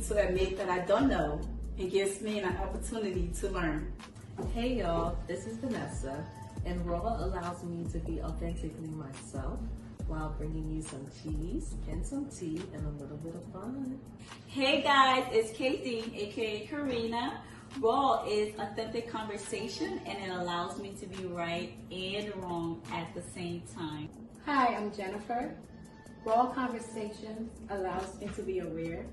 to admit that I don't know. It gives me an opportunity to learn. Hey y'all, this is Vanessa, and R.A.W allows me to be authentically myself while bringing you some cheese and some tea and a little bit of fun. Hey guys, it's Katie, aka Karina. R.A.W is authentic conversation, and it allows me to be right and wrong at the same time. Hi, I'm Jennifer. Raw Conversations allows me to be aware,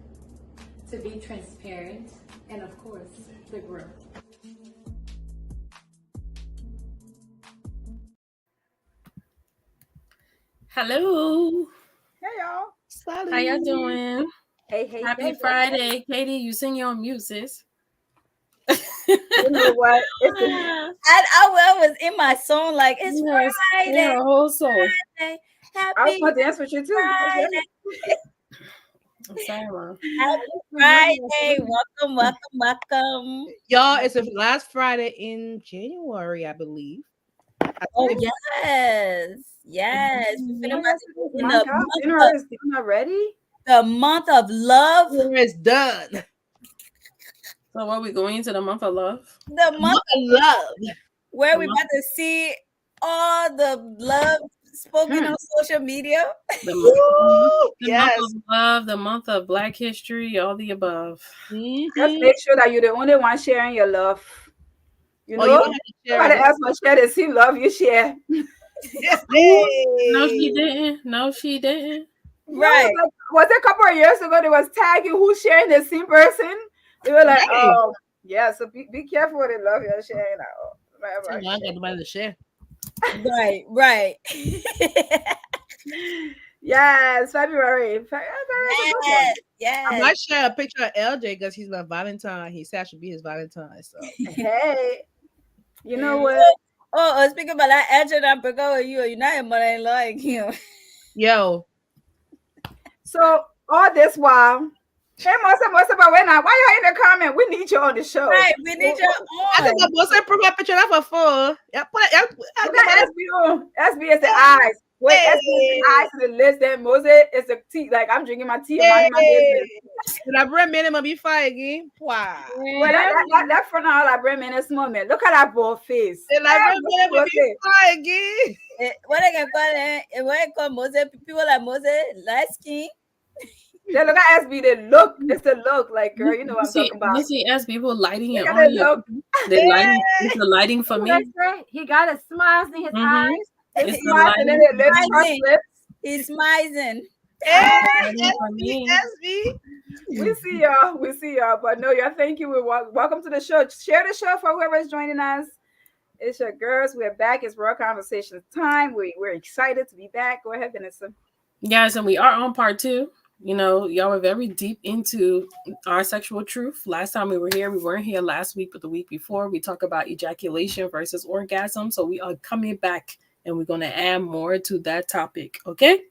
to be transparent, and of course, to grow. Hello. Hey y'all. Sally. How y'all doing? Hey. Happy Friday. Katie, you sing your music. You know what? I was in my song like it's Friday. Yeah, whole soul. Friday. I was going to dance with you too. Friday. Sarah. Happy Friday. Welcome. Y'all, it's the last Friday in January, I believe. Oh, yes. January is already. The month of love. It's done. So what, we going into the month of love? The month of love. Where we about to see all the love spoken on social media. The month of love, the month of Black history, all the above. Just make sure that you're the only one sharing your love. You know, nobody else will share the same love you share. No, she didn't. Right. Was it a couple of years ago they was tagging who's sharing the same person? They were like, oh, yeah, so be careful with the love you're sharing. I got nobody to share. Right. Yes, February. Yes. I might share a picture of LJ because he's my Valentine. He said I should be his Valentine. So hey, you know what? Speaking about that, LJ, I forgot with you. You're not money like him. Yo. So all this while. Hey, Mosa, but why you in the comment? We need you on the show. Right, we need you on. I think Mosa put my picture up for full. Yeah, put it. SB is the eyes. Wait, SB is the eyes to the list. Then Mosa is the tea. Like I'm drinking my tea. My business. And I bring minimum be fine again. Wow. Well, that front of all I bring minutes moment. Look at that bold face. And I bring minimum be fine again. What I can call it? What I call Mosa? People like Mosa, light skin. They look at SB. They look. It's the look. Like girl, you know what I'm talking about. You see SB people lighting it on you. They're lighting. It's the lighting for me. He got a smile in his eyes. It's smiles and then lips. He's smiling. SB. We see y'all. But no, y'all. Thank you. Welcome to the show. Share the show for whoever is joining us. It's your girls. We're back. It's Raw Conversations time. We're excited to be back. Go ahead, Vanessa. Yes, and we are on part 2. You know, y'all were very deep into our sexual truth. Last time we weren't here last week, but the week before, we talked about ejaculation versus orgasm. So we are coming back and we're going to add more to that topic. Okay.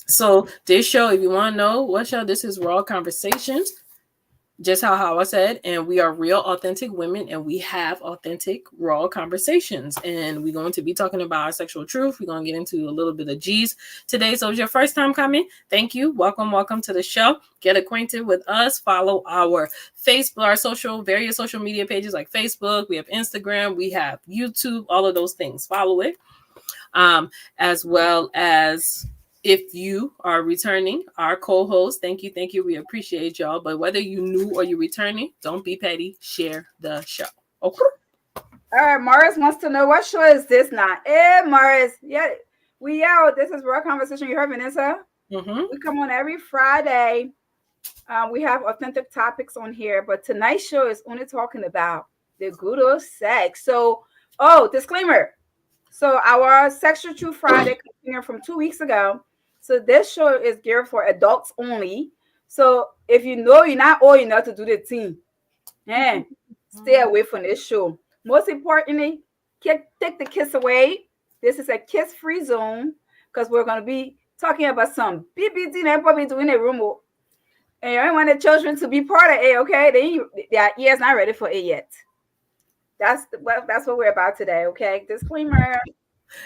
So this show, if you want to know what show this is, Raw Conversations, just how I said, and we are real authentic women and we have authentic raw conversations, and we're going to be talking about our sexual truth. We're going to get into a little bit of G's today. So it's your first time coming. Thank you. Welcome to the show. Get acquainted with us. Follow our Facebook, our various social media pages like Facebook. We have Instagram. We have YouTube, all of those things. Follow it. As well as if you are returning, our co-host, thank you. We appreciate y'all. But whether you new or you're returning, don't be petty. Share the show. Okay. All right. Morris wants to know what show is this now? Hey, Morris. Yeah, we out. This is Raw Conversation. You heard Vanessa? Mm-hmm. We come on every Friday. We have authentic topics on here, but tonight's show is only talking about the good old sex. So, disclaimer. So our Sexual Truth Friday continued from 2 weeks ago. So this show is geared for adults only. So if you know you're not old enough to do the thing, stay away from this show. Most importantly, take the kiss away. This is a kiss-free zone because we're going to be talking about some BBD that probably doing a room. And you don't want the children to be part of it, okay? Their ears not ready for it yet. That's what we're about today, okay? Disclaimer.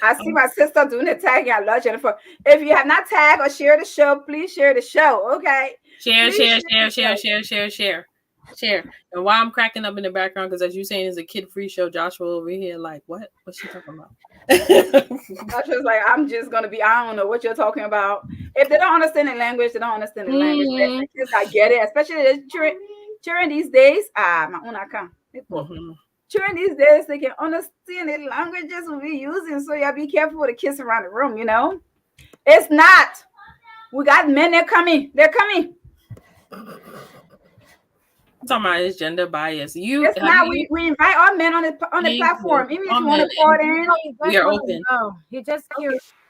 I see my sister doing the tagging. I love Jennifer. If you have not tagged or shared the show, please share the show, okay? Share, Please share. And why I'm cracking up in the background, because as you saying, it's a kid-free show. Joshua over here, like, what? What's she talking about? I was like, I'm just gonna be. I don't know what you're talking about. If they don't understand the language, they don't understand the language. Mhm. I get it, especially during these days. My own account. During these days, they can understand the languages we'll be using. So you be careful with the kids around the room. You know, it's not. We got men. They're coming. They're coming. I'm talking about is gender bias. It's not. We invite all men on the platform. Even if you want to call in, we are open. He just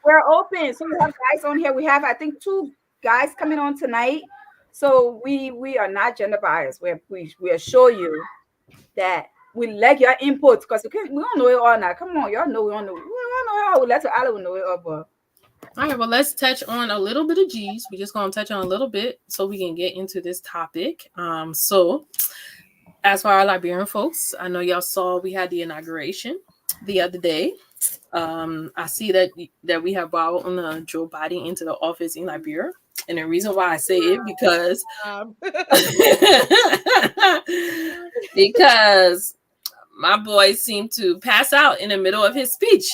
we're open. So we have guys on here. We have, I think, 2 guys coming on tonight. So we are not gender biased. We assure you that we like your input, because we don't know it all now. Come on, y'all know we don't know. We don't know how. Let Alex know it all, but. All right, well, let's touch on a little bit of G's. We're just going to touch on a little bit so we can get into this topic. So as for our Liberian folks, I know y'all saw we had the inauguration the other day. I see that we have brought on Joe Biden into the office in Liberia. And the reason why I say it because my boy seemed to pass out in the middle of his speech.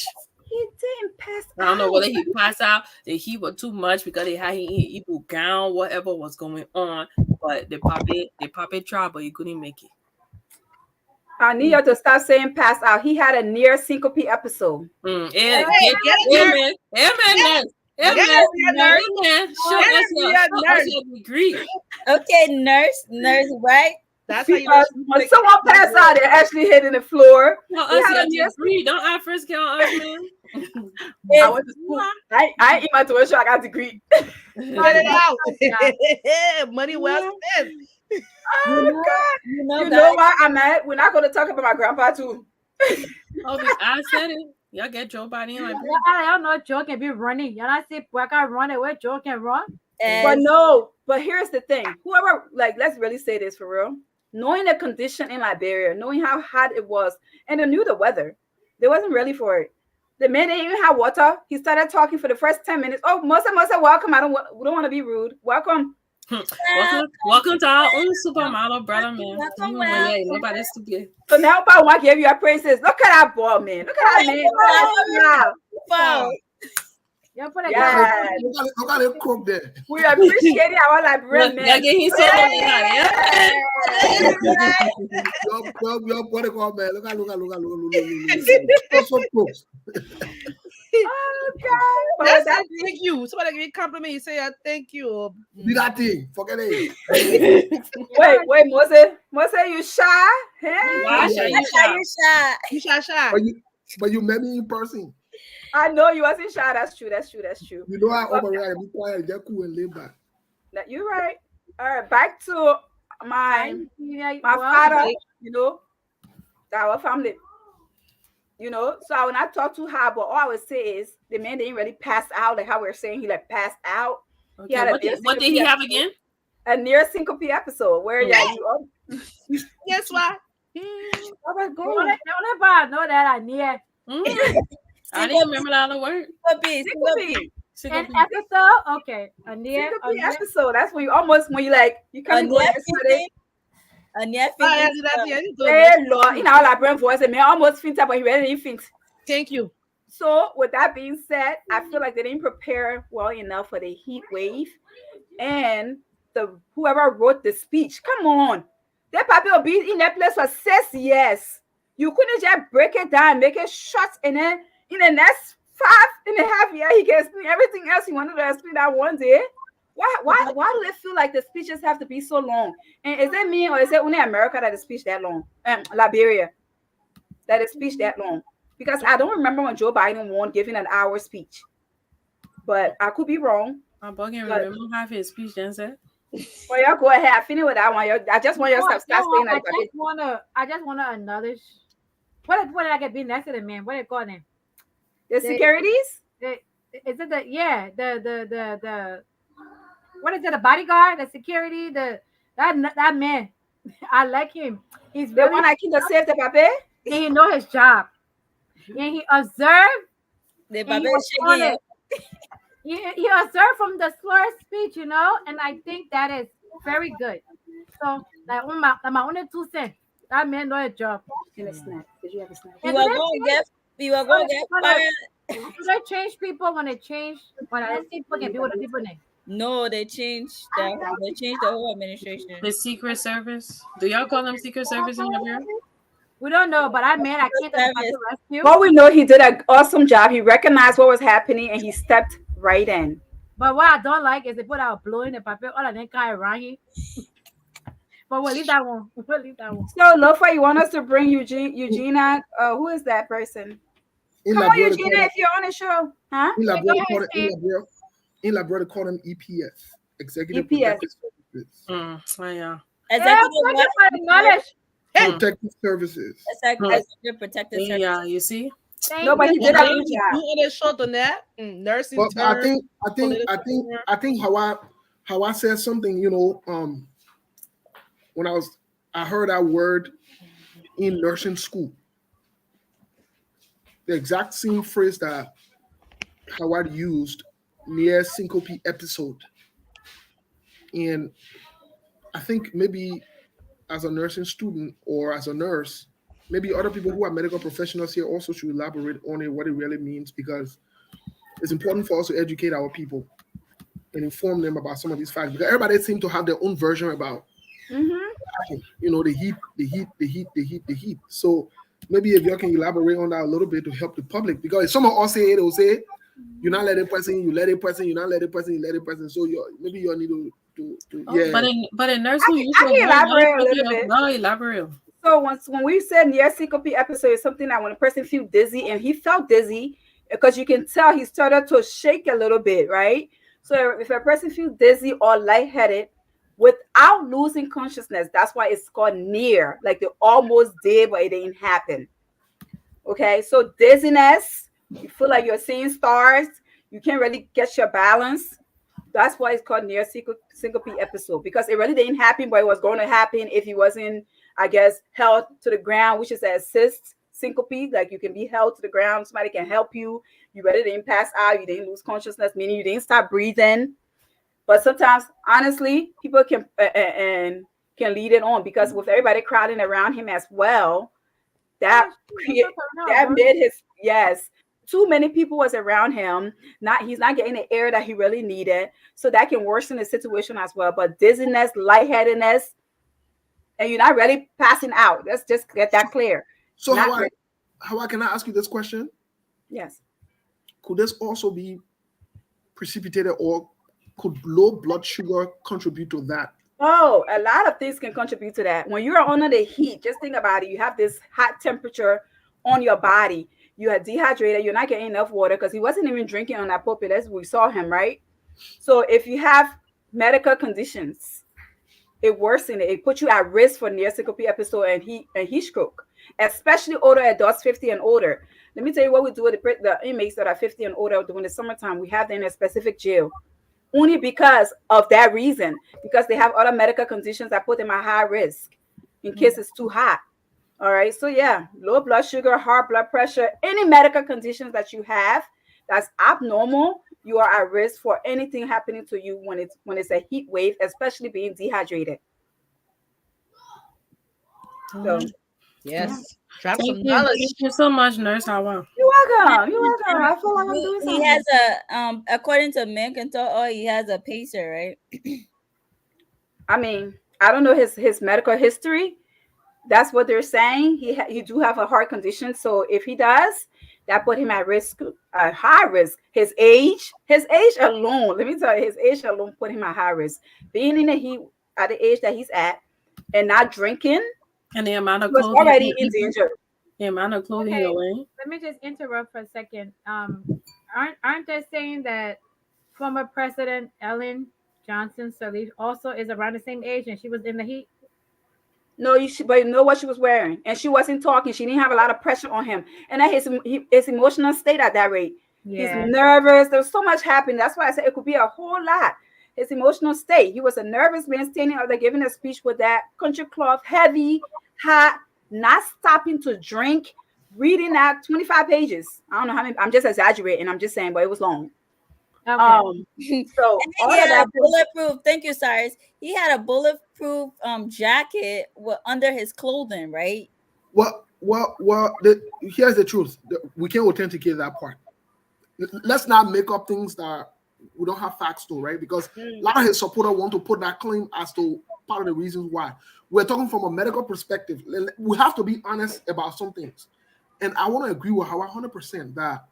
He didn't pass out. I don't know whether he passed out, that he was too much because they had him in Igbo gown, whatever was going on. But the puppet tried, but he couldn't make it. I need you to stop saying pass out. He had a near syncope episode. Amen. Show us your degree. Okay, nurse, right? That's how you know when someone passed out, they're actually hitting the floor. Don't I first count us, man? I went to school. I in my tuition, I got a degree. Get it out. Money well spent. Oh God! You know why I'm at? We're not going to talk about my grandpa too. I said it. Y'all get Joe Biden like I don't know. Joe can be running. Y'all not see where I run away. Joe can run. But here's the thing. Whoever, let's really say this for real. Knowing the condition in Liberia, knowing how hot it was, and they knew the weather, they wasn't ready for it. The man didn't even have water. He started talking for the first 10 minutes. Oh, Mosa, welcome. We don't want to be rude. Welcome. Welcome to our own supermodel brother, man. Yeah, nobody's stupid. So now, I want to give you a praises. Look at that ball, man. Look at that man. Wow. Look at him cook there. We appreciate our Liberian man. Y'all getting so Your body call man. Look at. Oh God! That's thank you. Somebody give me a compliment. You say thank you. Do that thing. Forget it. Wait, Mose, you shy? Hey? Why you shy? But you met me in person. I know you wasn't shy. That's true. You know I overreact. Be quiet, get cool, and lay back. You're right. All right, back to my father. You know, our family. You know, so I will not talk too hard, but all I would say is the man didn't really pass out, like how we're saying he passed out. Okay. What did he have again? A near syncope episode where Guess what? I was going. Know that I near. I didn't remember all the words. An episode, okay. A near episode. That's when you come in yesterday. Lord, in our Liberian voice, and man almost fainted, but he really didn't faint. Thank you. So, with that being said, I feel like they didn't prepare well enough for the heat wave, and whoever wrote the speech. Come on, that probably will be in that place for 6 years. You couldn't just break it down, make it short, and then in the next 5.5 years, he can explain everything else he wanted to explain that one day. Why do they feel like the speeches have to be so long? And is it me or is it only America that the speech that long? Liberia, that the speech that long? Because I don't remember when Joe Biden won giving an hour speech, but I could be wrong. I'm bugging. Remember half his speech, then said. Well, y'all go ahead. I finish with that one. I just want your stuff. Stop saying like that. I just want another. What did I get be next to the man? What did it call him? The securities? Is it the what is it? The bodyguard, the security, that man. I like him. He's the one I keep to save the paper. And he know his job. And he observed. The he observed from the slur speech, you know, and I think that is Very good. So like my only 2 cents. That man know a job. In a snack. Did you have a snack? We And were do going to get, we were so going to get fired. they change people when they change when I see people can be with the people name. No, they changed the whole administration. The Secret Service. Do y'all call them Secret Service in Liberia? We don't know, but that man I came to the Service. rescue. Well, we know he did an awesome job. He recognized what was happening and he stepped right in. But what I don't like is they put out blowing the paper all of them kind of around here. But we'll leave that one. We'll leave that one. So, Lofa, you want us to bring Eugenia? Who is that person? Come on, Eugenia, if you're on the show. Huh? In Labrador, call them EPS. Executive EPS. Protective Services. Yeah. Protective Services. Executive Protective Services. Yeah, you see? No, but he did a good You job. on the short on that nursing. But I think how I said something, you know, when I heard that word in nursing school, the exact same phrase that Howard used near syncope episode. And I think maybe as a nursing student or as a nurse, maybe other people who are medical professionals here also should elaborate on it, what it really means, because it's important for us to educate our people and inform them about some of these facts. Because everybody seems to have their own version about, you know, the heat. So maybe if y'all can elaborate on that a little bit to help the public, because if someone else say it, they'll say, you're not letting person, you let it person, you're not letting person, you let it person. So maybe you need to yeah. But in nursing, I can elaborate a little bit. No, elaborate. So when we said near syncope episode is something that when a person feels dizzy, and he felt dizzy because you can tell he started to shake a little bit, right? So if a person feels dizzy or lightheaded without losing consciousness, that's why it's called near, like they almost did, but it didn't happen. Okay, so dizziness, you feel like you're seeing stars, you can't really get your balance. That's why it's called near syncope episode, because it really didn't happen, but it was going to happen if he wasn't, I guess, held to the ground, which is an assist syncope. Like you can be held to the ground, somebody can help you. You really didn't pass out, you didn't lose consciousness, meaning you didn't stop breathing. But sometimes, honestly, people can lead it on, because with everybody crowding around him as well, that made his too many people was around him. He's not getting the air that he really needed, so that can worsen the situation as well. But dizziness, lightheadedness, and you're not really passing out. Let's just get that clear. So how can I ask you this question? Yes. Could this also be precipitated, or could low blood sugar contribute to that? Oh, a lot of things can contribute to that. When you're under the heat, just think about it. You have this hot temperature on your body. You are dehydrated. You're not getting enough water, because he wasn't even drinking on that pulpit as we saw him, right? So if you have medical conditions, it worsens it. It puts you at risk for near syncope episode and heat stroke, especially older adults, 50 and older. Let me tell you what we do with the inmates that are 50 and older during the summertime. We have them in a specific jail, only because of that reason, because they have other medical conditions that put them at high risk in case it's too hot. All right. So yeah, low blood sugar, high blood pressure, any medical conditions that you have that's abnormal, you are at risk for anything happening to you when it's a heat wave, especially being dehydrated. So yes. Drop Thank some knowledge. Thank you so much, Nurse Hawa. You're welcome. You're welcome. I feel like I'm doing something. He has a according to Mankintor, he has a pacer, right? I mean, I don't know his medical history. That's what they're saying. He do have a heart condition, so if he does, that put him at risk, high risk. His age alone, let me tell you, his age alone put him at high risk. Being in the heat at the age that he's at and not drinking, and the amount of clothing, was already in danger. The amount of clothing away. Let me just interrupt for a second. Aren't they saying that former President Ellen Johnson Sirleaf also is around the same age and she was in the heat? No, but you know what she was wearing, and she wasn't talking. She didn't have a lot of pressure on him, and that his emotional state at that rate. Yeah. He's nervous. There was so much happening. That's why I said it could be a whole lot. His emotional state. He was a nervous man standing out there giving a speech with that country cloth, heavy, hot, not stopping to drink, reading that 25 pages. I don't know how many. I'm just exaggerating. I'm just saying, but it was long. Okay. So And all he of had a that. bulletproof. Thank you, Cyrus. He had a bulletproof jacket under his clothing, right? Here's the truth. We can't authenticate that part. Let's not make up things that we don't have facts to, right? Because a lot of his supporters want to put that claim as to part of the reasons why. We're talking from a medical perspective. We have to be honest about some things. And I want to agree with Howard 100% that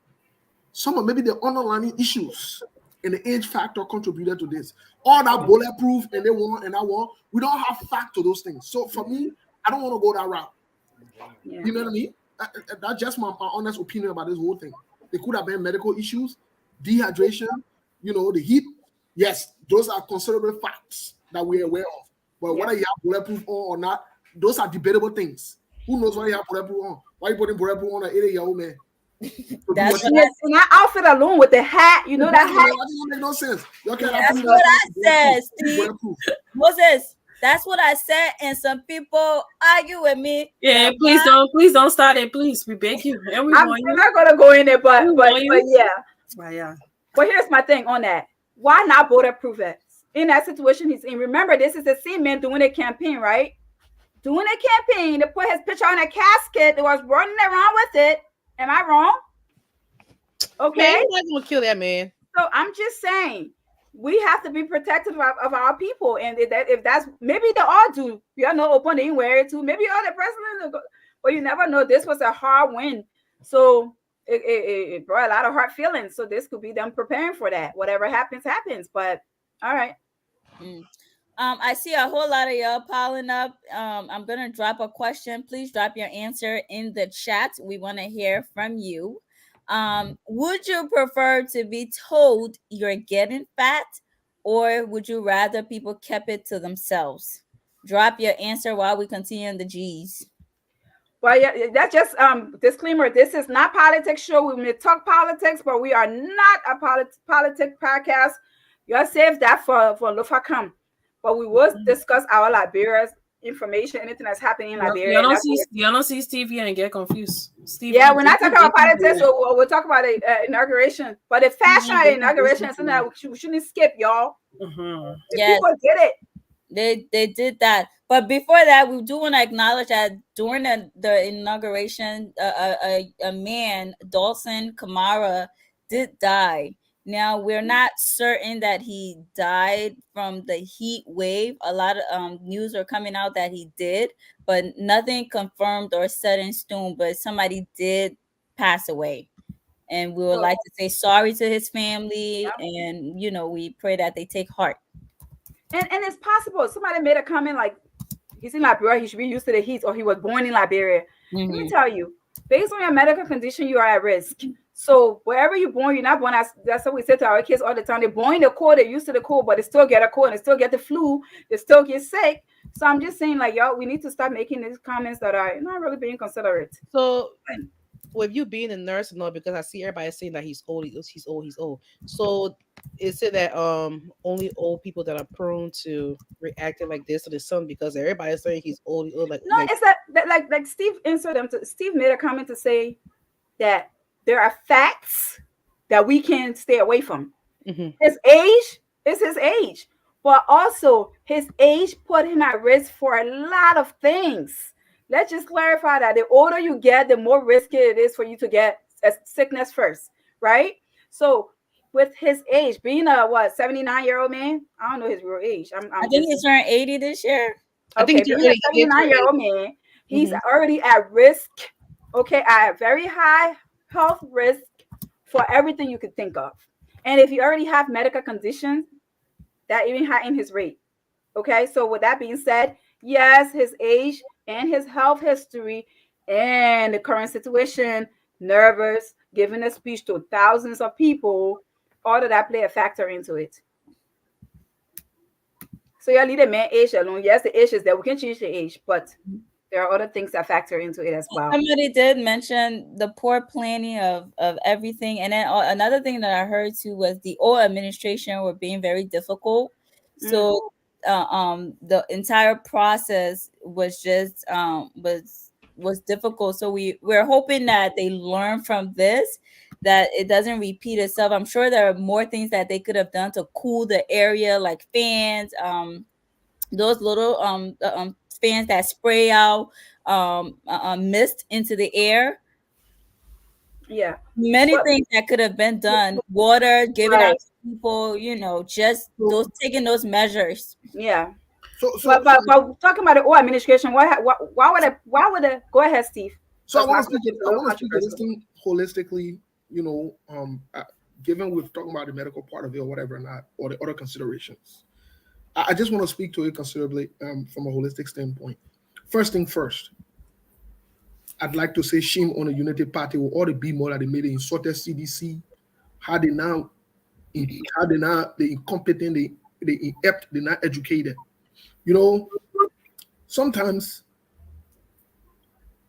some of maybe the underlying issues and the age factor contributed to this. All that bulletproof and they want and I want, we don't have fact to those things. So for me, I don't want to go that route. Yeah. You know what I mean? That's just my honest opinion about this whole thing. There could have been medical issues, dehydration, the heat. Yes, those are considerable facts that we're aware of. But whether you have bulletproof on or not, those are debatable things. Who knows why you have bulletproof on? Why you putting bulletproof on an 80-year-old man? That's what And that outfit alone with the hat, you know that hat. That doesn't make no sense. That's what I said, Steve. Moses, that's what I said, and some people argue with me. Yeah, please don't start it, please. We beg you. And I'm not gonna go in there, but yeah. Yeah. But here's my thing on that. Why not bulletproof it? In that situation he's in. Remember, this is the same man doing a campaign, right? Doing a campaign to put his picture on a casket that was running around with it. Am I wrong? Okay. Man, you're not gonna kill that man. So I'm just saying we have to be protective of our people. And if that's maybe they all do, you know, open anywhere too. Maybe all the president, but you never know. This was a hard win. So it brought a lot of hard feelings. So this could be them preparing for that. Whatever happens, happens. But all right. I see a whole lot of y'all piling up. I'm gonna drop a question. Please drop your answer in the chat. We want to hear from you. Would you prefer to be told you're getting fat, or would you rather people kept it to themselves? Drop your answer while we continue in the G's. Well, yeah, that's just disclaimer. This is not politics show. We may talk politics, but we are not a politics podcast. You're safe that for Lufakam. But we will discuss our Liberia's information, anything that's happening in Liberia. Y'all don't see Steve here and get confused. Steve, yeah, we're not talking about politics, so we'll talk about the inauguration. But the fashion inauguration is something that we shouldn't skip, y'all. Yes. People get it. They did that. But before that, we do want to acknowledge that during the inauguration, a man, Dawson Kamara, did die. Now, we're not certain that he died from the heat wave. A lot of news are coming out that he did, but nothing confirmed or set in stone. But somebody did pass away. And we would like to say sorry to his family. And, you know, we pray that they take heart. And it's possible. Somebody made a comment like, he's in Liberia, he should be used to the heat, or he was born in Liberia. Let me tell you, based on your medical condition, you are at risk. So wherever you're born, you're not born as, that's what we say to our kids all the time. They're born in the cold, they're used to the cold, but they still get a cold, and they still get the flu, they still get sick. So I'm just saying, like, y'all, we need to start making these comments that are not really being considerate. So with you being a nurse and all, because I see everybody saying that he's old. So is it that only old people that are prone to reacting like this to the son, because everybody's saying he's old? Like, no, it's that like Steve answered them. Steve made a comment to say that there are facts that we can stay away from. His age is his age, but also his age put him at risk for a lot of things. Let's just clarify that the older you get, the more risky it is for you to get a sickness first, right? So with his age, being a 79-year-old man, I don't know his real age. I think he's turning 80 this year. Okay, being a 79-year-old man, he's already at risk. Okay, at very high health risk for everything you could think of. And if you already have medical conditions, that even heighten his rate. Okay, so with that being said, yes, his age and his health history and the current situation, nervous, giving a speech to thousands of people, all of that play a factor into it. So you leave the man age alone. Yes, the age is there. We can change the age, but there are other things that factor into it as well. Somebody did mention the poor planning of everything. And then another thing that I heard too was the old administration were being very difficult. So the entire process was just was difficult. So we're hoping that they learn from this, that it doesn't repeat itself. I'm sure there are more things that they could have done to cool the area, like fans, those little fans that spray out mist into the air. Yeah. Many Well, things that could have been done. Water, giving out right. to people, just So those taking those measures. Yeah. so But so so, talking about the old administration, why would it go ahead, Steve? so Because my question is a I little want to speak to this controversial. thing holistically. Given we're talking about the medical part of it or whatever or not, or the other considerations, I just want to speak to it considerably from a holistic standpoint. First thing first, I'd like to say shame on the Unity Party with all the BMO that they made, the insulted CDC, how they now, they incompetent, they inept, they're not educated. You know, sometimes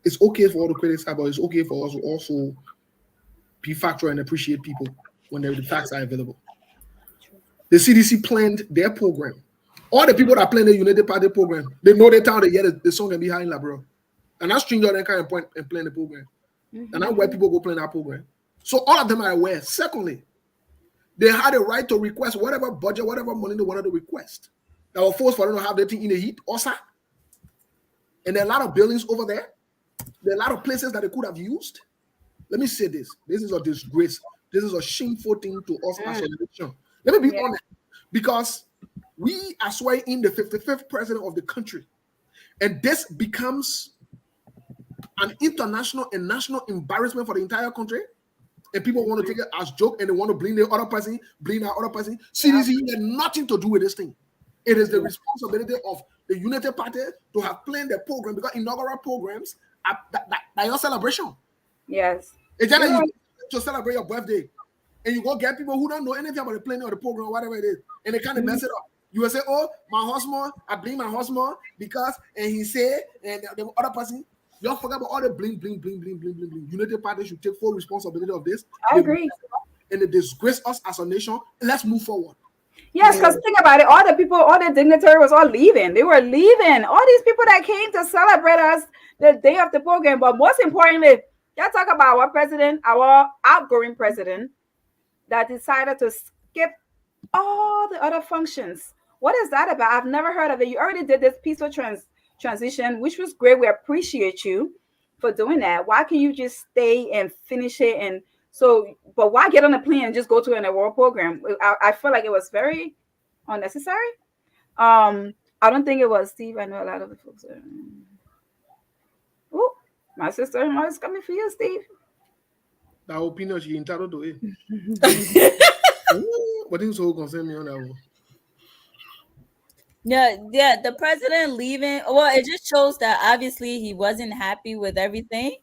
it's okay for all the critics, but it's okay for us to also be factual and appreciate people when the facts are available. The CDC planned their program. All the people that plan the United Party program, they know they town they get the song and behind la bro. And that's stranger than kind of point and plan the program. And that's where people go plan that program. So all of them are aware. Secondly, they had a right to request whatever budget, whatever money they wanted to request. That was forced for them to have their thing in the heat, also. And there are a lot of buildings over there. There are a lot of places that they could have used. Let me say this. This is a disgrace. This is a shameful thing to us as a nation. Let me be honest. Because we are swearing in the 55th president of the country. And this becomes an international and national embarrassment for the entire country. And people want to take it as joke and they want to blame the other person, blame that other person. CDC had nothing to do with this thing. It is the responsibility of the Unity Party to have planned the program because inaugural programs are your celebration. Yes. It's just like you to celebrate your birthday and you go get people who don't know anything about the planning of the program or whatever it is, and they kind of mess it up. You will say, oh, my husband, I blame my husband because, and he said, and the other person, you don't forget about all the bling, bling, bling, bling, bling, bling, bling. Unity Party should take full responsibility of this. I agree. And they disgrace us as a nation. Let's move forward. Yes, because think about it. All the people, all the dignitary was all leaving. They were leaving. All these people that came to celebrate us the day of the program. But most importantly, y'all talk about our president, our outgoing president, that decided to skip all the other functions. What is that about? I've never heard of it. You already did this peaceful transition, which was great. We appreciate you for doing that. Why can't you just stay and finish it? And so, but why get on a plane and just go to an award program? I feel like it was very unnecessary. I don't think it was, Steve. I know a lot of the folks. Oh, my sister-in-law is coming for you, Steve. That opinion she entitled to it. What is so concern me on that one? Yeah, the president leaving. Well, it just shows that obviously he wasn't happy with everything.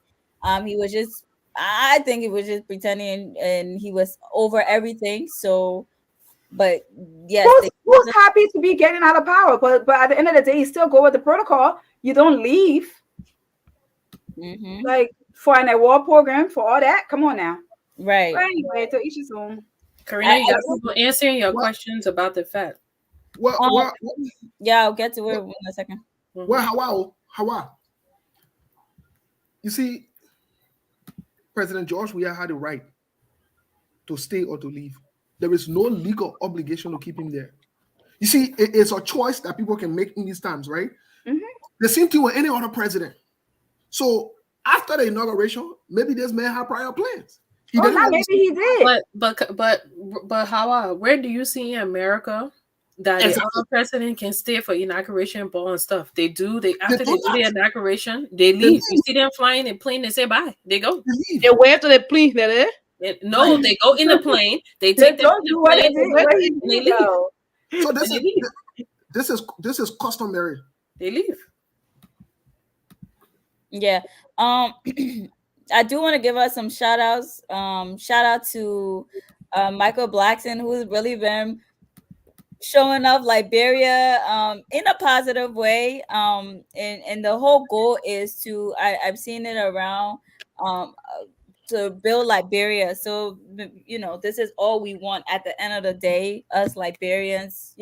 He was just, I think he was just pretending, and he was over everything. So, but yes, who's happy to be getting out of power? But at the end of the day, you still go with the protocol. You don't leave. Like for an award program for all that. Come on now. Right. But anyway, to each his own. Karina, you got people answering your questions about the fat. Yeah, I'll get to it in a second. Well, how? You see, President George Weah had the right to stay or to leave. There is no legal obligation to keep him there. You see, it's a choice that people can make in these times, right? The same thing with any other president. So after the inauguration, maybe this man had prior plans. Maybe he did. But how? Where do you see in America that the other president can stay for inauguration ball and stuff? They do. After they do the inauguration, they leave. You see them flying in plane. They say bye. They go. They wait till the plane. No, they go in the plane. They take them in the plane and they leave. So this is customary. They leave. Yeah. I do want to give us some shout outs. Shout out to Michael Blackson, who's really been showing up Liberia in a positive way. And the whole goal is to, I've seen it around to build Liberia. So, this is all we want at the end of the day, us Liberians,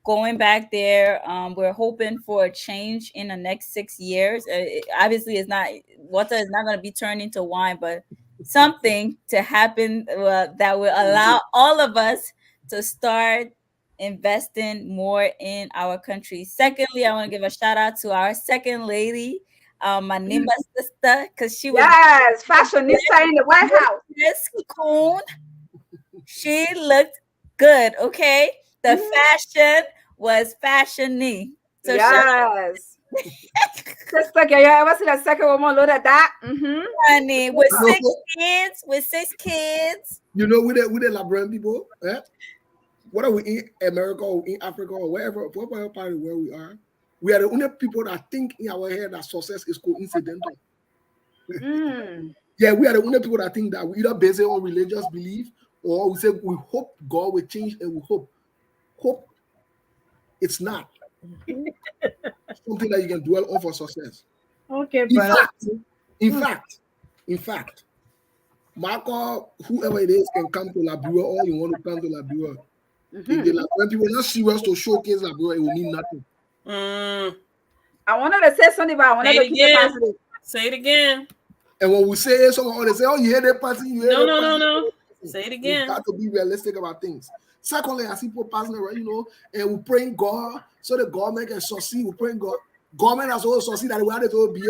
going back there. We're hoping for a change in the next 6 years. Obviously, water is not going to be turned into wine, but something to happen that will allow all of us to start investing more in our country. Secondly, I want to give a shout out to our second lady, my Nimba sister, because she was Yes, fashionista in the White House. Miss Coon. She looked good, okay? The fashion was fashiony. So shout Yes. Sister, can you ever see the second woman look at that? honey with You know, six kids. you know, with the Labrador people, whether we in America or in Africa or wherever part of where we are the only people that think in our head that success is coincidental. Yeah, we are the only people that think that we either base it on religious belief or we say we hope God will change and we hope it's not something that you can dwell on for success. Okay, In brother. fact, Marco, whoever it is can come to Labrador or you want to come to Labrador. If the Labrador people are not serious to showcase Labrador, it will mean nothing. I wanted to say something, but I wanted to keep it positive. Say it again. And when we say it, someone they say, "Oh, you hear that party? You hear No. Say it again. We got to be realistic about things. Secondly, I see people passing around, and we praying God so the government can succeed. We praying God. Government has also succeed that we had to be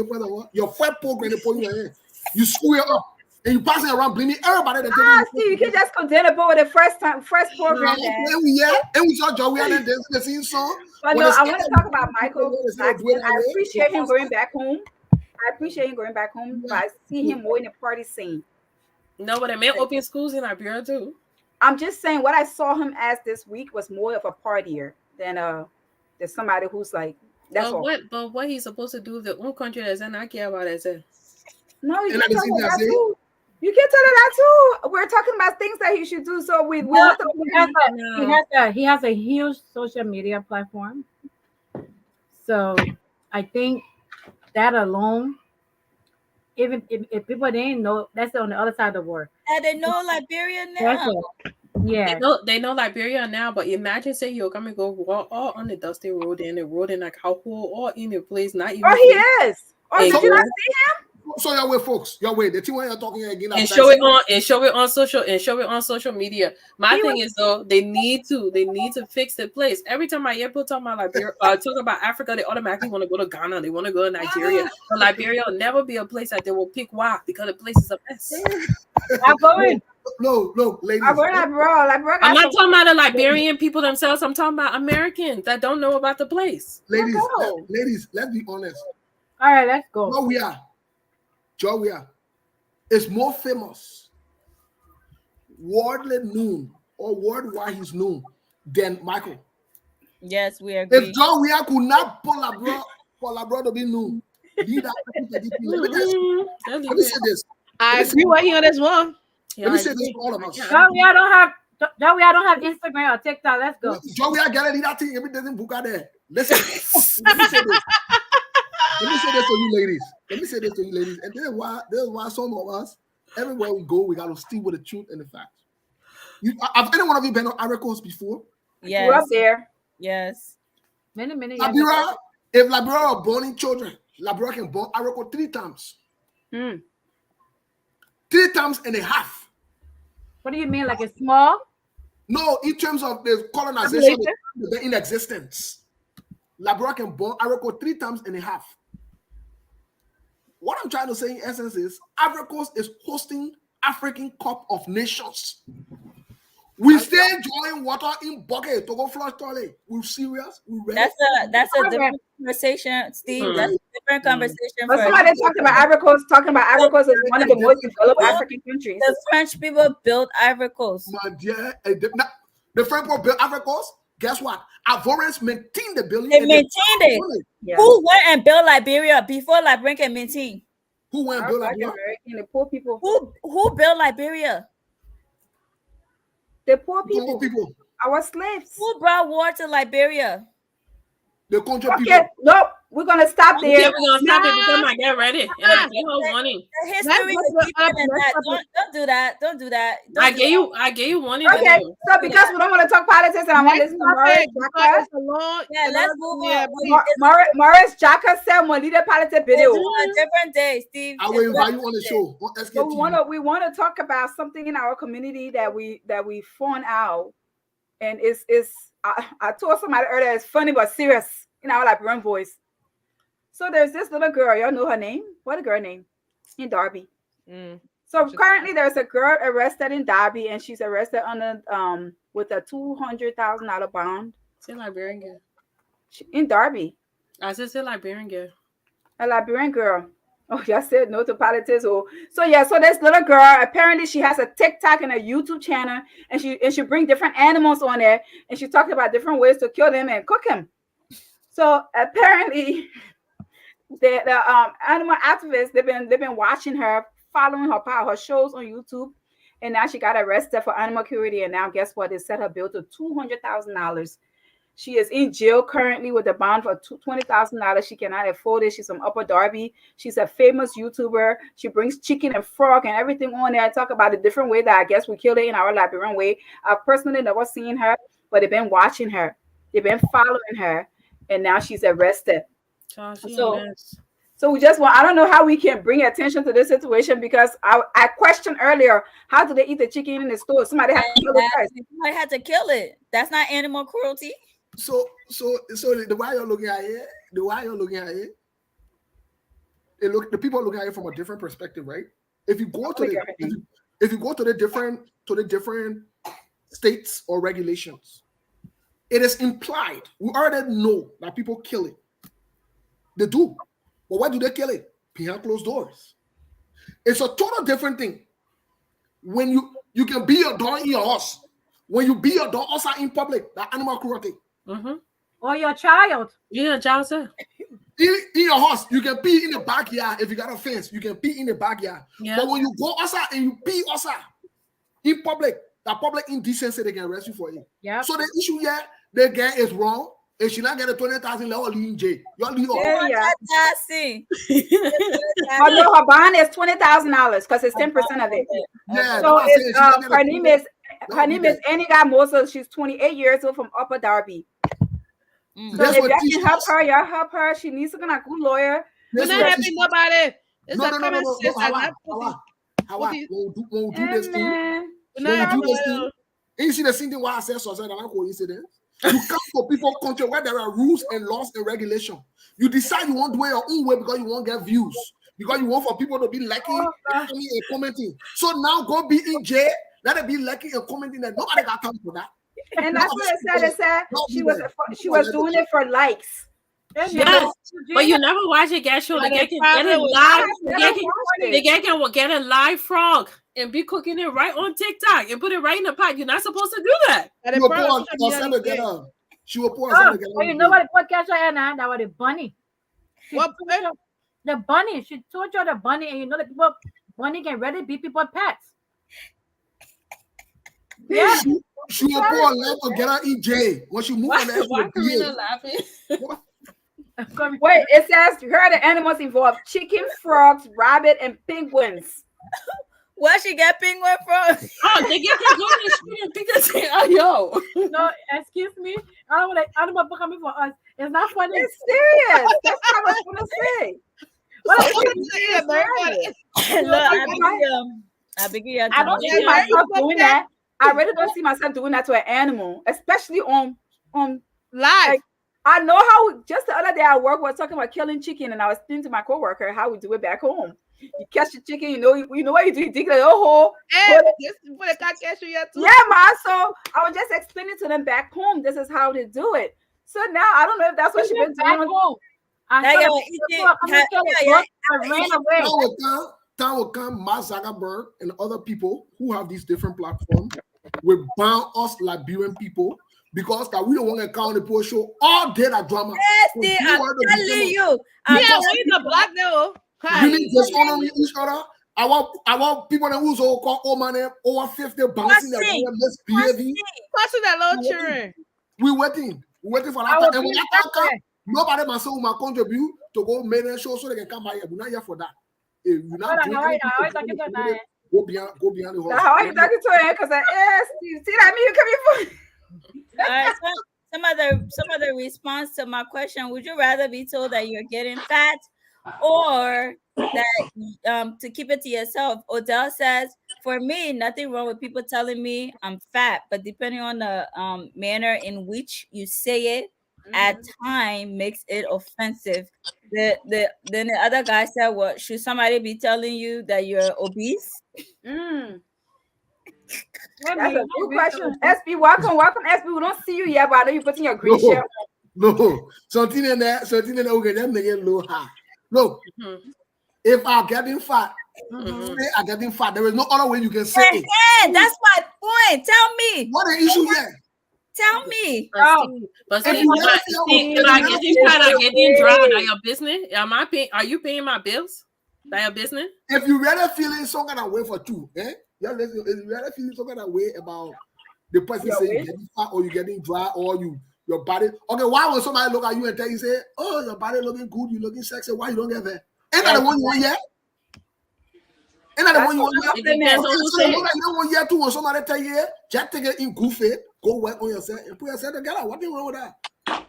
your first program they put in your head. You screw it up. And you passing around blaming everybody. See, you can just condemn the boy with the first program. And we saw Joey and dancing the same song. But no, I want to talk about Michael Jackson. I appreciate him going back home. But I see him more in the party scene. No, but I meant open schools in Liberia too. I'm just saying what I saw him as this week was more of a partier than somebody who's like that's all. But what he's supposed to do with the own country doesn't not care about it. No, you can tell him that too. You can tell him that too. We're talking about things that he should do. So he has a huge social media platform. So I think that alone, even if people didn't know, that's on the other side of the world. And they know Liberia now. Yeah, they know Liberia now, but imagine say you're coming go all on the dusty road and the road and like how all in the place, not even. Oh, he is. Oh, did you not see him? So your way, folks, your way. The team when you're talking again, and show it on social media. My thing is though, they need to fix the place. Every time I hear people talk about Liberia, talk about Africa, they automatically want to go to Ghana, they want to go to Nigeria. But Liberia will never be a place that they will pick. Why? Because the place is a mess. I'm going. No, ladies. I'm not talking about the Liberian people themselves. I'm talking about Americans that don't know about the place. Ladies, let's be honest. All right, let's go. Joia is more famous, worldly known or worldwide he's known than Michael. Yes, we agree. If Joia could not pull Labrador to be known, let me say this. I agree with him on this one. Let me say this for all of us. Joia don't have Instagram or TikTok. Let's go. Joia gotta leave that thing. If it doesn't book out there. Listen. Let me say this. Let me say this to you, ladies. And this is why some of us, everywhere we go, we got to stick with the truth and the facts. Have any one of you been on Ivory Coast before? Yes. Grew up there. Yes. Many. Liberia, if Liberia are born in children, Liberia can born Ivory Coast 3 times. 3 times and a half. What do you mean? Like it's small? No, in terms of the colonization in existence. Liberia can born Ivory Coast 3 times and a half. What I'm trying to say in essence is Ivory Coast is hosting African Cup of Nations. We stay enjoying water in bucket to go flush toilet. We're serious. We're ready. That's a different conversation, Steve. That's a different conversation. But somebody talking about Ivory Coast is one of the most developed African countries. The French people built Ivory Coast. My dear, the French people built Ivory Coast. Guess what? Ivorians maintained the building. They maintained it. Yeah. Who went and built Liberia before Liberia can maintain? Who went and built Liberia? The poor people. Who built Liberia? The poor people. Our slaves. Who brought war to Liberia? The country people. we're gonna stop Yeah, there. we're gonna stop it because I get ready and I get her warning. The history is deeper than that. Don't do that. Don't do that. I gave you warning. Okay, so because we don't want to talk politics, and I want to listen to Morris Jaka. Yeah, let's move on. Morris Jaka said more leader politics video. It's on a different day, Steve. I will invite you on the show. So we want to talk about something in our community that we found out, and I told somebody earlier it's funny but serious in our Liberian voice. So there's this little girl, y'all know her name? What a girl name? In Darby. So currently there's a girl arrested in Darby, and she's arrested under with a $200,000 bond. Say Liberian girl. In Darby. I said say Liberian girl. A Liberian girl. Oh, y'all said no to politics. So this little girl, apparently she has a TikTok and a YouTube channel, and she bring different animals on there, and she talked about different ways to kill them and cook them. So apparently the animal activists, they've been watching her, following her shows on YouTube, and now she got arrested for animal cruelty, and now guess what? They set her bill to $200,000. She is in jail currently with a bond for $20,000. She cannot afford it. She's from Upper Darby. She's a famous YouTuber. She brings chicken and frog and everything on there. I talk about a different way that I guess we kill it in our Liberian way. I've personally never seen her, but they've been watching her. They've been following her, and now she's arrested. So we just want, I don't know how we can bring attention to this situation, because I questioned earlier, how do they eat the chicken in the store? Somebody had to kill it first. Somebody had to kill it. That's not animal cruelty. So the way you're looking at it, the people are looking at it from a different perspective, right? If you go to the different states or regulations, it is implied. We already know that people kill it. They do. But why do they kill it? Behind closed doors. It's a total different thing. When you can be your dog in your house. When you be your dog outside in public, that animal cruelty. Or your child. Yeah, child, sir. In your house, you can pee in the backyard. If you got a fence, you can pee in the backyard. Yeah. But when you go outside and you pee outside in public, that public indecency, they can arrest you for it. Yeah. So the issue here, the guy is wrong. And she not get a 20,000 level in jail. Y'all leave her. No, her bond is $20,000 because it's 10% of it. Yeah. So her name is Eniga Mosa. She's 28 years old from Upper Darby. So if y'all can help her, y'all help her. She needs to get a good lawyer. We're not helping nobody. It's no. When we do this thing, and you see the same thing why I said so, that I coincidence. You come to people's country where there are rules and laws and regulation. You decide you want to do it your own way because you want to get views, because you want for people to be liking and commenting. So now go be in jail. Let it be liking and commenting that nobody got time for that. And that's what it said. She was doing it for likes. Yes, but you never watch it get show. They get a live. They get a live frog and be cooking it right on TikTok and put it right in the pot. You're not supposed to do that. She will pour something together. You know what catch her at now? That was the bunny. The bunny. She told you the bunny, and you know the people bunny can ready beat people pets. Yeah. She will pour a lamp together in jail when she move on there. Why Karina laughing? Wait, it says here are the animals involved: chicken, frogs, rabbit, and penguins. Where she get penguin from? Oh, they get to go in the street and pick the thing. Oh, yo. No, excuse me. I don't want animal coming for us. It's not funny. It's serious. That's what I was gonna say. I don't see myself doing that. I really don't see myself doing that to an animal, especially on live. Like, I know how. Just the other day at work, we were talking about killing chicken, and I was saying to my coworker how we do it back home. You catch the chicken, you know what you do. You dig the hole. Yeah, man. So I was just explaining to them back home. This is how they do it. So now I don't know if that's what she's been doing. I ran away. Time will come, Mark Zuckerberg and other people who have these different platforms will ban us Liberian people because that we don't want to count the poor show all day that drama. Yes, I'm telling you. In the black now. Really dishonoring each other. I want people that who's all called old man over 50 bouncing their misbehaving. Passing that little children. We're waiting for that. And when that time comes, Nobody must say who might contribute to go make a show so they can come by here. We're not here for that. If you're not Hold on, drinking, how are you talking to Naya? go beyond the Now, how are you horse. talking to him? Because see that me you coming from? All right, some other response to my question: would you rather be told that you're getting fat, or that to keep it to yourself? Odell says, for me, nothing wrong with people telling me I'm fat, but depending on the manner in which you say it, at time makes it offensive. Then the other guy said, "Well, should somebody be telling you that you're obese?" That's a good question. SB, welcome, SB. We don't see you yet, but I know you're putting your green No. shirt. No, something in there, okay, that make it low high. Look, if I'm getting fat, say I'm getting fat. There is no other way you can say it. That's my point. Tell me. What the issue here? Tell me. But If see, you if never I feel see, okay, if I you get never in feel fat, I okay. get in dry. That your business? Am I paying? Are you paying my bills? That your business? If you rather feeling some kind of way for two, yeah, listen, if you rather feeling some kind of way about the person Your saying weight? you're getting fat or you're getting dry or your body. Okay, why would somebody look at you and tell you, say, oh, your body looking good, you looking sexy, why you don't get that? Ain't that the one you want yet? Ain't that the one you want yet? It depends on who So says the it. one that you don't want yet too, when somebody tell you, yeah, just take it in good faith, go work on yourself and put yourself together. What is wrong with that?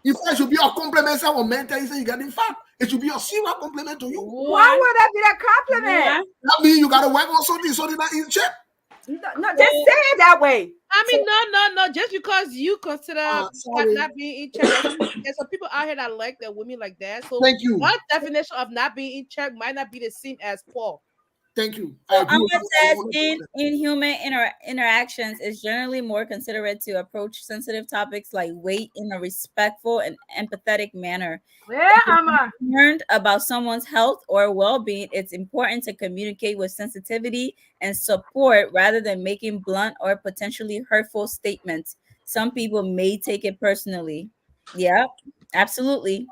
In fact, it should be a compliment. Someone men tell you say you getting fat. It should be a serious compliment to you. Why would that be that compliment? That means you gotta work on something so they're not in check. No, just say it that way. I mean, no. Just because you consider fat sorry. not being in check, there's some people out here that like their women like that. So Thank you. one definition of not being in check might not be the same as Paul. Thank you. So I agree with Ahmed you. says in human interactions is generally more considerate to approach sensitive topics like weight in a respectful and empathetic manner. Yeah, If you're Amma. concerned about someone's health or well-being, it's important to communicate with sensitivity and support rather than making blunt or potentially hurtful statements. Some people may take it personally. Yeah, absolutely.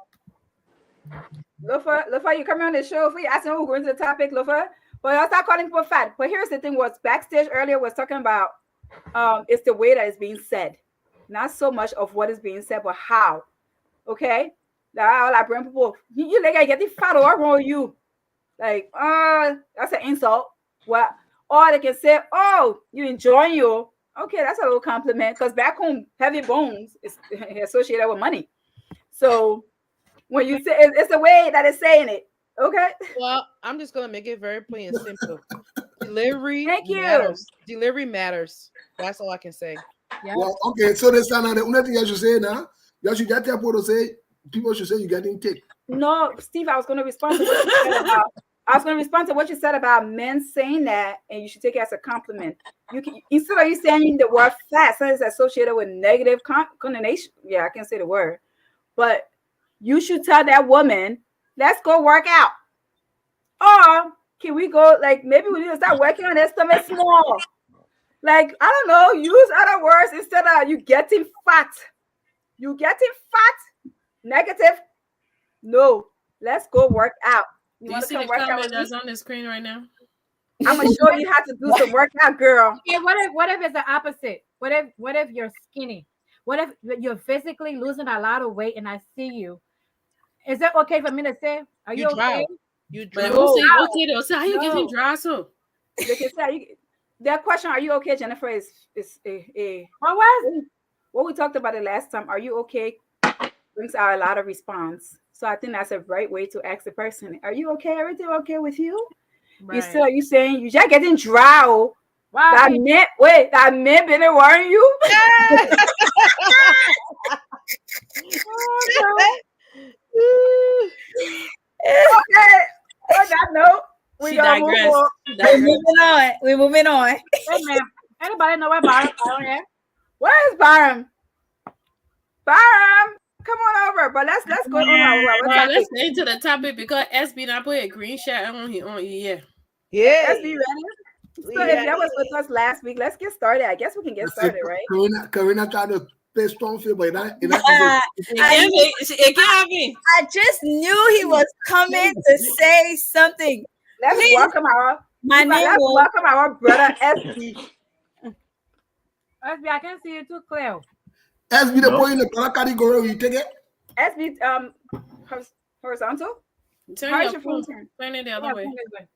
Lofa, you coming on the show? If we asking who going to the topic, Lofa. But I'll start calling people fat. But here's the thing: was backstage earlier was talking about it's the way that is being said, not so much of what is being said, but how. Okay, all I bring people, you like I get the fat or wrong with you, like that's an insult. What? Or they can say, oh, you enjoying you. Okay, that's a little compliment because back home, heavy bones is associated with money. So when you say it's the way that it's saying it. Okay. Well, I'm just gonna make it very plain and simple. Delivery Thank you. matters. Delivery matters. That's all I can say. Yeah. Well, okay, so this time the only thing I should say now, you should get people to say people should say you're getting thick. No, Steve, I was going to respond to what you said about. I was going to respond to what you said about men saying that, and you should take it as a compliment. You can, instead of you saying the word fat, so it's associated with negative connotation. Yeah, I can say the word, but you should tell that woman, "Let's go work out," or can we go? Like maybe we need to start working on that stomach small. Like I don't know, use other words instead of you getting fat. You getting fat? Negative. No, let's go work out. Do you see the comment that's on the screen right now? I'm gonna show you how to do some workout, girl. Yeah, what if it's the opposite? What if you're skinny? What if you're physically losing a lot of weight and I see you? Is it okay for me to say, are you okay? You But dry. who say okay though? So how you getting dry so? They can say that question, are you okay, Jennifer, is a what we talked about it last time. Are you okay? Brings out a lot of response. So I think that's a right way to ask the person, are you okay? Everything okay with you? Right. You still you saying you just getting dry? Wow. That man been worrying you? Okay. On that note, we We're moving on. We're moving on. Hey man, anybody know where Byron is? Where is Byron? Byron, come on over. But let's go on our Well, let's get into the topic because SB not put a green shirt on here. Yeah. Let's be ready. So if that was with us last week, let's get started. I guess we can get started, right? Karina tried to play strong field, but it can't be. I just knew he was coming to say something. Let's welcome our brother SB. SB, I can see you too clear. SB the boy in the brother category, you take it? SB, Horizontal? Turn How is your your phone phone. turned? Turn it the other Yeah, way. come this way.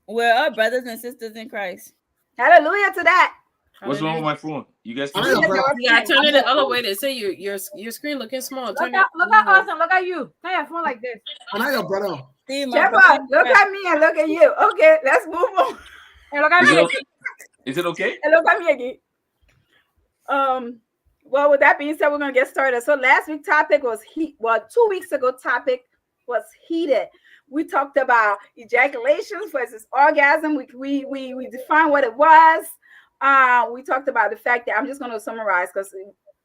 We're all brothers and sisters in Christ. Hallelujah to that. What's wrong with my phone? You guys can Anaya, see me. brother. You gotta turn it the other way. They say your screen looking small. Look Turn at it. Austin. Look at you. Turn your phone like this. Anaya, brother. See, my brother Shepherd, in look Christ. at me and look at you. Okay, let's move on. Hey, look at Is me. it okay? Is it okay? And look at me again. Well, with that being said, we're gonna get started. So last week's topic was heat. Well, 2 weeks ago, topic was heated. We talked about ejaculations versus orgasm. We defined what it was. We talked about the fact that I'm just gonna summarize because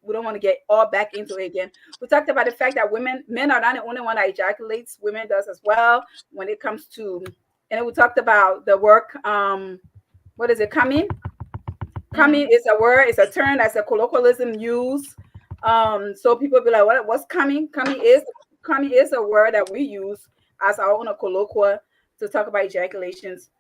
we don't want to get all back into it again. We talked about the fact that men are not the only one that ejaculates. Women does as well when it comes to, and then we talked about the work. What is it? Coming. Coming is a word, it's a term that's a colloquialism used. So people be like, what's coming? Coming is a word that we use as our own colloquial to talk about ejaculations.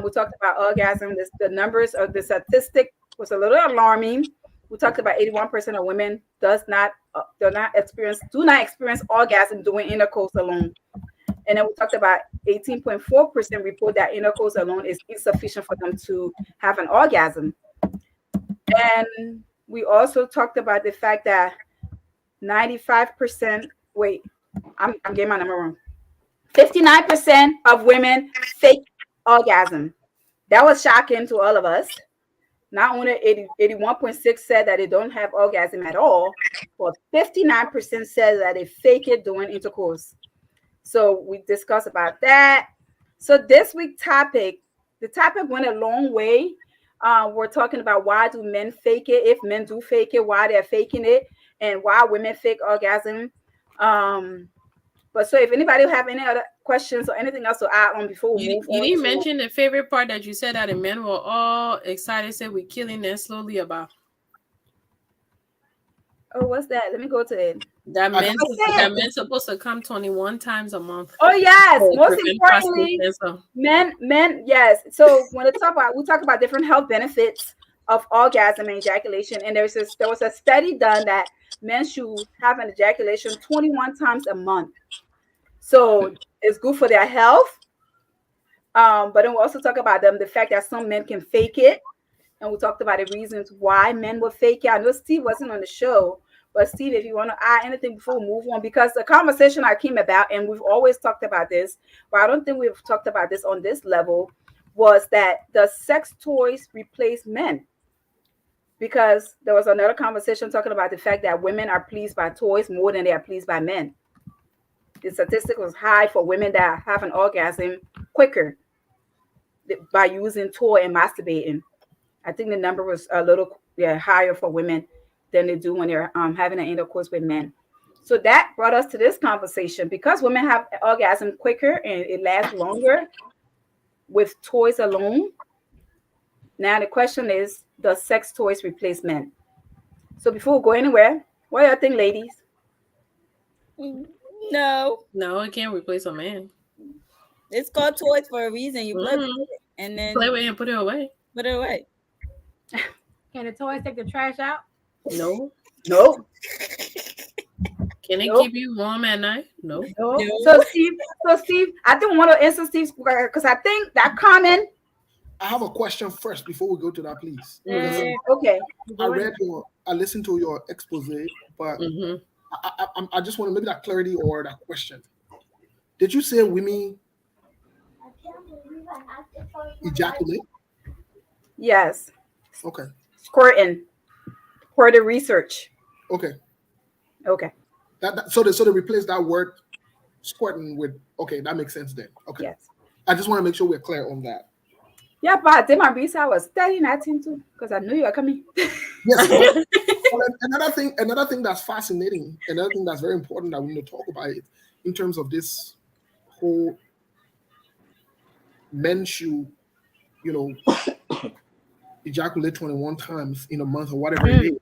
We talked about orgasm. The numbers of the statistic was a little alarming. We talked about 81% of women do not experience orgasm doing intercourse alone. And then we talked about 18.4% report that intercourse alone is insufficient for them to have an orgasm. And we also talked about the fact that 95%, wait, I'm getting my number wrong. 59% of women fake orgasm. That was shocking to all of us. Not only 81.6 said that they don't have orgasm at all, but 59% said that they fake it during intercourse. So we discussed about that. So this week's topic, the topic went a long way. We're talking about why do men fake it? If men do fake it, why they're faking it, and why women fake orgasm. But so if anybody have any other questions or anything else to add on before we move on. You didn't mention the favorite part that you said that the men were all excited, said we're killing them slowly about. Oh, what's that? Let me go to it. That men's supposed to come 21 times a month. Oh yes, So most prevent importantly, prostate cancer. men, yes. So when we talk about different health benefits of orgasm and ejaculation, and there was a study done that men should have an ejaculation 21 times a month. So it's good for their health. But then we also talk about the fact that some men can fake it. And we talked about the reasons why men will fake it. I know Steve wasn't on the show, but Steve, if you want to add anything before we move on, because the conversation I came about, and we've always talked about this, but I don't think we've talked about this on this level, was that the sex toys replace men. Because there was another conversation talking about the fact that women are pleased by toys more than they are pleased by men. The statistic was high for women that have an orgasm quicker by using toy and masturbating. I think the number was a little higher for women than they do when they're having an intercourse with men. So that brought us to this conversation. Because women have orgasm quicker and it lasts longer with toys alone. Now the question is, does sex toys replace men? So before we go anywhere, what do you think, ladies? No, it can't replace a man. it's called toys for a reason. You play with it and then play with it and put it away. Put it away. Can the toys take the trash out? No. Can it keep you warm at night? No. So Steve, I don't want to answer Steve's because I think that comment. I have a question first before we go to that, please. Okay. I listened to your expose, but I just want to maybe that clarity or that question. Did you say women ejaculate? Yes. Okay. Squirting for the research. Okay. So they replace that word squirting with that makes sense then. Okay. Yes. I just want to make sure we're clear on that. Yeah, but I did my research. I was studying that thing too because I knew you were coming. Yes. Another thing that's fascinating, another thing that's very important that we need to talk about it in terms of this whole men should, ejaculate 21 times in a month or whatever it is.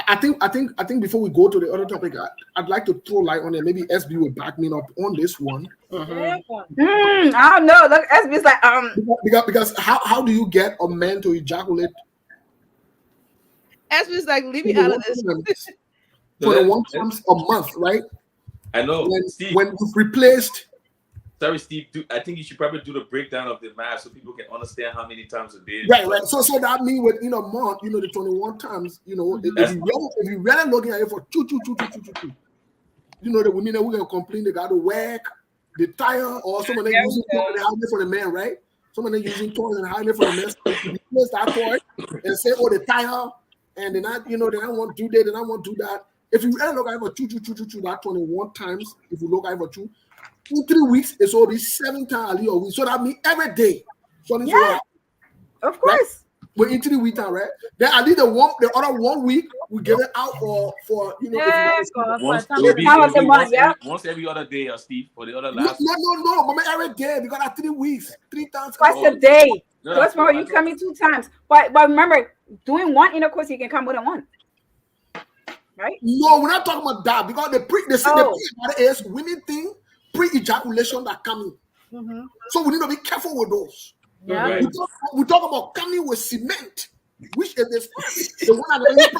I think before we go to the other topic, I'd like to throw light on it. Maybe SB will back me up on this one. I don't know. Look, SB's like because how do you get a man to ejaculate? SB's like, leave me out of this. 21 times a month, right? I know, when Steve. you've replaced. Sorry, Steve. I think you should probably do the breakdown of the math so people can understand how many times a day. Right. So that means within a month, the 21 times, if you really looking at it for two, the women that we're gonna complain they got to work, the tire, or someone they using toy and hiding it for the man, right? Someone they using toys and hiding it for the man. You replace that toy and say, oh, the tire, and then I want to do that, and I want to do that. If you really look at it for two, that 21 times, if you look at it for two. In 3 weeks, it's already 7 times a week. So that means every day. So Yeah, of course. Right? We're in 3 weeks time, right? Then at least the other 1 week we give it out for once every other day, Steve, for the other last. No, but every day because at 3 weeks, 3 times. Twice a day. That's why you come in 2 times. But remember, doing one intercourse, you can come more than one. Right? No, we're not talking about that because the pre is women thing. Pre-ejaculation that coming. Mm-hmm. So we need to be careful with those. Yeah. Right. We talk about coming with cement, which is the one I'm going to So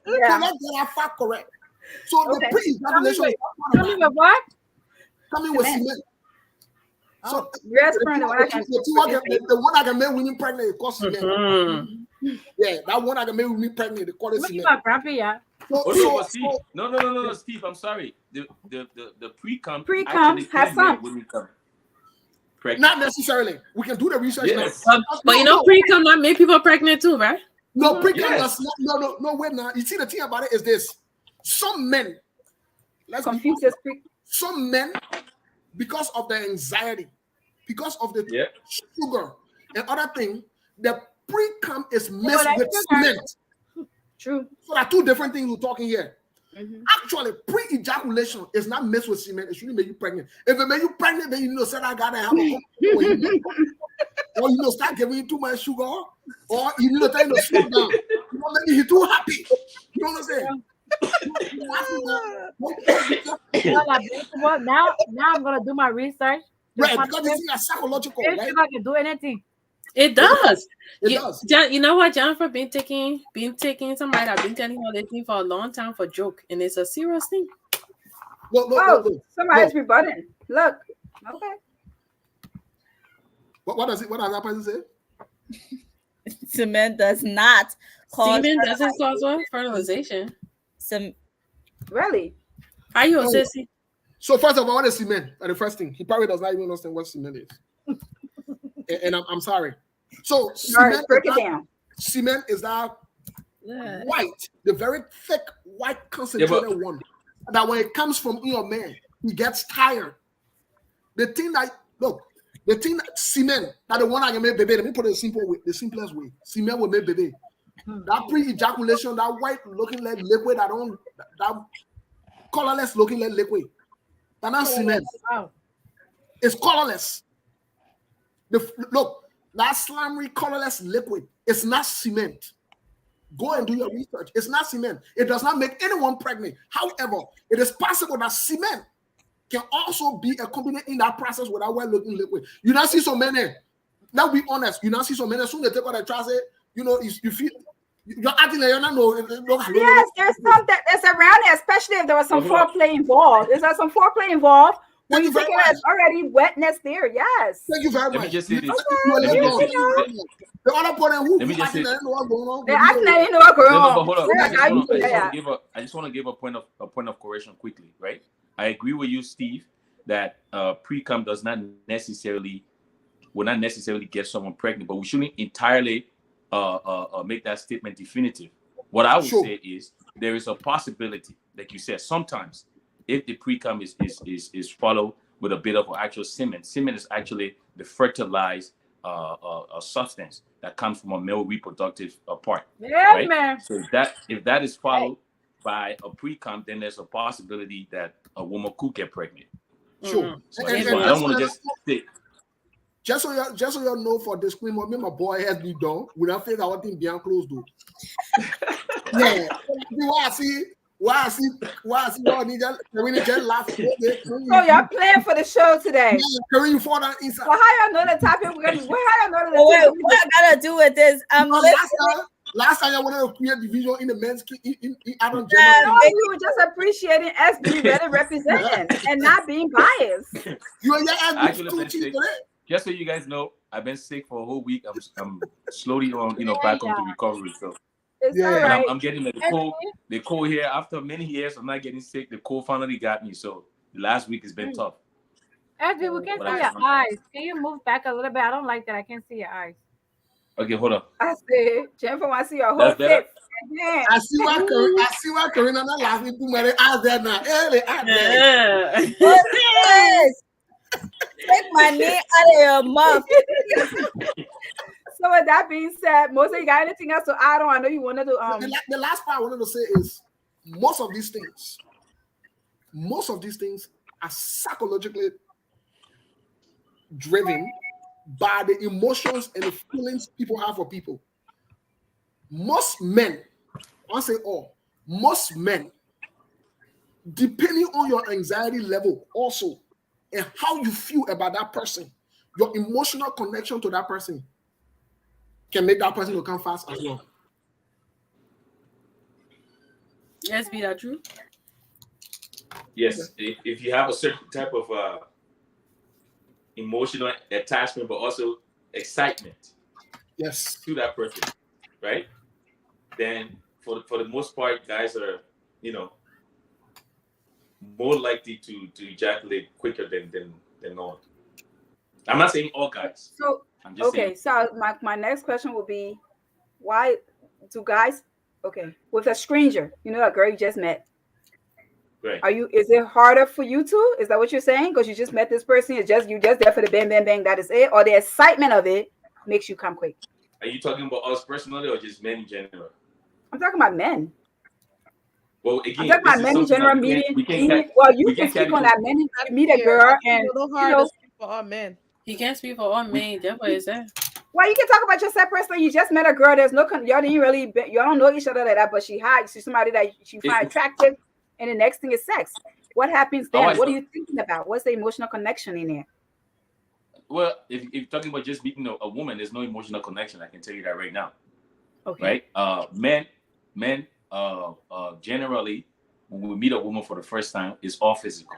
let's get our fact correct. So the pre-ejaculation Coming with what? Coming with cement. So the one I can make women pregnant is called cement. Mm-hmm. Yeah, that one I can make women pregnant, they call it cement. Steve. No, Steve. I'm sorry. The pre-cum has some. Not necessarily. We can do the research. Yes. But pre-cum not make people pregnant too, right? No, pre-cum does not. No, wait now. You see, the thing about it is this: some men, some men, because of the anxiety, because of the sugar and other things, the pre-cum is mixed with cement. True. So there are 2 different things we're talking here. Mm-hmm. Actually, pre-ejaculation is not mixed with semen. It shouldn't make you pregnant. If it make you pregnant, then you know, say I gotta have a or start giving you too much sugar, or you need to tell you to slow down. Maybe you're too happy. You know what I'm saying? Now I'm gonna do my research. Right, because this is psychological. Right? I can do anything. It does. It does. You know what, Jennifer been taking somebody I've been telling her this thing for a long time for joke, and it's a serious thing. Look, somebody's rebutting. Look. Okay. What does that person say? Cement does not cause semen doesn't cause what? Fertilization. Really? Are you a sissy? So first of all, what is cement? The first thing, he probably does not even understand what cement is. And I'm sorry. So cement, break it down. Cement is that white, the very thick white concentrated one. That when it comes from your man, he gets tired. The thing that cement, that the one I can make baby. Let me put it the simplest way. Cement will make baby. That pre-ejaculation, that white looking like liquid, that colorless looking like liquid. That's not cement. Wow. It's colorless. Look, that slimy colorless liquid, it's not cement. Go and do your research. It's not cement. It does not make anyone pregnant. However, it is possible that cement can also be a component in that process without well-looking liquid. You not see so many. Now be honest. You not see so many. As soon as they take out the trousers, you feel you're acting like you don't know. Yes, there's some that's around it, especially if there was some foreplay involved. Is there some foreplay involved? When you take it, it's already wetness there. Yes. Thank you very much. Let me just say this. The other point, who Let me just say. They're acting like they know what's going on. Hold on. I just want to give a point of correction quickly, right? I agree with you, Steve, that pre-cum will not necessarily get someone pregnant, but we shouldn't entirely make that statement definitive. What I would say is there is a possibility, like you said, sometimes if the pre-cum is followed with a bit of actual semen. Semen is actually the fertilized substance that comes from a male reproductive part. Yeah, right? man. So if that is followed by a pre-cum, then there's a possibility that a woman could get pregnant. Sure. So I don't want to just say. Just so you know, for disclaimer, me my boy has been done. We don't figure out what thing behind closed door. Yeah. Why I see y'all need to laugh. So y'all playing for the show today. Yeah, you fall down inside. Well, how y'all know the topic? How y'all know the Wait, what I gotta do with this? I'm listening. Last time I wanted to create division in the men's in Adam Nah, No, gender. we were just appreciating us being really representing and not being biased. You and your I ass actually two been cheeks sick. today. Just so you guys know, I've been sick for a whole week. I'm slowly on, back onto recovery. So, It's all Yeah. but right. I'm getting the cold. The cold here after many years of not getting sick. The cold finally got me. So the last week has been tough. Edwin, we can't But see your eyes. Can you move back a little bit? I don't like that. I can't see your eyes. okay, hold on. I said, Jennifer wants to see your whole That's better. face. Yeah. I see why Karina not laughing too many eyes there now. Hey, they are there. Yeah. yes. Take my name out of your mouth. So with that being said, Moses, you got anything else to add on? I know you wanted to The last part I wanted to say is most of these things are psychologically driven by the emotions and the feelings people have for people. Most men, I want to say all, most men, depending on your anxiety level also and how you feel about that person, your emotional connection to that person can make that person to come fast as well. Yes, be that true? Yes, if you have a certain type of emotional attachment, but also excitement Yes. to that person, right? Then for the most part, guys are, more likely to ejaculate quicker than not. I'm not saying all guys. so I'm just okay. So my next question will be, why do guys with a stranger, a girl you just met, saying, right. is it harder for you to? Is that what you're saying? Because you just met this person, you just there for the bang bang bang, that is it, or the excitement of it makes you come quick? Are you talking about us personally or just men in general? I'm talking about men. Well, I'm again, talking this about is men in something general that meeting. Well, you we can can't speak carry on that. Men you meet a girl and It's a little hard to speak for all men. He can't speak for all men. That's what he said. well, you can talk about yourself personally. You just met a girl. There's no y'all didn't really y'all don't know each other like that, but she's somebody that she find attractive, and the next thing is sex. What happens then? What are you thinking about? What's the emotional connection in there? Well, if you're talking about just meeting a woman, there's no emotional connection. I can tell you that right now. Okay. Right? Men, generally, when we meet a woman for the first time, it's all physical,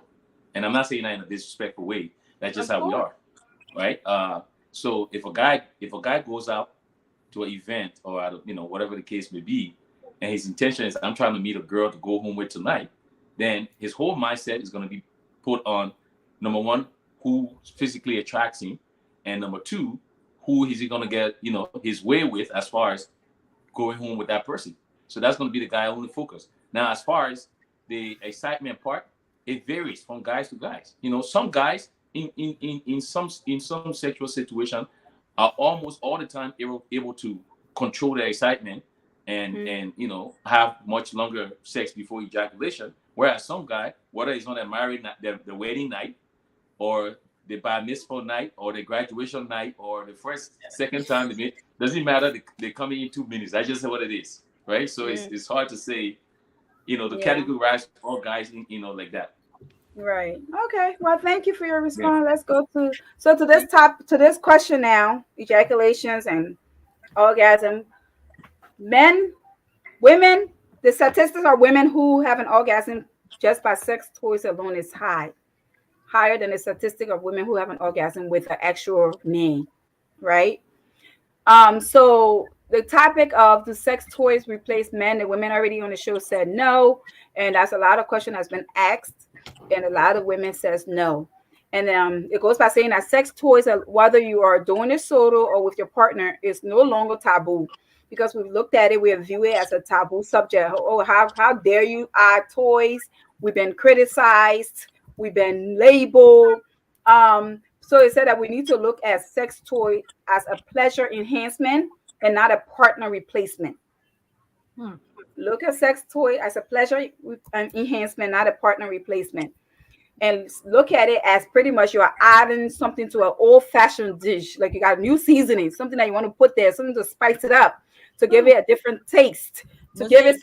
and I'm not saying that in a disrespectful way. That's just how we are, right? So if a guy goes out to an event or out of, whatever the case may be, and his intention is I'm trying to meet a girl to go home with tonight, then his whole mindset is going to be put on, number one, who physically attracts him, and number two, who is he going to get his way with as far as going home with that person. So that's going to be the guy only focus. Now, as far as the excitement part, it varies from guys to guys. Some guys in some sexual situation are almost all the time able to control their excitement and have much longer sex before ejaculation. Whereas some guy, whether it's on their married night, the wedding night, or the bar mitzvah night, or the graduation night, or the second time they meet, doesn't matter. They come in 2 minutes. That's just what it is, right? So it's hard to say, to categorize all guys, like that. Right. Okay. Well, thank you for your response. Let's go to this question now: ejaculations and orgasm. Men, women. The statistics are women who have an orgasm just by sex toys alone is higher than the statistic of women who have an orgasm with an actual man. Right. So the topic of the sex toys replace men, the women already on the show said no, and that's a lot of question that's been asked, and a lot of women says no. And it goes by saying that sex toys, whether you are doing it solo or with your partner, is no longer taboo, because we've looked at it, we view it as a taboo subject. Oh, how dare you add toys? We've been criticized, we've been labeled. So it said that we need to look at sex toy as a pleasure enhancement and not a partner replacement. Look at sex toy as a pleasure enhancement, not a partner replacement. And look at it as pretty much you are adding something to an old-fashioned dish. Like you got new seasoning, something that you want to put there, something to spice it up, to give it a different taste, to give it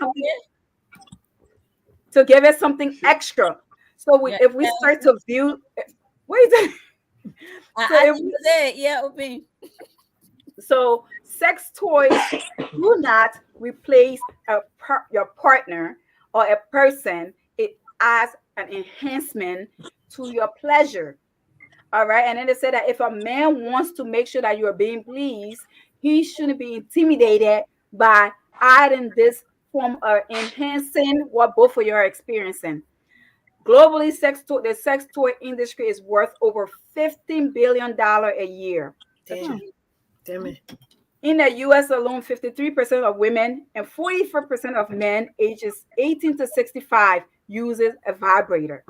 something extra. So if we start to view, wait. I didn't say it. Yeah, open. So sex toys do not replace your partner or a person. It adds an enhancement to your pleasure. All right. And then they said that if a man wants to make sure that you're being pleased, he shouldn't be intimidated by adding this form of enhancing what both of you are experiencing. Globally, the sex toy industry is worth over $15 billion a year. Damn. Damn it. In the US alone, 53% of women and 44% of men ages 18 to 65 uses a vibrator.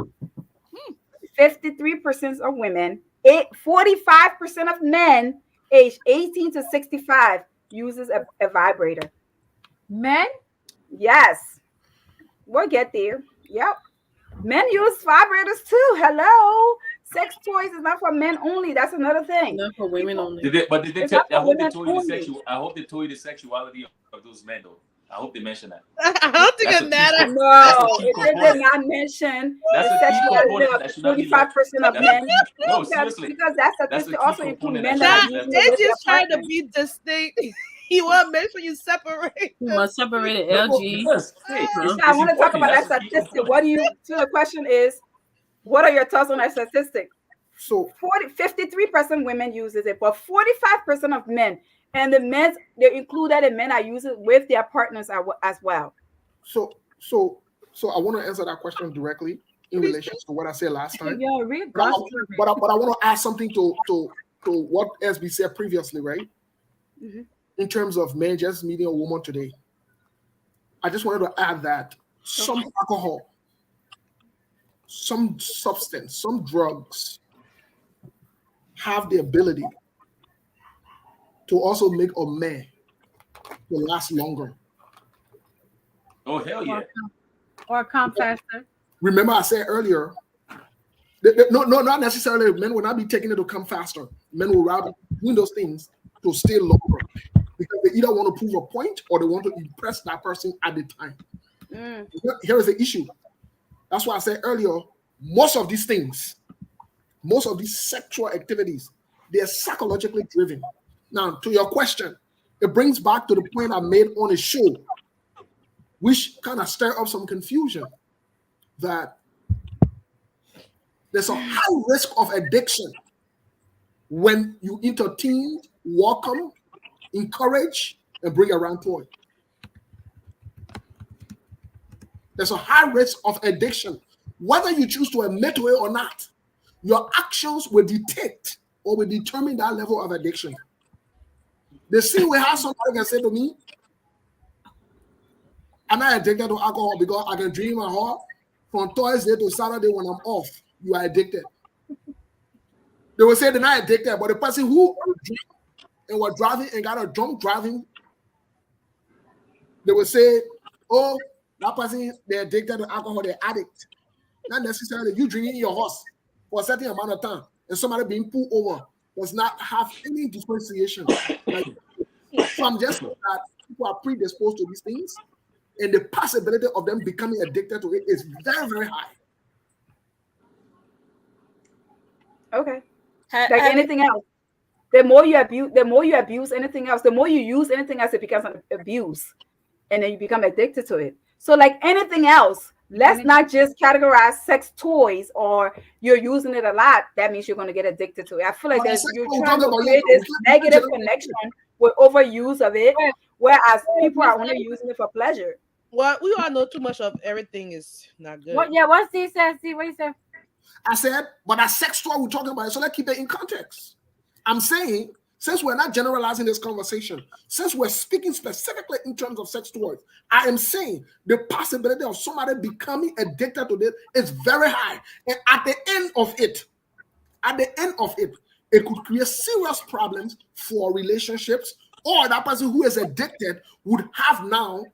53% of women, 45% of men aged 18 to 65 uses a vibrator. Men? Yes, we'll get there. Yep. Men use vibrators too. Hello. Sex toys is not for men only. That's another thing. Not for women only. Did they It's tell? not I for hope they women told you the only. sexual. I hope they told you the sexuality of those men, though. I hope they mentioned that. I don't think That's it a matters. No, key it did component. not mention That's the a key sexuality component of that should not be 45% left. of men. No, Because, seriously. because that That's a statistic key also includes component men that that should are not using be it They with their just trying to partners. be distinct. You want to make sure you separate You them. must separate it. No, LG. yes. Hey, Huh? So I want to talk about that That's a key statistic. component. What do you? So the question is, what are your thoughts on that statistic? So 53% women uses it, but 45% of men, and the men they include that the men are using it with their partners as well. so so so I want to answer that question directly in relation to what I said last time. Yo, read But I, gospel. but I want to add something to what SB said previously, right? Mhm. In terms of men just meeting a woman today. I just wanted to add that some alcohol, some substance, some drugs have the ability to also make a man to last longer. Oh hell yeah! Or come faster. Remember, I said earlier, no, not necessarily. Men will not be taking it to come faster. Men will rather doing those things to stay longer because they either want to prove a point or they want to impress that person at the time. Mm. Here is the issue. That's why I said earlier, most of these things, most of these sexual activities, they are psychologically driven. Now, to your question, it brings back to the point I made on a show, which kind of stir up some confusion that there's a high risk of addiction when you entertain, welcome, encourage, and bring around toy. There's a high risk of addiction. Whether you choose to admit to it or not, your actions will dictate or will determine that level of addiction. The same way how somebody can say to me, I'm not addicted to alcohol because I can drink my heart from Thursday to Saturday when I'm off. You are addicted. They will say they're not addicted, but the person who drank and was driving and got a drunk driving, they will say, oh, that person, they're addicted to alcohol, they're addict. Not necessarily you drinking your horse for a certain amount of time and somebody being pulled over does not have any differentiation. Like, so I'm just saying that people are predisposed to these things, and the possibility of them becoming addicted to it is very, very high. Okay. Ha- Like have you- anything else, the more you abuse anything else, the more you use anything else, it becomes an abuse, and then you become addicted to it. So, like anything else, let's not just categorize sex toys or you're using it a lot. That means you're going to get addicted to it. I feel like you're trying to create this negative connection with overuse of it, whereas people are only using it for pleasure. Well, we all know too much of everything is not good. What? Yeah. What Steve said? Steve, what you said? I said, but that sex toy we're talking about, so let's keep it in context. I'm saying, since we're not generalizing this conversation, since we're speaking specifically in terms of sex toys, I am saying the possibility of somebody becoming addicted to this is very high. And at the end of it, it could create serious problems for relationships, or that person who is addicted would have now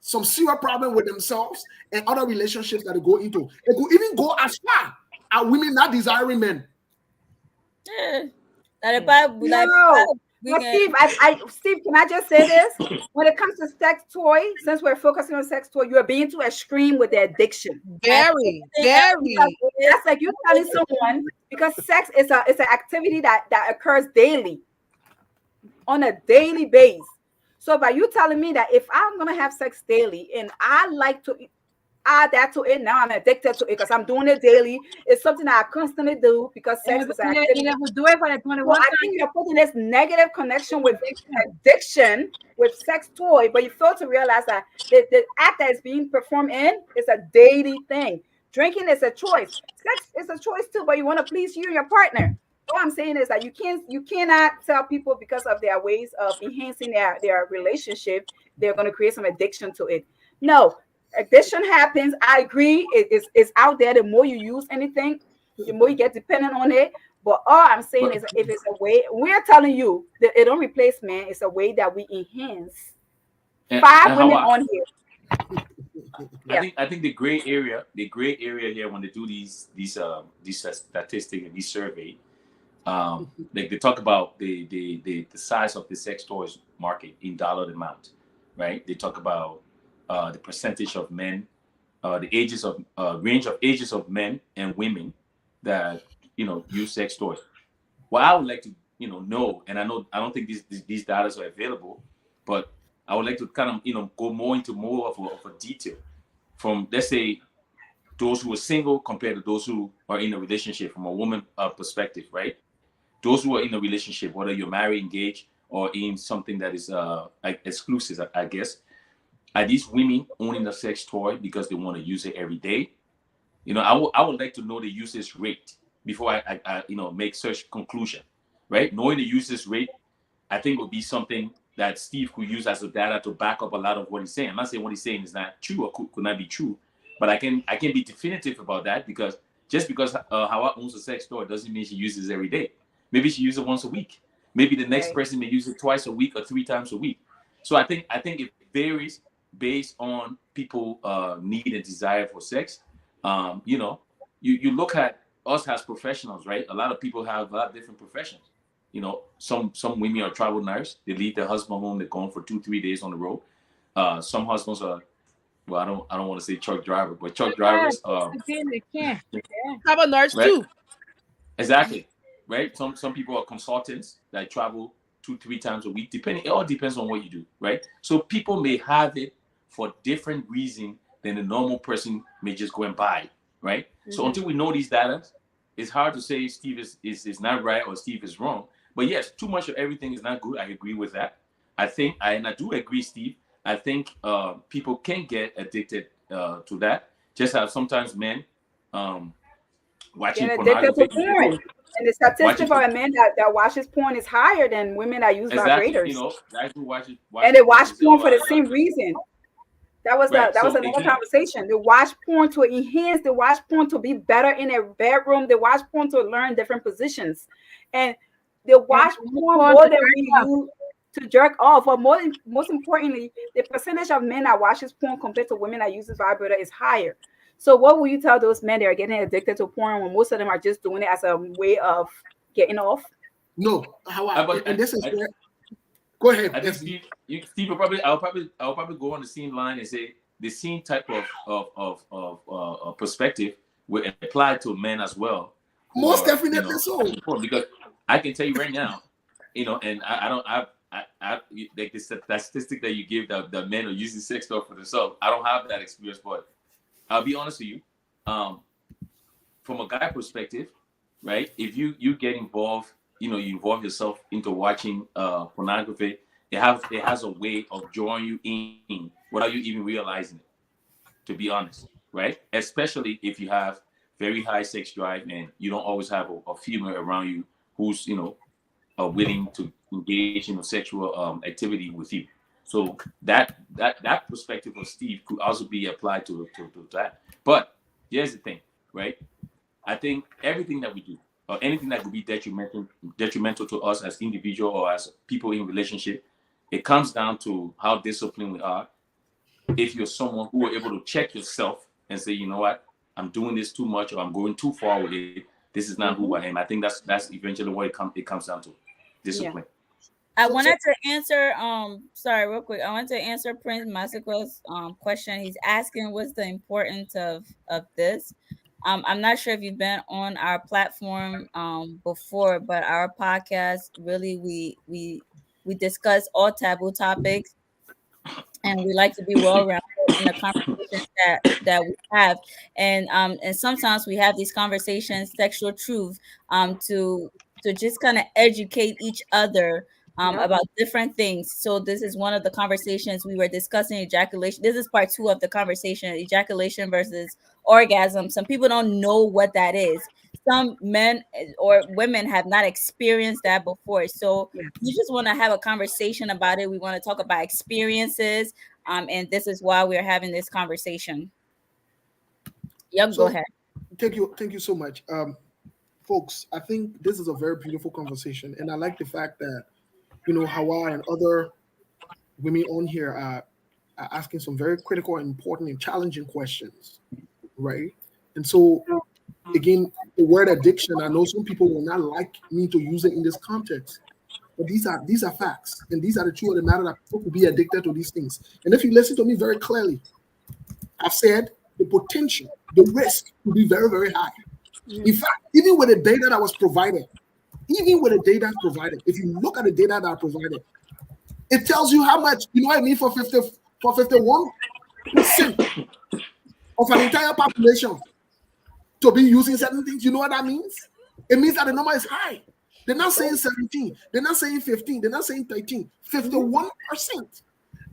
some serious problem with themselves and other relationships that they go into. It could even go as far as women not desiring men. Yeah. Like the Bible, like No. we But can- Steve, can I just say this? When it comes to sex toy, since we're focusing on sex toy, you're being too extreme with the addiction. Very. That's like you telling someone because sex is an activity that occurs daily. on a daily basis. So by you telling me that if I'm gonna have sex daily and I like to add that to it, now I'm addicted to it because I'm doing it daily. It's something that I constantly do because And sex if, is an and if, and activity. if we do it for the So 21 I time, think you're putting this negative connection with addiction. addiction with sex toy, but you fail to realize that the act that is being performed in is a daily thing. Drinking is a choice. Sex is a choice too, but you want to please you and your partner. All I'm saying is that you cannot tell people because of their ways of enhancing their relationship, they're going to create some addiction to it. No, addiction happens. I agree. It's out there. The more you use anything, the more you get dependent on it. But all I'm saying But is, if it's a way, we're telling you that it don't replace man. It's a way that we enhance. Five and how women on here. Yeah. I think the gray area here when they do these statistics and these survey, like they talk about the size of the sex toys market in dollar amount, right? They talk about the percentage of men, the ages of range of ages of men and women that use sex toys. What I would like to know, and I don't think these data are available, but I would like to kind of go more into more of a detail from, let's say, those who are single compared to those who are in a relationship from a woman perspective, right? Those who are in a relationship, whether you're married, engaged, or in something that is like exclusive, I guess, are these women owning a sex toy because they want to use it every day? I would like to know the usage rate before I make such conclusion, right? Knowing the usage rate, I think would be something that Steve could use as a data to back up a lot of what he's saying. I'm not saying what he's saying is not true or could not be true, but I can be definitive about that because just because Hawa owns a sex toy doesn't mean she uses it every day. Maybe she uses it once a week. Maybe the next Right. person may use it twice a week or 3 times a week. So I think it varies based on people need and desire for sex. You look at us as professionals, right? A lot of people have a lot of different professions. Some women are travel nurse. They leave their husband home. They're gone for 2 3 days on the road. Some husbands are, well, I don't want to say truck driver, but truck Yeah, drivers. they can. Yeah. Have a nurse Right, too. exactly, right. Some people are consultants that travel 2 3 times a week. Depending, it all depends on what you do, right? So people may have it for different reason than a normal person may just go and buy, right? So Mm-hmm. until we know these data, it's hard to say Steve is not right or Steve is wrong. But yes, too much of everything is not good. I agree with that. And I do agree, Steve. I think people can get addicted to that. Just as sometimes men um, watching Get addicted to pornography, porn. And the watching statistic for a man that watches porn is higher than women that use exactly, vibrators. guys who And watch they porn, watch they say, porn "Oh, for the I got same reason. That was right." that was So another again, conversation. They watch porn to enhance, they watch porn to be better in a bedroom, they watch porn to learn different positions. And they And watch porn porn more to than jerk we off. use to jerk off. But most importantly, the percentage of men that watches porn compared to women that uses vibrator is higher. So what will you tell those men that are getting addicted to porn when most of them are just doing it as a way of getting off? No, how I, but and this is where, go ahead, I think SB. Steve will I'll probably go on the same line and say the same type of perspective will apply to men as well who Most are definitely so. watching porn, because I can tell you right now, and I don't like the statistic that you give that men are using sex toy for themselves. I don't have that experience, but I'll be honest with you. Um, from a guy perspective, right? If you get involved, you involve yourself into watching pornography, it has a way of drawing you in without you even realizing it. To be honest, right? Especially if you have very high sex drive and you don't always have a female around you who's are willing to engage in a sexual activity with you. So that perspective of Steve could also be applied to that. But here's the thing, right? I think everything that we do, or anything that could be detrimental to us as individual or as people in relationship, it comes down to how disciplined we are. If you're someone who are able to check yourself and say, you know what, I'm doing this too much or I'm going too far with it. This is not who Mm-hmm. I am. I think that's eventually what it comes down to. Yeah. Discipline. I So wanted to answer sorry, real quick. I wanted to answer Prince Massacre's question. He's asking what's the importance of this. I'm not sure if you've been on our platform before, but our podcast really we We discuss all taboo topics, and we like to be well rounded in the conversations that we have. And sometimes we have these conversations, sexual truth, to just kind of educate each other Yep. about different things. So this is one of the conversations we were discussing, ejaculation. This is part 2 of the conversation, ejaculation versus orgasm. Some people don't know what that is. Some men or women have not experienced that before. So Yeah. we just want to have a conversation about it. We want to talk about experiences, and this is why we're having this conversation. Yep, go So ahead. thank you so much. Folks, I think this is a very beautiful conversation, and I like the fact that Hawa and other women on here are asking some very critical and important and challenging questions, right? And so, again, the word addiction, I know some people will not like me to use it in this context, but these are facts, and these are the truth of the matter, that people could be addicted to these things. And if you listen to me very clearly, I've said the potential, the risk will be very, very high. In fact, even with the data that was provided, if you look at the data that I provided, it tells you how much, what I mean, for 51% of an entire population to be using certain things. You know what that means? It means that the number is high. They're not saying 17, they're not saying 15, they're not saying 13, 51%.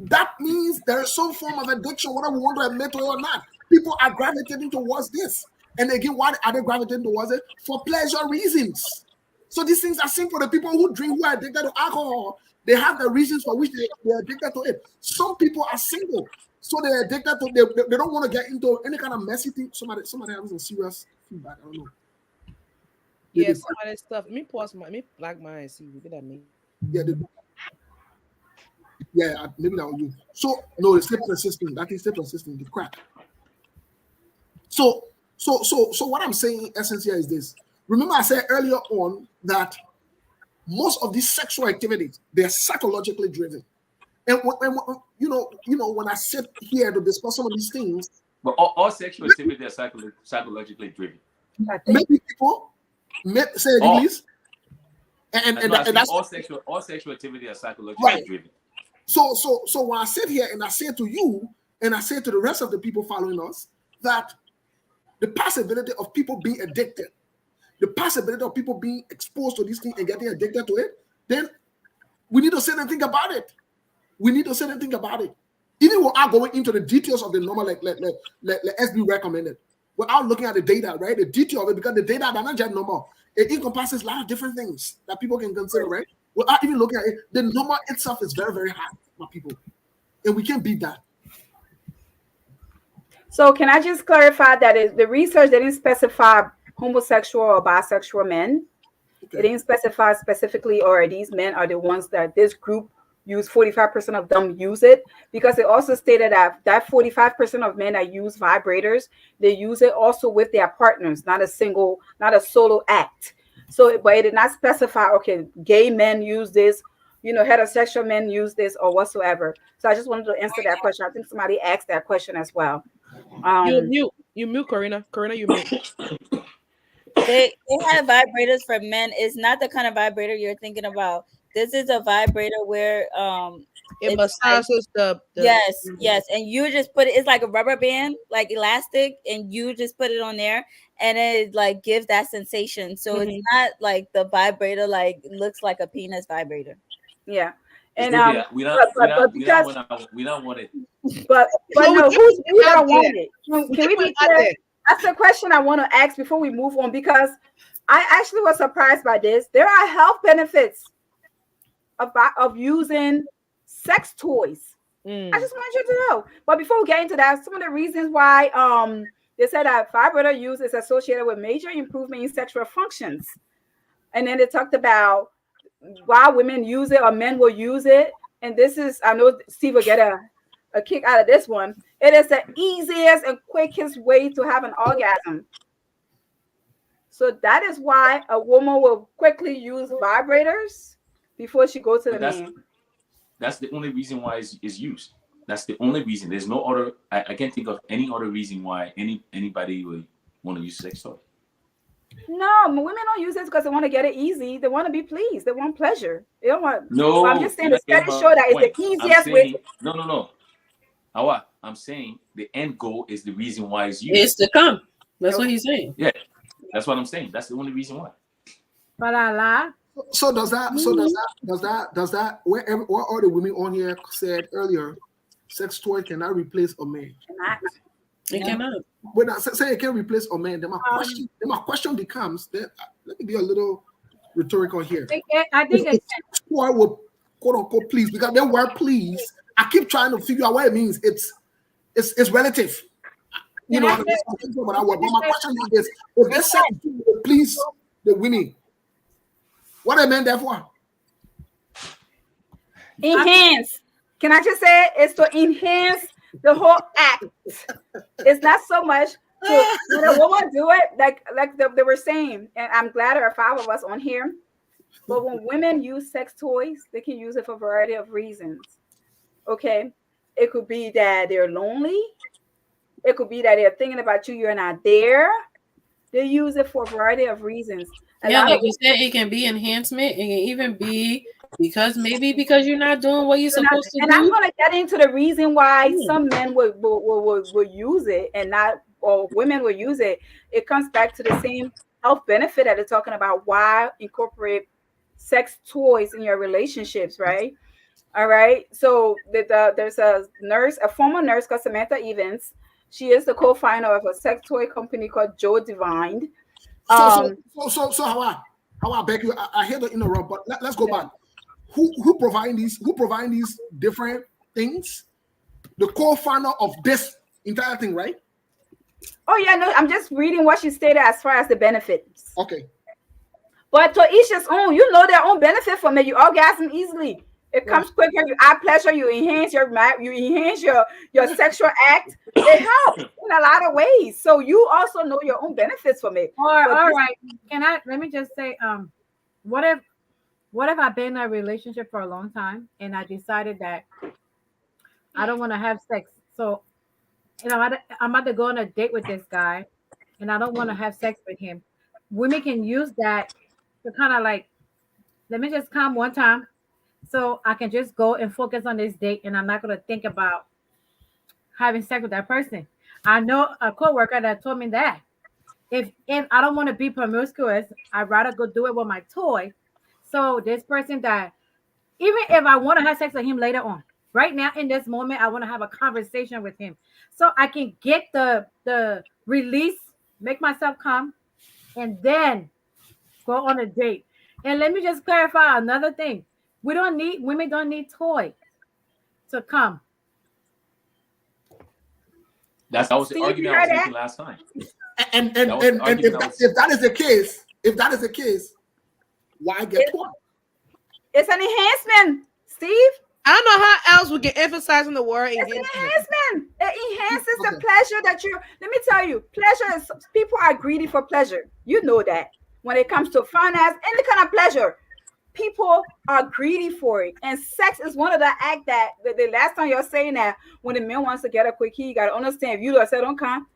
That means there is some form of addiction, whether we want to admit it or not. People are gravitating towards this. And again, why are they gravitating towards it? For pleasure reasons. So these things are simple. The people who drink, who are addicted to alcohol, they have the reasons for which they're addicted to it. Some people are single, so they're addicted to they don't want to get into any kind of messy thing. Somebody has some serious feedback. I don't know. Yeah, some of that stuff. Me pause my, me black mine. See, what that mean? Yeah, maybe that was you. So no, it's still persisting. That is still persisting. The crack. So what I'm saying in essence here is this. Remember, I said earlier on that most of these sexual activities, they're psychologically driven. And when I sit here to discuss some of these things, but all sexual activity are psychologically driven. Maybe people say it, please. And that's all sexual activity are psychologically driven. So when I sit here and I say to you and I say to the rest of the people following us that the possibility of people being addicted, the possibility of people being exposed to this thing and getting addicted to it, then we need to sit and think about it. Even without going into the details of the normal, like SB recommended, without looking at the data, right? The detail of it, because the data are not just normal. It encompasses a lot of different things that people can consider, right? Without even looking at it, the number itself is very, very high for people. And we can't beat that. So can I just clarify that the research didn't specify homosexual or bisexual men? Okay. It didn't specify specifically, or these men are the ones that this group use, 45% of them use it, because it also stated that 45% of men that use vibrators, they use it also with their partners, not a solo act. So, but it did not specify, okay, gay men use this, heterosexual men use this or whatsoever. So I just wanted to answer that question. I think somebody asked that question as well. You mute, Corina. Corina, you mute. They have vibrators for men. It's not the kind of vibrator you're thinking about. This is a vibrator where it massages the yes, and you just put it. It's like a rubber band, like elastic, and you just put it on there, and it like gives that sensation. So it's not like the vibrator looks like a penis vibrator. Yeah, and we don't want it. But no, who don't want it? Can we be clear? That's the question I want to ask before we move on, because I actually was surprised by this. There are health benefits of using sex toys. I just want you to know. But before we get into that, some of the reasons why they said that vibrator use is associated with major improvement in sexual functions. And then they talked about why women use it or men will use it. And this is, I know Steve will get a kick out of this one. It is the easiest and quickest way to have an orgasm. So that is why a woman will quickly use vibrators before she goes to the man. That's the only reason why it's used. That's the only reason. There's no other. I can't think of any other reason why anybody would want to use sex toy. No, women don't use it because they want to get it easy. They want to be pleased. They want pleasure. They don't want. No, But I'm just saying you're the not getting studies my show that it's point. the I'm easiest way. saying no. Awa, I'm saying the end goal is the reason why it's used. It's to come. That's what Okay. he's saying. Yeah, that's what I'm saying. That's the only reason why. Para So does that wherever what all the women on here said earlier, sex toy cannot replace a man. Cannot. It cannot. When I say it can replace a man, then my question becomes that let me be a little rhetorical here. I think If sex toy will quote unquote please, because the word please, I keep trying to figure out what it means. It's relative. You know, but my question is if this sex toy will please the women, what I meant therefore? Enhance. Can I just say it's to enhance the whole act? It's not so much to when a woman do it, like they were saying, and I'm glad there are 5 of us on here. But when women use sex toys, they can use it for a variety of reasons. Okay, it could be that they're lonely. It could be that they're thinking about you, you're not there. They use it for a variety of reasons. Yeah, like you said, it can be enhancement. It can even be because you're not doing what you're supposed to do. And I'm going to get into the reason why some men will use it and not, or women will use it. It comes back to the same health benefit that they're talking about. Why incorporate sex toys in your relationships, right? All right. So there's a former nurse called Samantha Evans. She is the co-founder of a sex toy company called Joe Divine. So how I beg you, I hear the interrupt, but let's go back. Who provide these different things? The co-founder of this entire thing, right? Oh yeah, no, I'm just reading what she stated as far as the benefits. Okay. But to each his own, you know their own benefit from it. You orgasm easily. It comes quicker. You add pleasure. You enhance your sexual act. It helps in a lot of ways. So you also know your own benefits from it. All right. Let me just say, what if I've been in a relationship for a long time and I decided that I don't want to have sex. So, I'm about to go on a date with this guy and I don't want to have sex with him. Women can use that to kind of like, let me just come one time so I can just go and focus on this date and I'm not going to think about having sex with that person. I know a coworker that told me that if I don't want to be promiscuous, I'd rather go do it with my toy. So this person that even if I want to have sex with him later on, right now in this moment, I want to have a conversation with him so I can get the release, make myself come, and then go on a date. And let me just clarify another thing. Women don't need toys to come. That was the argument I was making last time. And if that is the case, why get toy? It's an enhancement, Steve. I don't know how else we can emphasize on the word enhancement. It enhances the pleasure that you. Let me tell you, pleasure is. People are greedy for pleasure. You know that when it comes to finance, any kind of pleasure, people are greedy for it. And sex is one of the act that the last time you're saying that when the man wants to get a quickie, you gotta understand. If you don't say don't come,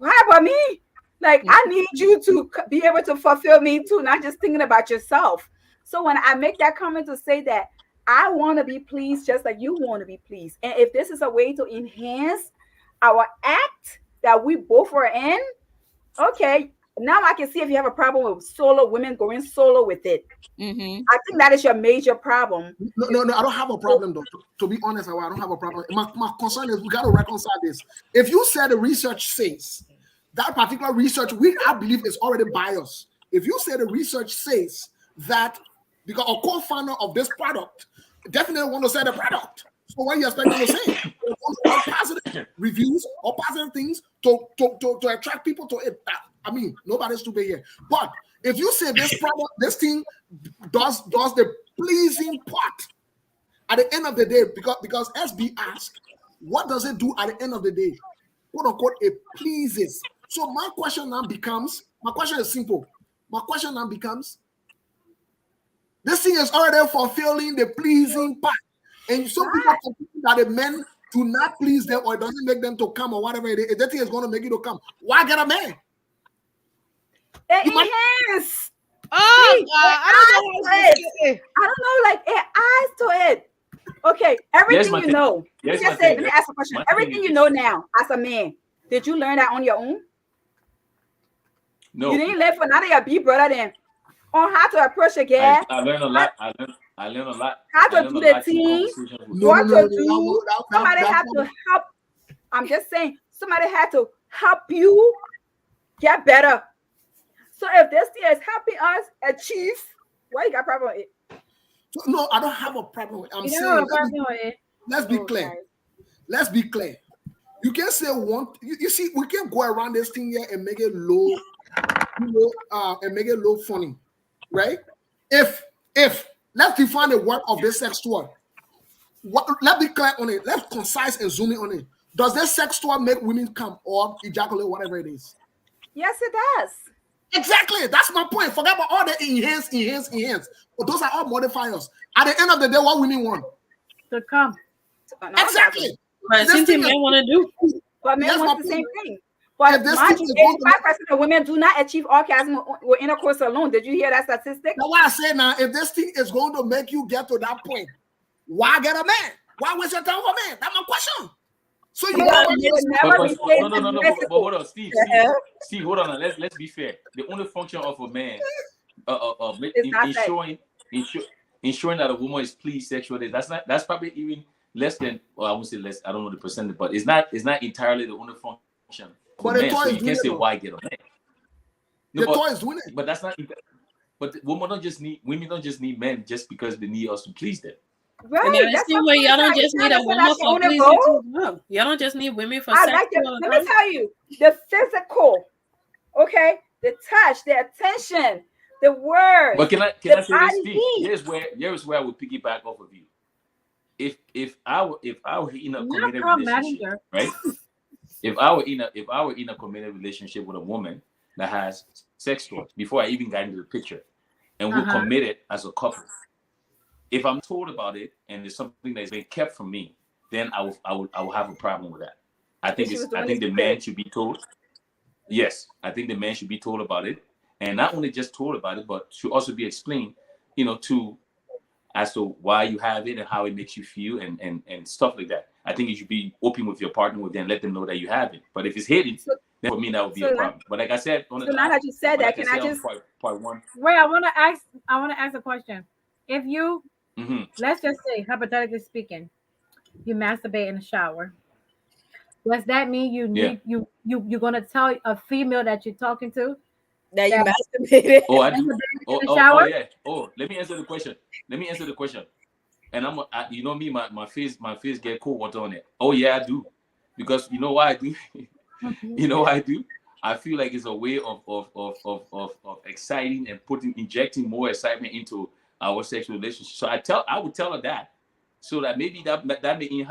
how about me? Like I need you to be able to fulfill me too, not just thinking about yourself. So when I make that comment to say that I want to be pleased just like you want to be pleased. And if this is a way to enhance our act that we both are in, okay, now I can see if you have a problem with solo women going solo with it. Mm-hmm. I think that is your major problem. No, I don't have a problem though. To be honest, I don't have a problem. My concern is we got to reconcile this. If you said the research says that particular research, I believe is already biased. If you say the research says that because a co-founder of this product definitely want to sell the product. So what you expect them to say? Positive reviews or positive things to attract people to it. I mean, nobody's stupid here. But if you say this product, this thing does the pleasing part at the end of the day, because SB asked, what does it do at the end of the day? Quote unquote, it pleases. So my question is simple. My question now becomes, this thing is already fulfilling the pleasing part. And some people think that the men do not please them or it doesn't make them to come or whatever it is. That thing is going to make you to come. Why get a man? It You might enhance. Oh, See, I don't know how to say it. I don't know, like it adds to it. Okay, Here's everything my you thing. know. Here's Just my say, thing. let me ask a question. My thing Everything is you this. know now as a man, did you learn that on your own? No, You didn't learn from none of your big brother then on how to approach a girl, I learned a lot. I learned a lot. how I to learned do a the lot through thing, conversations with no, no, what no, to no, do. that, Somebody had to help. I'm just saying, somebody had to help you get better. So if this thing is helping us achieve, why you got problem with it? no, I don't have a problem with. I'm You don't saying have a problem with it. let's be Oh, clear. guys. Let's be clear. You can't say one. You see, we can't go around this thing here and make it low, and make it low funny, right? If let's define the work of this sex toy. Let's be clear on it. Let's concise and zoom in on it. Does this sex toy make women come or ejaculate, whatever it is? Yes, it does. Exactly. That's my point. Forget about all the enhance. But those are all modifiers. At the end of the day, what women want? To come. An Exactly. orgasm. But This same thing thing is- men want to do. But men That's want my the same point. thing. But If this mind thing you, is going to 85% of women do not achieve orgasm with intercourse alone. Did you hear that statistic? That's why I say now, if this thing is going to make you get to that point, why get a man? Why waste your time for a man? That's my question. So you know Because what you will But, never be safe no, in but Mexico. hold on, Steve, hold on. Let's be fair. The only function of a man, It's not sex. ensuring that a woman is pleased sexually. That's probably even less than. Well, I won't say less. I don't know the percentage, but it's not entirely the only function for But the men. toy So is you doing can't it say though. why get a man. The toy is doing it. But that's not. But women don't just need men just because they need us to please them. Right. And that's That's the my way point. y'all don't Are you just trying need to a say woman that's your for only pleasing goal? too. No, y'all don't just need women for I sex. like it. all the Let me time. tell you, the physical, okay, the touch, the attention, the words, But can I the say this, body Steve? heat. Here's where I would piggyback off of you. If I were in a Not committed Carl relationship, Manager. right? If I were in a committed relationship with a woman that has sex toys before I even got into the picture, and we're committed as a couple, if I'm told about it and it's something that's been kept from me, then I will have a problem with that. I think the man should be told. Yes, I think the man should be told about it, and not only just told about it, but should also be explained, to as to why you have it and how it makes you feel and stuff like that. I think you should be open with your partner with them, let them know that you have it. But if it's hidden, then for me that would be a problem. But like I said, So now that you said that, can I just part one? Wait, I want to ask a question. If you, Mm-hmm. let's just say, hypothetically speaking, you masturbate in the shower, does that mean you need you're gonna tell a female that you're talking to That you masturbated. Oh, I do. in the shower? Yeah. Oh, let me answer the question. And you know me, my face get cold water on it. Oh yeah, I do, because you know why I do. You know why I do. I feel like it's a way of exciting and injecting more excitement into our sexual relationship. So I would tell her that, so that maybe that may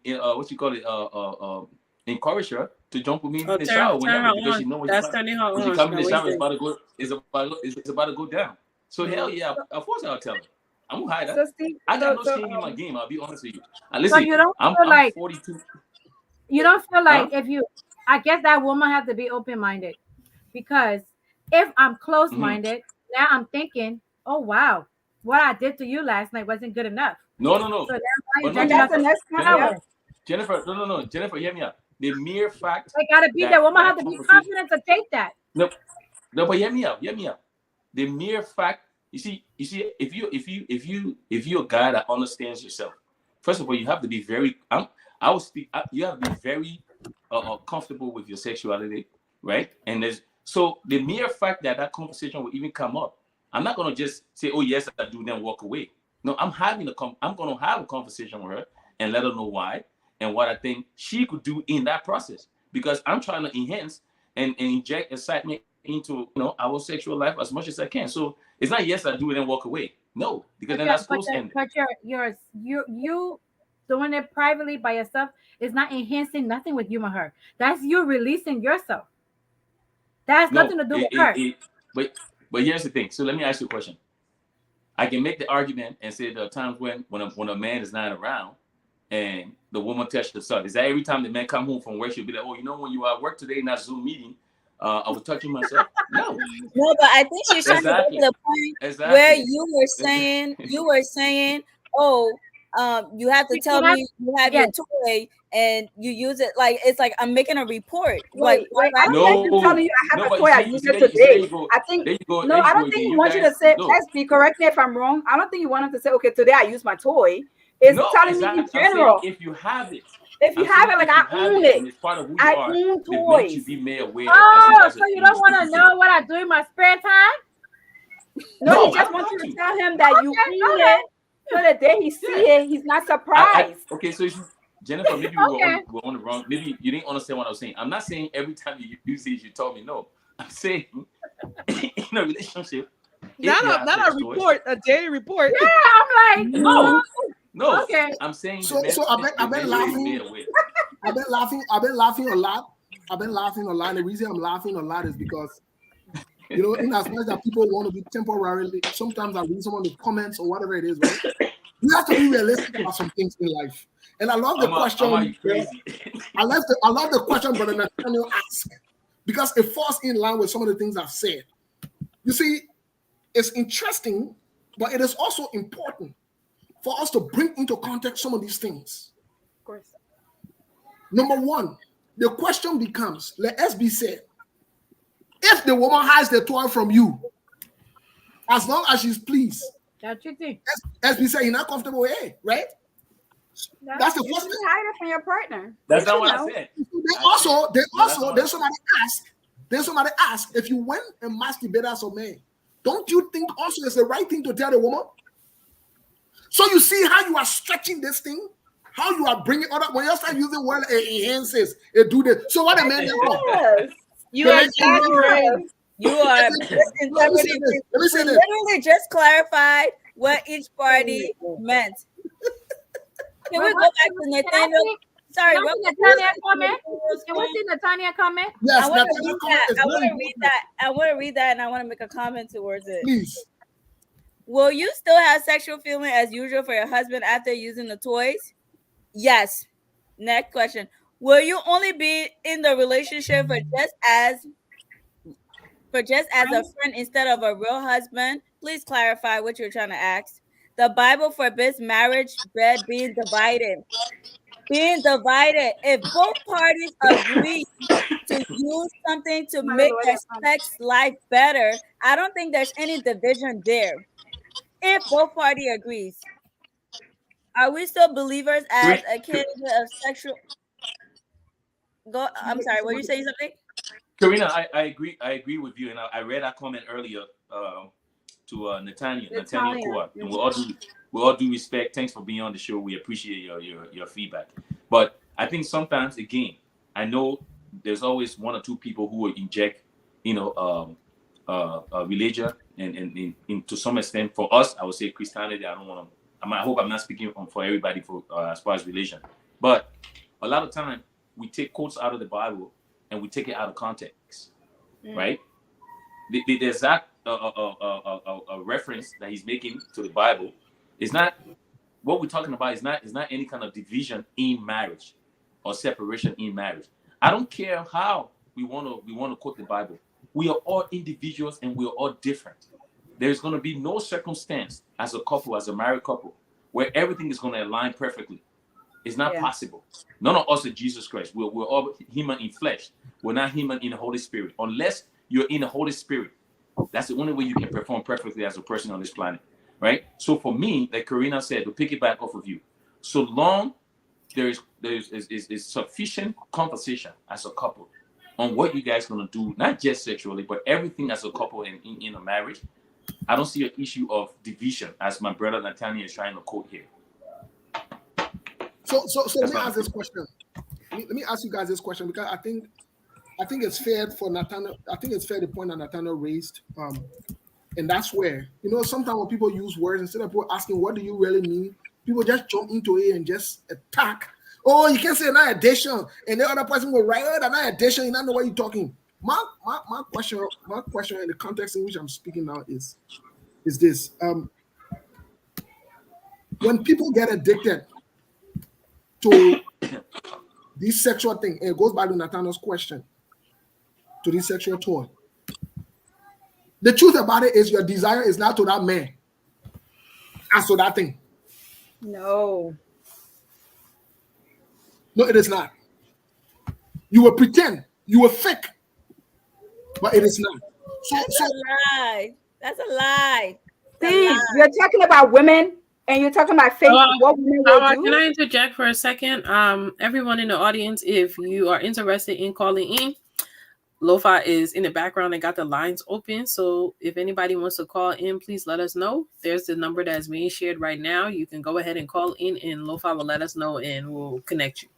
what you call it encourage her to jump with me in the shower whenever, because she knows That's turning her on. when she comes in the shower, it's about to go down. So hell yeah, of course I'll tell her. I'm gonna hide that. so Steve, I got no shame in my game. I'll be honest with you. So Listen, you don't I'm feel like 42. you don't feel like if you, I guess that woman has to be open-minded, because if I'm closed-minded, now I'm thinking, oh wow, what I did to you last night wasn't good enough. No. So that's why But you're no, that's the next one. Jennifer, no. Jennifer, hear me out. The mere fact They gotta be, the woman has to be confident to take that. No, but hear me out. The mere fact, you see, if you're a guy that understands yourself, first of all, you have to be very. You have to be very comfortable with your sexuality, right? And so the mere fact that conversation will even come up, I'm not gonna just say, "Oh yes, I do," then walk away. No, I'm gonna have a conversation with her and let her know why and what I think she could do in that process, because I'm trying to enhance and inject excitement into our sexual life as much as I can. So it's not yes I do it and walk away. No, because then that's close ended. But you doing it privately by yourself is not enhancing nothing with you and her. That's you releasing yourself. That has nothing to do with her. But here's the thing. So let me ask you a question. I can make the argument and say there are times when a man is not around and the woman touches the son. Is that every time the man come home from work, she'll be like, "Oh, when you are at work today in that Zoom meeting, I was touching myself. No, No, but I think she's trying to get to the point where you were saying, oh, you have to tell me you have your toy and you use it. Like it's like I'm making a report. Wait, like I don't think you're telling you I have a toy. I use it today. I think no, I don't think he wants you to say. SB, correct me if I'm wrong. I don't think you want him to say, okay, today I use my toy. It's telling me in general. If you have it. If you have it, like I own it. It's part of who you I are. own They're toys. meant to be made aware. Oh, so you don't want to know what I do in my spare time? No, he just wants you to tell him that you own it, so that day he see it, he's not surprised. Okay, so Jennifer, maybe we're on the wrong. Maybe you didn't understand what I was saying. I'm not saying every time you use it, you told me no. I'm saying in a relationship. Not a report, a daily report. Yeah, I'm like, no. Okay. I'm saying so I've been laughing. I've been laughing a lot. And the reason I'm laughing a lot is because, you know, in as much as people want to be temporarily, sometimes I read some of the comments or whatever it is, right? You have to be realistic about some things in life. And I love the question. I love the question Brother Nathaniel asked, because it falls in line with some of the things I've said. You see, it's interesting, but it is also important for us to bring into context some of these things. Of course. Number one, the question becomes, let SB say, if the woman hides the toy from you, as long as she's pleased, that's your thing. SB say you're not comfortable with it, right? That's the first thing. Hide it from your partner. That's not what I said. Then somebody asked, if you went and masturbate as a man, don't you think also it's the right thing to tell the woman? So you see how you are stretching this thing, how you are bringing other. When you start using word, it enhances, it do this. So what the man does? You are exaggerating. You are misinterpreting. We literally just clarified what each party meant. Can we go back to Nathaniel? Sorry, what Nathaniel comment? Can we see Nathaniel comment? Yes, I want to read that, and I want to make a comment towards it. Please. Will you still have sexual feeling as usual for your husband after using the toys? Yes. Next question. Will you only be in the relationship for just as a friend instead of a real husband? Please clarify what you're trying to ask. The Bible forbids marriage bed being divided. If both parties agree to use something to make their sex life better, I don't think there's any division there. If both party agrees, are we still believers as a candidate of sexual? I'm sorry. Were you saying something? Karina, I agree with you, and I read that comment earlier to Nathaniel Coa, and we all do respect. Thanks for being on the show. We appreciate your feedback. But I think sometimes, again, I know there's always one or two people who will inject, religion and to some extent for us, I would say Christianity. I hope I'm not speaking for everybody for as far as religion, but a lot of time we take quotes out of the Bible and we take it out of context, right? The exact reference that he's making to the Bible is not what we're talking about. Is not any kind of division in marriage or separation in marriage. I don't care how we want to quote the Bible. We are all individuals and we are all different. There's going to be no circumstance as a couple, as a married couple, where everything is going to align perfectly. It's not possible. None of us are Jesus Christ. We're all human in flesh. We're not human in the Holy Spirit. Unless you're in the Holy Spirit, that's the only way you can perform perfectly as a person on this planet, right? So for me, like Karina said, to pick it back off of you, so long there is sufficient conversation as a couple on what you guys going to do, not just sexually, but everything as a couple in a marriage, I don't see an issue of division as my brother Nathaniel is trying to quote here. So let me ask this question. Let me ask you guys this question, because I think it's fair for Nathaniel. I think it's fair the point that Nathaniel raised, and that's where, sometimes when people use words, instead of people asking what do you really mean, people just jump into it and just attack. Oh, you can't say an addition, and the other person will write, an addition, you don't know what you're talking. My question in the context in which I'm speaking now is this: when people get addicted to this sexual thing, and it goes back to Nathaniel's question, to this sexual toy. The truth about it is your desire is not to that man, as to that thing. No. No, it is not. You will pretend, you will fake, but it is not. That's a lie. That's a lie. That's a Steve, lie. you're talking about women and you're talking about faith. What women will do? Can I interject for a second? Everyone in the audience, if you are interested in calling in, Lo-Fi is in the background and got the lines open. So if anybody wants to call in, please let us know. There's the number that's being shared right now. You can go ahead and call in and Lo-Fi will let us know and we'll connect you.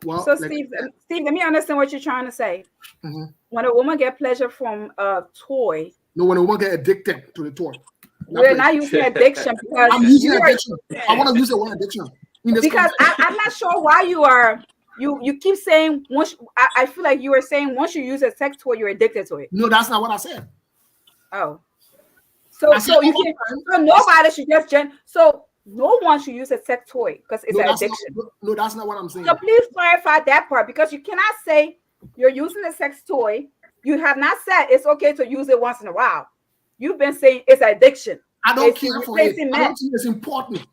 Well, so Steve, let me understand what you're trying to say. Mm-hmm. When a woman get pleasure from a toy, no, when a woman get addicted to the toy, we're not using addiction because I'm using addiction. I want to use the word addiction because I'm not sure why you keep saying once. I feel like you were saying once you use a sex toy, you're addicted to it. No, that's not what I said. Oh, so you can. So nobody should just so. No one should use a sex toy because it's an addiction. No, that's not what I'm saying. So please clarify that part because you cannot say you're using a sex toy. You have not said it's okay to use it once in a while. You've been saying it's addiction. I don't care for it. I don't think it's important.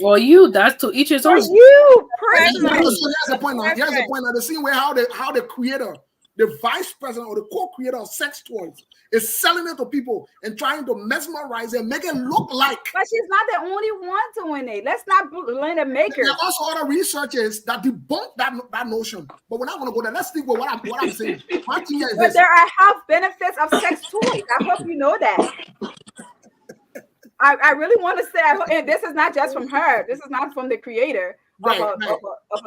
Well, that's to each his own. You personally. So here's the point now. Here's the point now. The same way how the creator, the vice president or the co-creator of sex toys is selling it to people and trying to mesmerize it and make it look like. But she's not the only one doing it. Let's not blame the maker. There are also other researchers that debunk that notion. But we're not going to go there. Let's stick with what I'm saying. My thing is but there are health benefits of sex toys. I hope you know that. I really want to say, and this is not just from her. This is not from the creator of a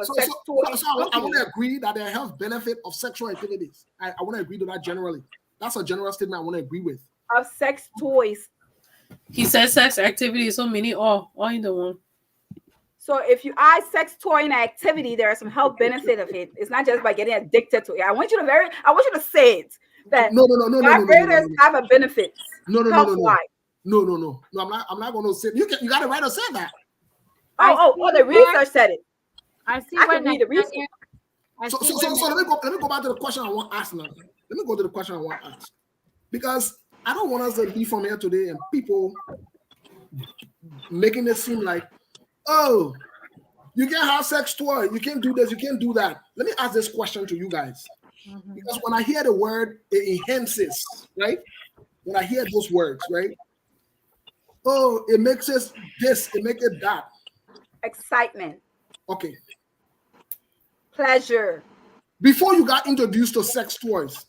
sex toy. So I want to agree that there are health benefit of sexual activities. I want to agree to that generally. That's a general statement I want to agree with. Of sex toys. He says sex activity, so many all in the one. So if you add sex toy in activity, there are some health benefit of it. It's not just by getting addicted to it. I want you to say it. That vibrators have a benefit. No. I'm not going to say. You got to write or say that. The research said it. I see. I can read the research. So let me go back to the question I want to ask now. Let me go to the question I want to ask. Because I don't want us to leave from here today and people making it seem like, oh, you can't have sex toy, you can't do this, you can't do that. Let me ask this question to you guys. Mm-hmm. Because when I hear the word, it enhances, right? When I hear those words, right? Oh, it makes us this, it makes it that. Excitement. Okay. Pleasure. Before you got introduced to sex toys,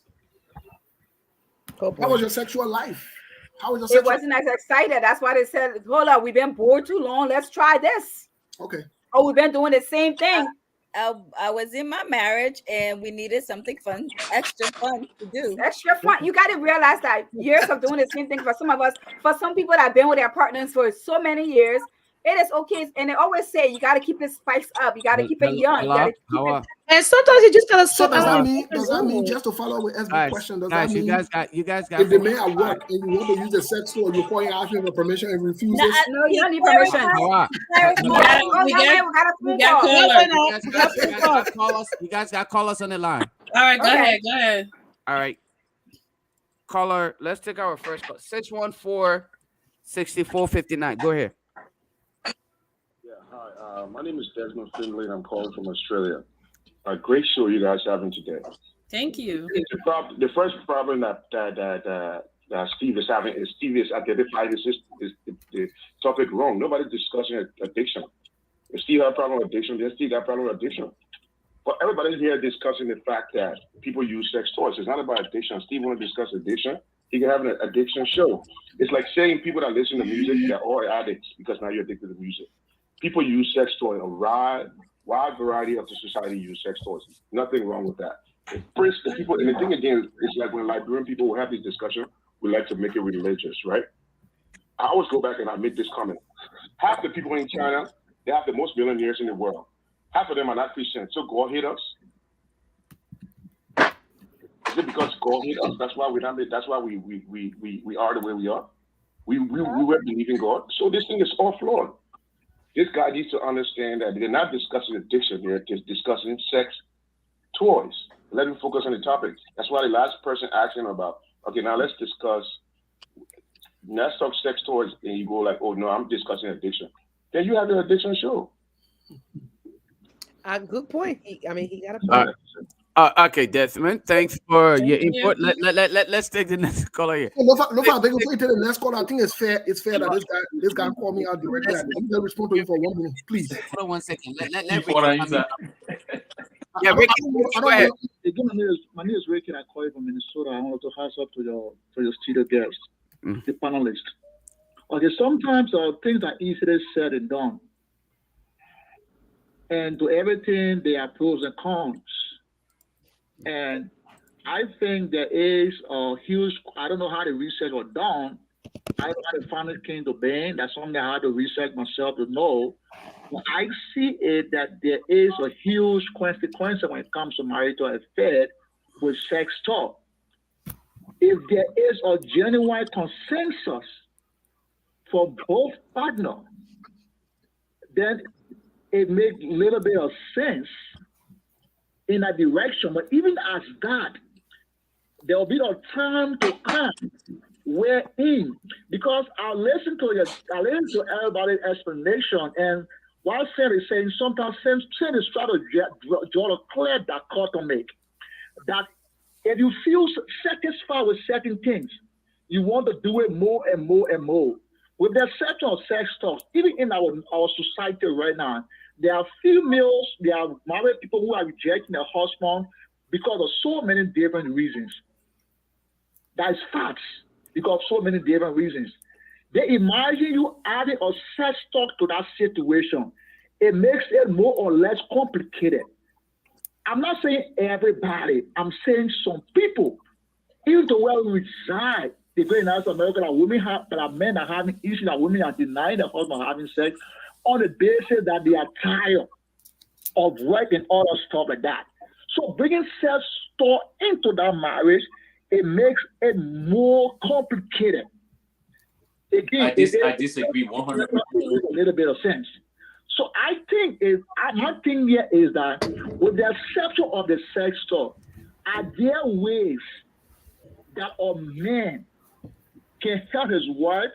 how was your sexual life? How was your sexual life? It wasn't as excited. That's why they said, hold up, we've been bored too long. Let's try this. Okay. Oh, we've been doing the same thing. I was in my marriage and we needed something fun, extra fun to do. Extra fun. You got to realize that years of doing the same thing for some of us, for some people that have been with their partners for so many years, it is okay. And they always say you got to keep it spiced up. You got to keep it young. You got to keep it. And sometimes you just gotta. So does that mean just to follow with SB question? Does that mean you guys got if the man at work and you want to use the sex toy, you're calling asking for permission and refuses? No, you don't need permission. You guys got callers on the line. All right, go ahead. All right, caller. Let's take our first call. 614-6459. Go ahead. Yeah, hi. My name is Desmond Finley, and I'm calling from Australia. A great show you guys having today. Thank you. The first problem that Steve is having is Steve is identifying the topic wrong. Nobody's discussing addiction. If Steve has a problem with addiction, then Steve got a problem with addiction. But everybody's here discussing the fact that people use sex toys. It's not about addiction. Steve want to discuss addiction. He can have an addiction show. It's like saying people that listen to music, they're all addicts because now you're addicted to music. People use sex toys. A wide variety of the society use sex toys. Nothing wrong with that. First, the people, and the thing again, it's like when Liberian people will have this discussion, we like to make it religious, right? I always go back and I make this comment. Half the people in China, they have the most millionaires in the world. Half of them are not Christians. So God hate us. Is it because God hate us? That's why we are the way we are. We were believing God. So this thing is all flawed. This guy needs to understand that they're not discussing addiction, they're just discussing sex toys. Let him focus on the topic. That's why the last person asked him about, okay, now let's discuss, let's talk sex toys, and you go like, oh no, I'm discussing addiction. Then you have the addiction show. Good point. He got a Uh, point. okay, Desmond. Thanks for your input. Let's take the next caller here. No, before you take the next call, I think it's fair. It's fair that this guy called me out directly. Let me respond to him for 1 minute, please. Hold on 1 second. Let Before I answer. Yeah, Ricky, go ahead. Again, my name is Ricky, and I call you from Minnesota. I want to hands up to your studio guest, the panelist. Okay, sometimes things are easily said and done. And to everything, there are pros and cons. And I think there is a huge, I don't know how the research was done. I don't know how the finally came to being. That's something I had to research myself to know. But I see it that there is a huge consequence when it comes to marital affair with sex talk. If there is a genuine consensus for both partners, then it makes a little bit of sense in that direction. But even as that, there will be a time to come wherein, because I listen to everybody's explanation, and while Sam is saying, sometimes Sam is trying to draw a clear dichotomy that if you feel satisfied with certain things, you want to do it more and more and more. With the exception of sex talk, even in our society right now, there are females, there are married people who are rejecting their husband because of so many different reasons. That is facts, because of so many different reasons. They imagine you adding a sex talk to that situation. It makes it more or less complicated. I'm not saying everybody. I'm saying some people, even to where we reside, they go in America that men are having issues, that women are denying their husband having sex on the basis that they are tired of work and all that stuff like that. So bringing sex talk into that marriage, it makes it more complicated. Again, I disagree 100%. A little bit of sense. So I think my thing here is that with the exception of the sex talk, are there ways that a man can help his wife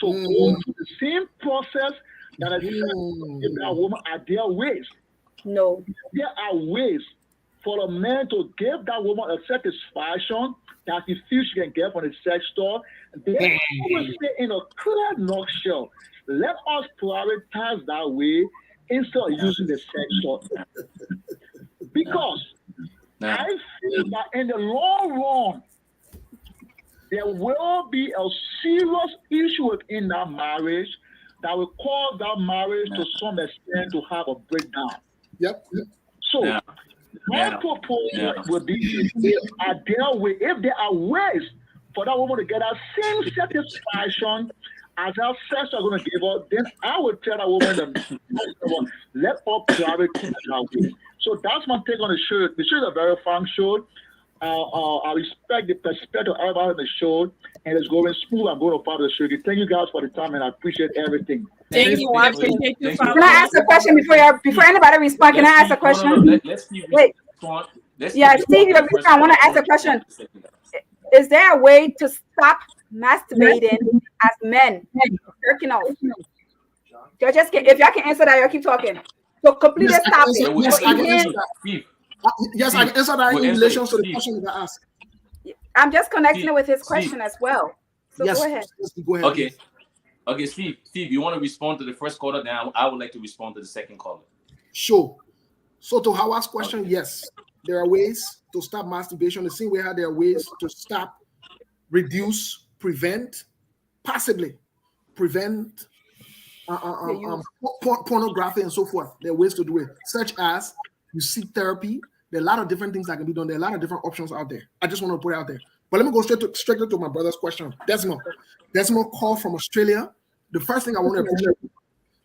to go through the same process that a that woman? Are there ways? No. There are ways for a man to give that woman a satisfaction that he feels she can get from the sex store. Then I would say in a clear nutshell, let us prioritize that way instead of using the sex store. Because I feel that in the long run, there will be a serious issue within that marriage that will cause that marriage to some extent to have a breakdown. Yep. So my proposal would be if there are ways for that woman to get that same satisfaction as our sex are going to give her, then I would tell that woman that let her prioritize that way. So that's my take on the show. The show is a very fun show. I respect the perspective of everybody on the show, and it's going smooth. I'm going to follow the show. Thank you guys for the time, and I appreciate everything. Thank you. I appreciate you. Can I ask a question before anybody responds? Can I ask a question? Wait. Yeah, Steve, I want to ask a question. Is there a way to stop masturbating as men? Jerking off. If y'all can answer that, y'all keep talking. So completely stop it. Yes, I can answer that in relation to the question that I asked. I'm just connecting it with his question as well. So yes, go ahead. Go ahead. Okay, Steve, you want to respond to the first caller? Then I would like to respond to the second caller. Sure. So to Howard's question, yes, there are ways to stop masturbation. The same way how there are ways to stop, reduce, prevent, possibly prevent pornography and so forth. There are ways to do it, such as you seek therapy. There are a lot of different things that can be done. There are a lot of different options out there. I just want to put it out there. But let me go straight to my brother's question. Desmond called from Australia. The first thing I want to appreciate,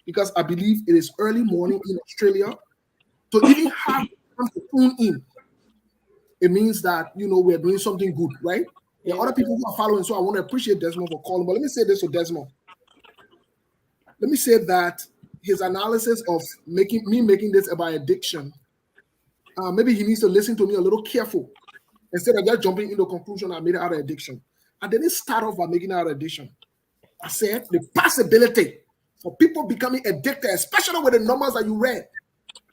because I believe it is early morning in Australia, to even have to tune in, it means that we're doing something good, right? There are other people who are following, so I want to appreciate Desmond for calling. But let me say this to Desmond. Let me say that his analysis of making this about addiction maybe he needs to listen to me a little careful instead of just jumping into conclusion. I made it out of addiction. I didn't start off by making it out of addiction. I said the possibility for people becoming addicted, especially with the numbers that you read,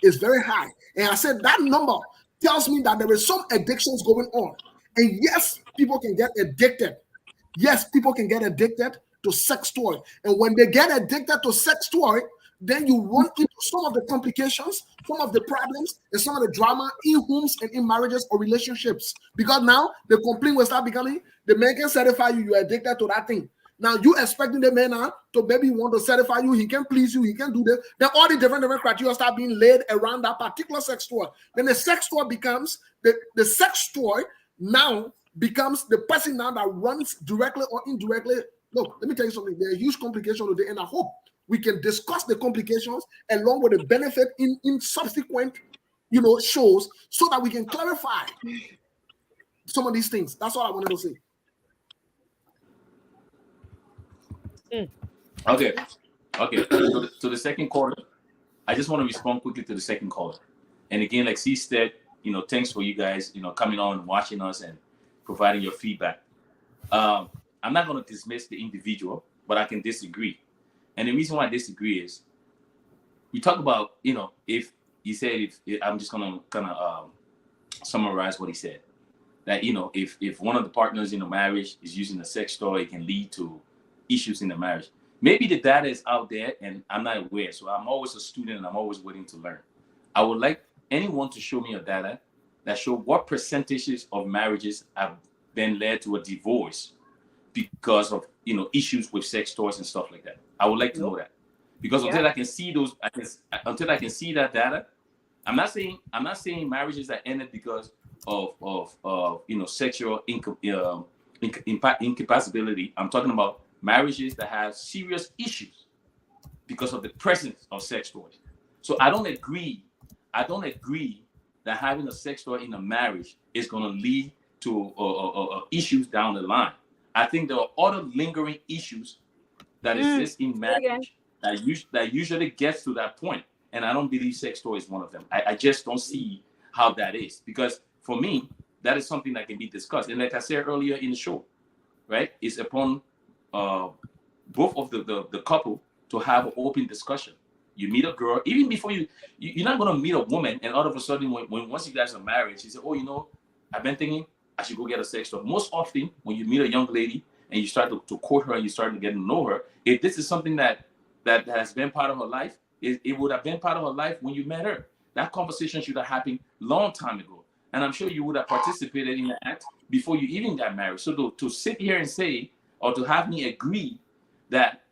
is very high. And I said that number tells me that there is some addictions going on. And yes, people can get addicted. Yes, people can get addicted to sex toy. And when they get addicted to sex toy, then you run into some of the complications, some of the problems, and some of the drama in homes and in marriages or relationships. Because now the complaint will start becoming, the man can satisfy you, you're addicted to that thing. Now you expecting the man now to maybe want to satisfy you, he can please you, he can do this. Then all the different criteria start being laid around that particular sex toy. Then the sex toy becomes, the sex toy now becomes the person now that runs directly or indirectly. Look, let me tell you something. There are huge complications today, and I hope we can discuss the complications along with the benefit in subsequent, shows, so that we can clarify some of these things. That's all I wanted to say. Okay. So the second caller, I just want to respond quickly to the second caller. And again, like C said, thanks for you guys, coming on and watching us and providing your feedback. I'm not going to dismiss the individual, but I can disagree. And the reason why I disagree is we talk about, if he said, I'm just going to kind of summarize what he said, that, if one of the partners in a marriage is using a sex toy, it can lead to issues in the marriage. Maybe the data is out there and I'm not aware. So I'm always a student and I'm always willing to learn. I would like anyone to show me a data that show what percentages of marriages have been led to a divorce because of issues with sex toys and stuff like that. I would like to know that, because until I can see until I can see that data, I'm not saying marriages that ended because of sexual incapacity. I'm talking about marriages that have serious issues because of the presence of sex toys. So I don't agree that having a sex toy in a marriage is going to lead to issues down the line. I think there are other lingering issues that exist in marriage that usually gets to that point. And I don't believe sex toy is one of them. I just don't see how that is, because for me, that is something that can be discussed. And like I said earlier in the show, right, it's upon both of the couple to have an open discussion. You meet a girl, even before you're not going to meet a woman, and all of a sudden, once you guys are married, she said, "Oh, I've been thinking I should go get a sex toy." Most often, when you meet a young lady and you start to court her and you start to get to know her, if this is something that has been part of her life, it would have been part of her life when you met her. That conversation should have happened long time ago, and I'm sure you would have participated in the act before you even got married. So to sit here and say, or to have me agree that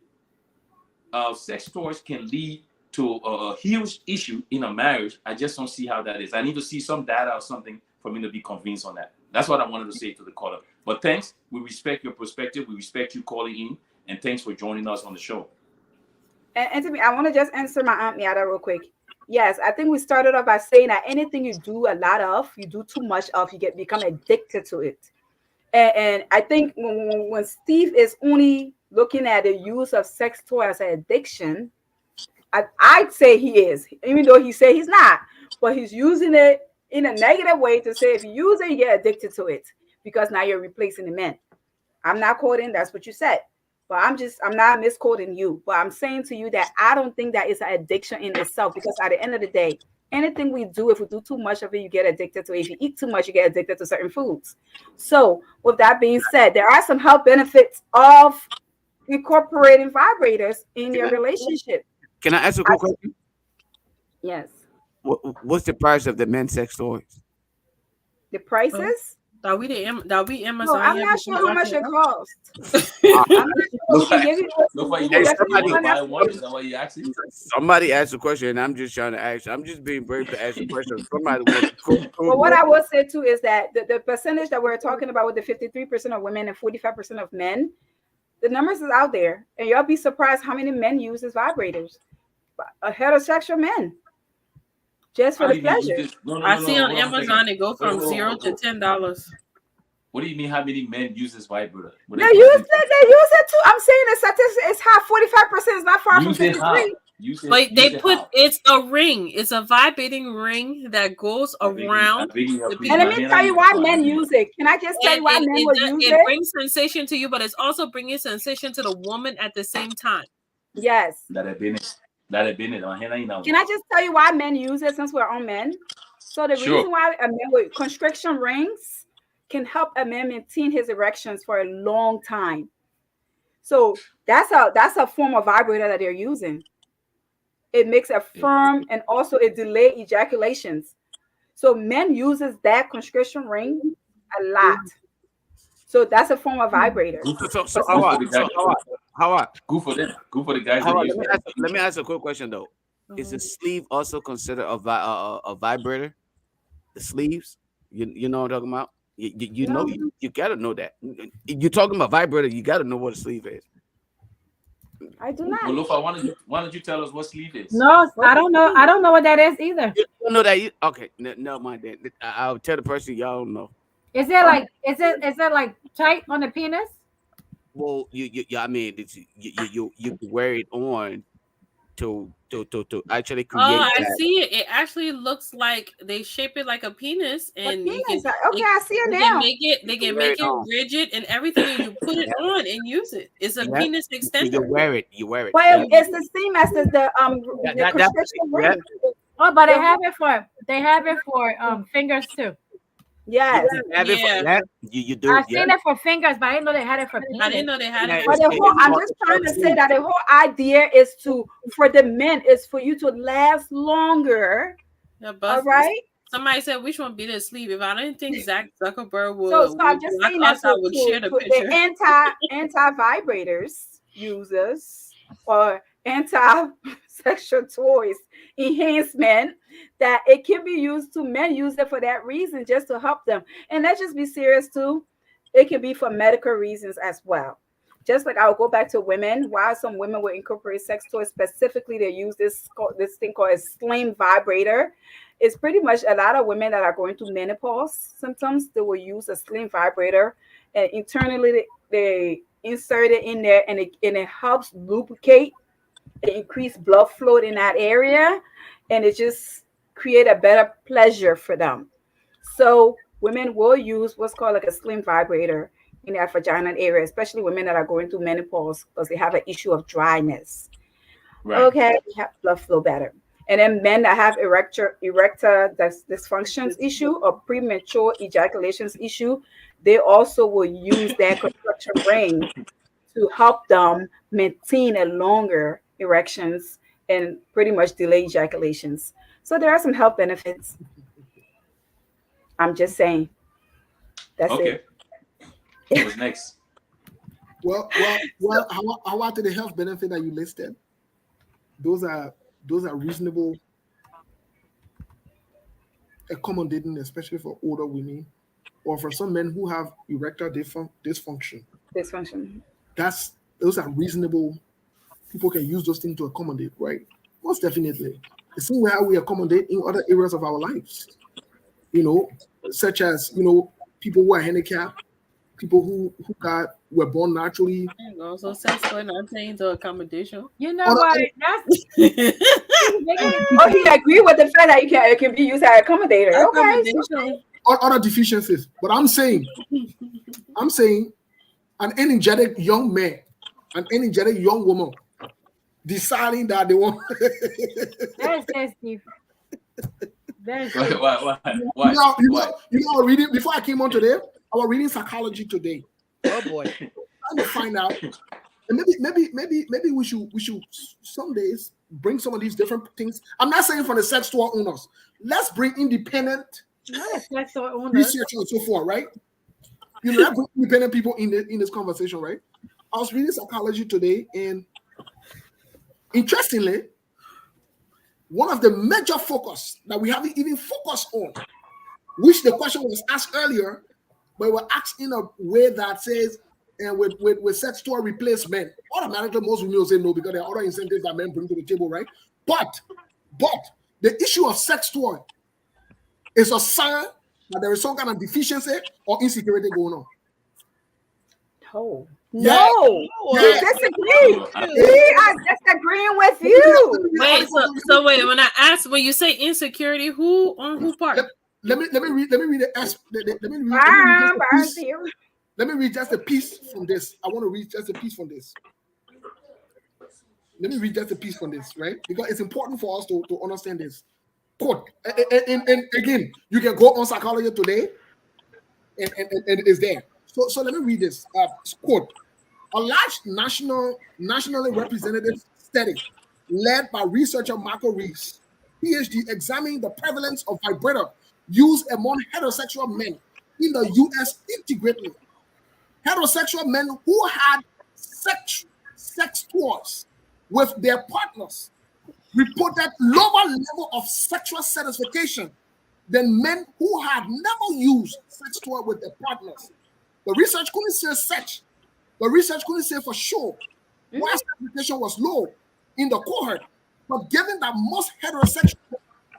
sex toys can lead to a huge issue in a marriage, I just don't see how that is. I need to see some data or something for me to be convinced on that. That's what I wanted to say to the caller. But thanks. We respect your perspective. We respect you calling in. And thanks for joining us on the show. And to me, I want to just answer my Aunt Miata real quick. Yes, I think we started off by saying that anything you do a lot of, you do too much of, you become addicted to it. And I think when Steve is only looking at the use of sex toy as an addiction, I'd say he is, even though he said he's not, but he's using it in a negative way to say if you use it, you get addicted to it because now you're replacing the men. I'm not quoting, that's what you said, but I'm not misquoting you, but I'm saying to you that I don't think that is an addiction in itself, because at the end of the day, anything we do, if we do too much of it, you get addicted to it. If you eat too much, you get addicted to certain foods. So with that being said, there are some health benefits of incorporating vibrators in your relationship. Can I ask a quick question? Yes. What's the price of the men's sex toys? The prices? That we Amazon. No, I'm not sure how much it costs. I'm not sure. Somebody asked a question, and I'm just trying to ask. I'm just being brave to ask a question. Somebody wants But what I will say too is that the percentage that we're talking about with the 53% of women and 45% of men, the numbers is out there, and y'all be surprised how many men use as vibrators. Heterosexual men, just for the pleasure. I see on Amazon it go from $0 to $10. What do you mean? How many men use this vibrator? They use it too. I'm saying it's high. 45% is not far from 53. Use it. But they Use it put how? it's a ring. It's a vibrating ring that goes around the And let penis. me tell you why men use it. Can I just tell you why men will use It it? brings sensation to you, but it's also bringing sensation to the woman at the same time. Yes. That have been it. That have been it. Can I just tell you why men use it since we're on men? So the Sure. reason why a man with constriction rings can help a man maintain his erections for a long time. So that's a form of vibrator that they're using. It makes a firm and also it delay ejaculations. So men uses that constriction ring a lot. So that's a form of vibrator. So But some how Good for them. Good for the guys How that about, use it. let me ask a quick question though. Is the sleeve also considered a vibrator? The sleeves, you know what I'm talking about? You know No. you gotta know that. You're talking about vibrator. You gotta know what a sleeve is. I do not. Molofa, why don't you tell us what sleeve is? No, I don't know. I don't know what that is either. You don't know that? Okay, no, mind that. I'll tell the person y'all don't know. Is it like is it like tight on the penis? Well, I mean, you wear it on to actually Oh, create I that. see it. It actually looks like they shape it like a penis, and you can Okay, I see it they now. can make it they can Wear make it it on. rigid and everything, and you put it on and use it. It's a Yeah. penis You extender. wear it. You wear it. But Yeah. it's the same as the That- constriction yeah. ring. Oh, but they have it for fingers too. Yes. Have it for Yeah. that. You do. I've Yeah. seen it for fingers, but I didn't know they had it for penis. I didn't know they had Yeah, it. But For I'm just trying to say that the whole idea is for the men is for you to last longer. Yeah, All right. Somebody said which one be the sleeve. If I didn't think Zach Zuckerberg So would I'm just block saying that us, I would share the to picture. the anti vibrators users or anti sexual toys enhancement that it can be used to men use it for that reason just to help them. And let's just be serious too. It can be for medical reasons as well. Just like I'll go back to women, why some women will incorporate sex toys specifically, they use this thing called a slim vibrator. It's pretty much a lot of women that are going through menopause symptoms, they will use a slim vibrator and internally they insert it in there and it helps lubricate, it increase blood flow in that area, and it just create a better pleasure for them. So women will use what's called like a slim vibrator in their vaginal area, especially women that are going through menopause because they have an issue of dryness. Right. Okay, have blood flow better. And then men that have erector dysfunctions issue or premature ejaculations issue, they also will use their contraction ring to help them maintain a longer erections and pretty much delay ejaculations. So there are some health benefits. I'm just saying. That's Okay. it. What's next? Well, how about the health benefit that you listed? Those are reasonable, accommodating, especially for older women or for some men who have erectile dysfunction. Dysfunction. Those are reasonable. People can use those things to accommodate, right? Most definitely. The same way how we accommodate in other areas of our lives, such as people who are handicapped, people who were born naturally. So sex toy not paying into accommodation. You know what? That's Oh, he agree with the fact that it can be used as accommodator. Okay. Other deficiencies. But I'm saying an energetic young man, an energetic young woman deciding that they want. That's Steve. Why? Reading before I came on today, I was reading psychology today. Oh boy. Trying to find out. And maybe we should some days bring some of these different things. I'm not saying for the sex toy owners. Let's bring independent research and so forth, right? Let's bring independent people in this conversation, right? I was reading psychology today, and interestingly, one of the major focus that we haven't even focused on, which the question was asked earlier, but we're asked in a way that says, and with sex toy replacement, automatically most women will say no because there are other incentives that men bring to the table, right? But the issue of sex toy is a sign that there is some kind of deficiency or insecurity going on. Oh. Yeah, No, we yeah. disagree. I, We are disagreeing with you. Wait, so wait. When you say insecurity, who on who part? Let me read the Byron's piece. here. Let me read just a piece from this. I want to read just a piece from this. Let me read just a piece from this, right? Because it's important for us to understand this. Quote, and again, you can go on Psychology Today, and it is there. So let me read this. Quote, a large nationally representative study led by researcher Marco Rees, PhD, examining the prevalence of vibrator used among heterosexual men in the U.S. integrately. Heterosexual men who had sex tours with their partners reported lower level of sexual satisfaction than men who had never used sex tour with their partners. The research couldn't say such. The research couldn't say for sure why satisfaction was low in the cohort, but given that most heterosexuals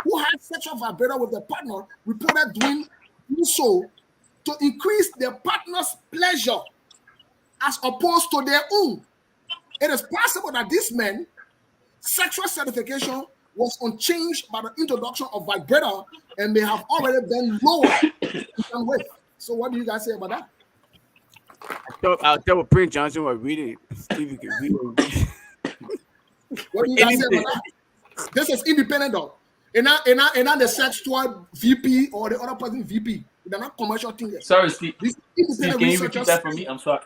who had sexual vibrator with their partner reported doing so to increase their partner's pleasure as opposed to their own. It is possible that these men, sexual satisfaction was unchanged by the introduction of vibrator and may have already been lower in some way. So what do you guys say about that? I thought what Prince Johnson was reading. Stevie can read it. What do you guys say about that? This is independent though. And not the sex toy VP or the other person VP. They're not commercial things. sorry, Steve. These Steve, independent can you repeat researchers. that for me? I'm sorry.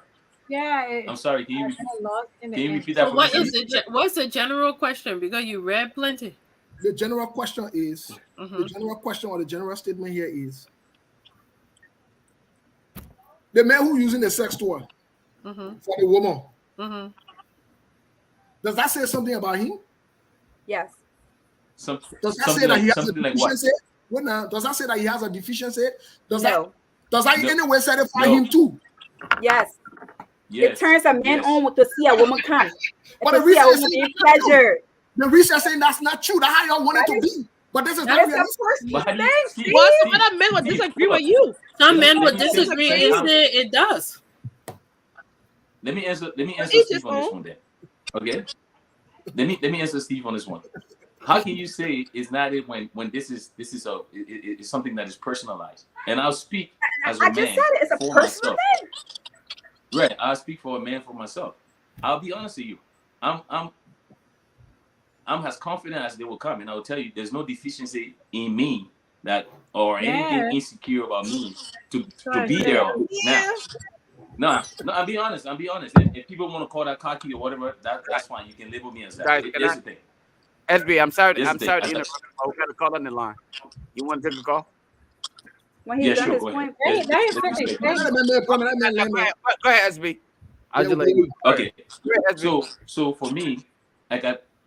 Yeah. I'm sorry. Can you I repeat, got lost in the can you end. repeat that So for what me? is what's the general question? Because you read plenty. The general question is, Mhm. the general question or the general statement here is, the man who using the sex toy Mhm. for the woman, Mhm. does that say something about him? Yes. Does that say Something that he like has a something like what? deficiency? Wait now, does that say that he has a deficiency? Does No. that in No. any way satisfy No. him too? Yes. Yes. It turns a man Yes. on to see a woman come. But To the see a research woman saying being that's not true. pleasured. The research saying that's not true. That's how y'all want it to That be. But this is That not is a realistic. personal But how do you, thing, Steve, Steve. What? Some Steve, other men would Steve, disagree hold with up. you. Some Let men me would say- disagree say and something. say it does. Let me answer Each his Steve on this own. one then. Okay? Let me answer Steve on this one. How can you say it's not it when this is it's something that is personalized? And I'll speak as a I man just said it. It's a for personal myself. thing. Right. I'll speak for a man for myself. I'll be honest with you. I'm as confident as they will come, and I will tell you there's no deficiency in me that or anything Yeah. insecure about me to Sorry, be say there that. now. No, I'll be honest. If people want to call that cocky or whatever, that's fine. You can label me as that. Guys, can Here's I? the thing. SB, I'm sorry. Here's I'm the sorry to thing. interrupt. Oh, we got a call on the line. You want to take a call? When he's Yeah, done sure. his Go ahead. point. Let's Let him respect finish. each Let other. the man point, let the man Go man. ahead, SB. I'll Yeah, just let we- you. Okay. Go ahead, SB. So for me, like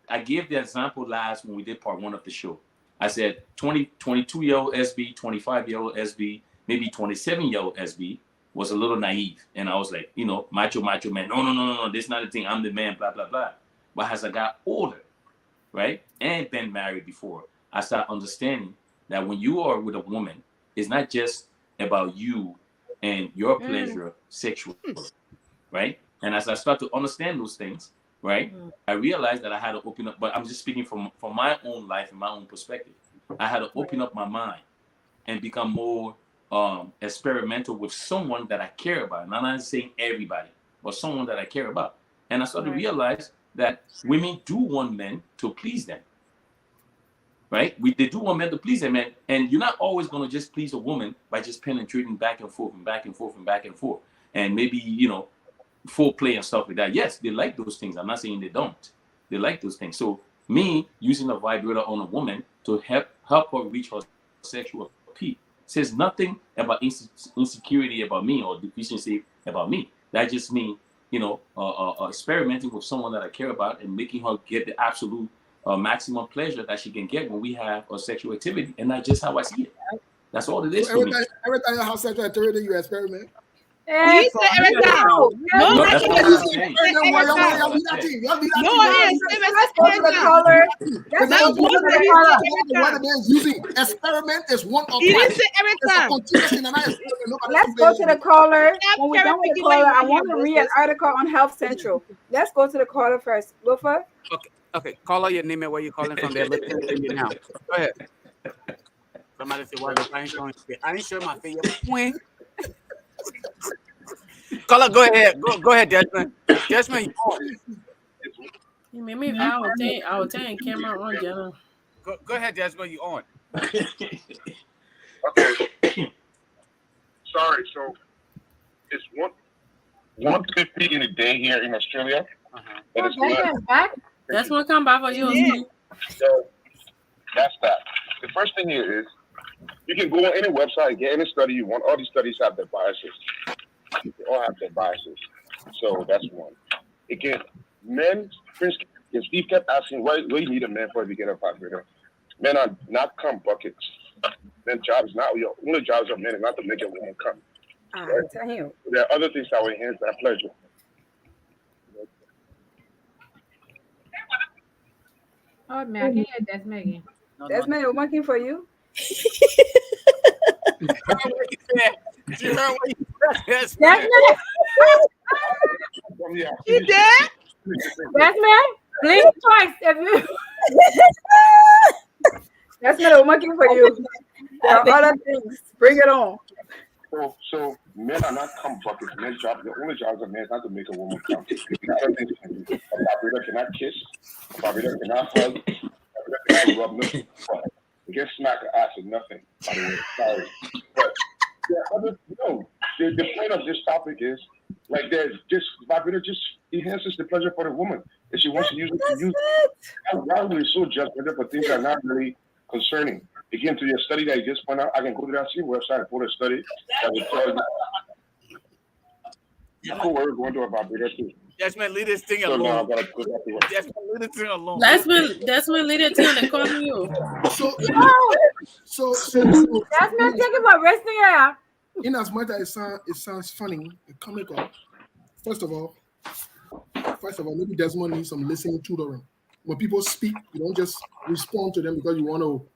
I gave the example last when we did part 1 of the show. I said 22-year-old SB, 25-year-old SB, maybe 27-year-old SB was a little naive. And I was like, macho man. No, this is not a thing. I'm the man, blah, blah, blah. But as I got older, right, and been married before, I started understanding that when you are with a woman, it's not just about you and your pleasure sexually, right? And as I start to understand those things, right, I realized that I had to open up, but I'm just speaking from my own life and my own perspective. I had to open up my mind and become more experimental with someone that I care about. And I'm not saying everybody, but someone that I care about. And I started to realize that women do want men to please them, right? They do want men to please them, man. And you're not always going to just please a woman by just penetrating back and forth and back and forth and back and forth. And maybe, full play and stuff like that. Yes, they like those things. I'm not saying they don't. They like those things. So me using a vibrator on a woman to help her reach her sexual peak says nothing about insecurity about me or deficiency about me. That just means, experimenting with someone that I care about and making her get the absolute maximum pleasure that she can get when we have a sexual activity. And that's just how I see it. That's all it is So for me. every time you have sexual activity, you experiment. He said every time. No, No, I that's can not hear what you I'm say saying. every time. Y'all be that thing. No, I ain't saying Let's every go to the time. caller. If Let's that go is to one the word, caller. the word the man is using, experiment is one or He twice. didn't say every It's a time. continuous thing, and I experiment. Nobody's Let's go to the caller. Stop When we're done with the cherry-picking what caller, you I want want here, to read an Moses. article on Health Central. Let's go to the caller first. Wilford? Okay. Call out your name and where you're calling from. They're listening to you now. Go ahead. Somebody say, "Why look? I ain't showing your face. I ain't showing my face. When? Caller, go ahead. Go ahead, Desmond. Desmond, you on. You made me. I would think camera on, Jenna. Go ahead, Desmond. You on. Okay. Sorry. So it's 1:50 in the day here in Australia, and it's Desmond's back. That's what come by for you. Yeah. So that's that. The first thing here is you can go on any website, get any study you want. All these studies have their biases. They all have their biases. So that's one. Again, men, Prince and Steve kept asking, what do you need a man for if you get a vibrator? Men are not cum buckets. Men job is not, your only jobs of men is not to make a woman come. Right? Tell him. There are other things that will enhance that pleasure. Oh man, I can hear Desmond again. Desmond, we're working for you. You heard what you said. Desmond, He did? Desmond, blink twice if you. Desmond, we're working for you. There are other things. Bring it on. So men are not cum buckets. Men job, the only jobs of men is not to make a woman come. Other things can do. A vibrator cannot kiss. A vibrator cannot hug. A vibrator cannot rub nothing. You can smack her ass with nothing. By the way, sorry. But the point of this topic is like there's just vibrator just enhances the pleasure for the woman. If she wants to use it, to use it. Why are we so judgmental for things that are not really concerning? Again, to your study that you just pointed out, I can go to that same website and pull a study that will tell you. You cool where we're going to a vibrator too. Desmond, leave this thing So now I alone. gotta go back to work. Desmond, leave this thing alone. Desmond, lead it to the calling you. So Desmond, think about resting out. in as much as it sounds funny and comical, first of all, maybe Desmond needs some listening tutoring. When people speak, you don't just respond to them because you want to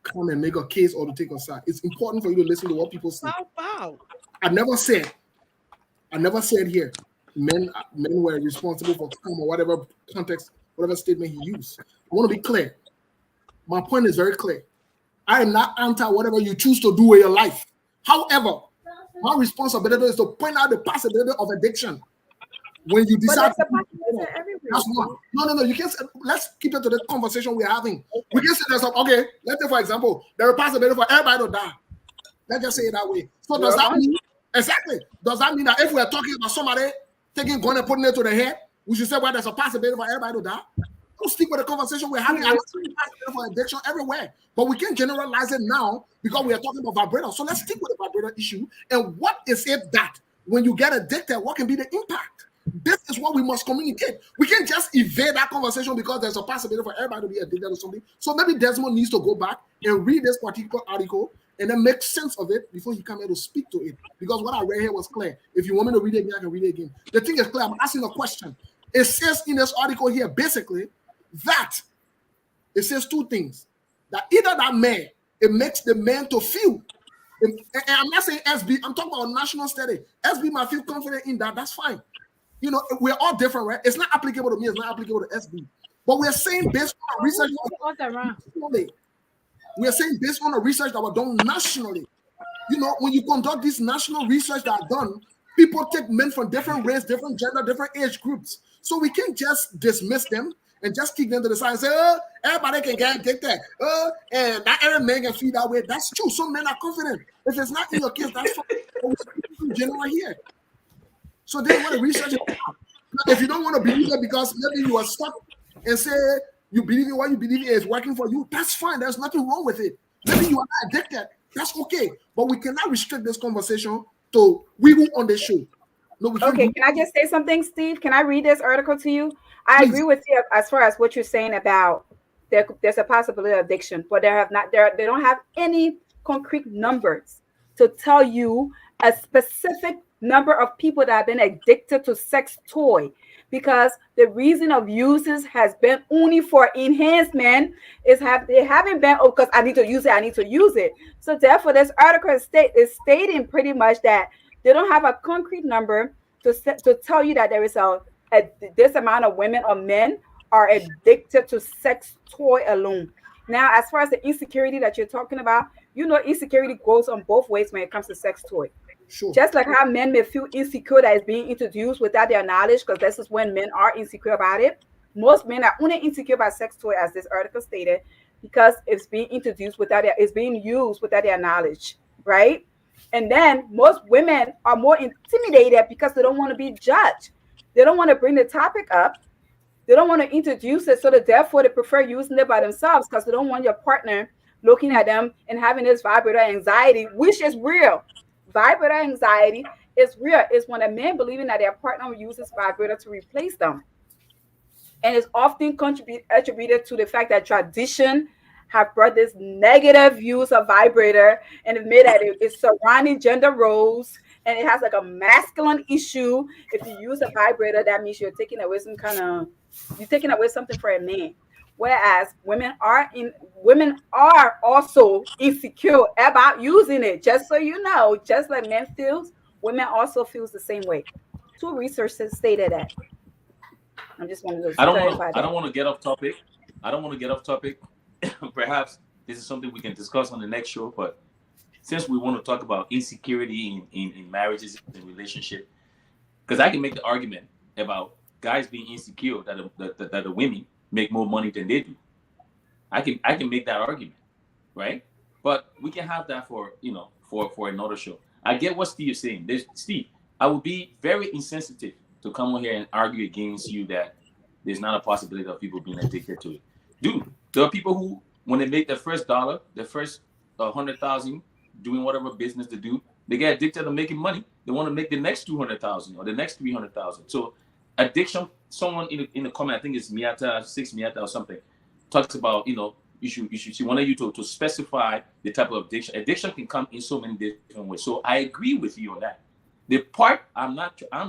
come and make a case or to take a side. It's important for you to listen to what people say. Wow. I never said here men were responsible for crime or whatever context, whatever statement he used. I want to be clear. My point is very clear. I am not anti whatever you choose to do with your life. However, my responsibility is to point out the possibility of addiction. When you decide, that's one. No. You can't. Let's keep it to the conversation we're having. We can say there's okay. Let's say, for example, there is a possibility for everybody to die. Let's just say it that way. So does that mean exactly? Does that mean that if we are talking about somebody taking gun and putting it to the head, we should say, well, there's a possibility for everybody to die? Don't stick with the conversation we're having. I'm possibility for addiction everywhere, but we can generalize it now because we are talking about vibrator. So let's stick with the vibrator issue. And what is it that when you get addicted, what can be the impact? This is what we must communicate. We can't just evade that conversation because there's a possibility for everybody to be addicted or something. So maybe Desmond needs to go back and read this particular article and then make sense of it before he come here to speak to it. Because what I read here was clear. If you want me to read it again, I can read it again. The thing is clear. I'm asking a question. It says in this article here, basically, that it says two things. That either that man, it makes the man to feel. And I'm not saying SB, I'm talking about national study. SB might feel confident in that. That's fine. You know, we're all different, right? It's not applicable to me. It's not applicable to SB. But we're saying based on research, we're saying based on the research that was done nationally. You know, when you conduct this national research that are done, people take men from different race, different gender, different age groups. So we can't just dismiss them and just kick them to the side and say, oh, everybody can get addicted. And not every man can feel that way. That's true. Some men are confident. If it's not in your case, that's fine. But we're speaking in general here. So this is what the research is about. Now, if you don't want to believe it because maybe you are stuck and say you believe in what you believe is working for you, that's fine. There's nothing wrong with it. Maybe you are not addicted. That's okay. But we cannot restrict this conversation to we who on the show. No, we can't. Okay, can I just say something, Steve? Can I read this article to you? I agree with you as far as what you're saying about there's a possibility of addiction, but they don't have any concrete numbers to tell you a specific number of people that have been addicted to sex toy, because the reason of uses has been only for enhancement. They haven't been, oh, because I need to use it. So therefore, this article is stating pretty much that they don't have a concrete number to tell you that there is this amount of women or men are addicted to sex toy alone. Now, as far as the insecurity that you're talking about, insecurity goes on both ways when it comes to sex toy. Sure. Just like how men may feel insecure that is being introduced without their knowledge, because this is when men are insecure about it. Most men are only insecure about sex toy, as this article stated, because it's being introduced it's being used without their knowledge, right? And then most women are more intimidated because they don't want to be judged. They don't want to bring the topic up. They don't want to introduce it, so that therefore they prefer using it by themselves, because they don't want your partner looking at them and having this vibrator anxiety, which is real. Vibrator anxiety is real. It's when a man believing that their partner uses vibrator to replace them. And it's often attributed to the fact that tradition have brought this negative use of vibrator, and it made that it's surrounding gender roles, and it has like a masculine issue. If you use a vibrator, that means you're taking away something for a man. Whereas women are also insecure about using it. Just so you know, just like men feels, women also feels the same way. Two researchers stated that. I just wanted to clarify that. I don't want to get off topic. Perhaps this is something we can discuss on the next show. But since we want to talk about insecurity in marriages and relationship, because I can make the argument about guys being insecure that the women make more money than they do. I can make that argument, right? But we can have that for another show. I get what Steve is saying. Steve, I would be very insensitive to come on here and argue against you that there's not a possibility of people being addicted to it. Dude, there are people who, when they make their first $1, their first 100,000, doing whatever business they do, they get addicted to making money. They want to make the next 200,000 or the next 300,000. So addiction, someone in the comment, I think it's Miata or something, talks about, she wanted you to specify the type of addiction. Addiction can come in so many different ways. So I agree with you on that. The part I'm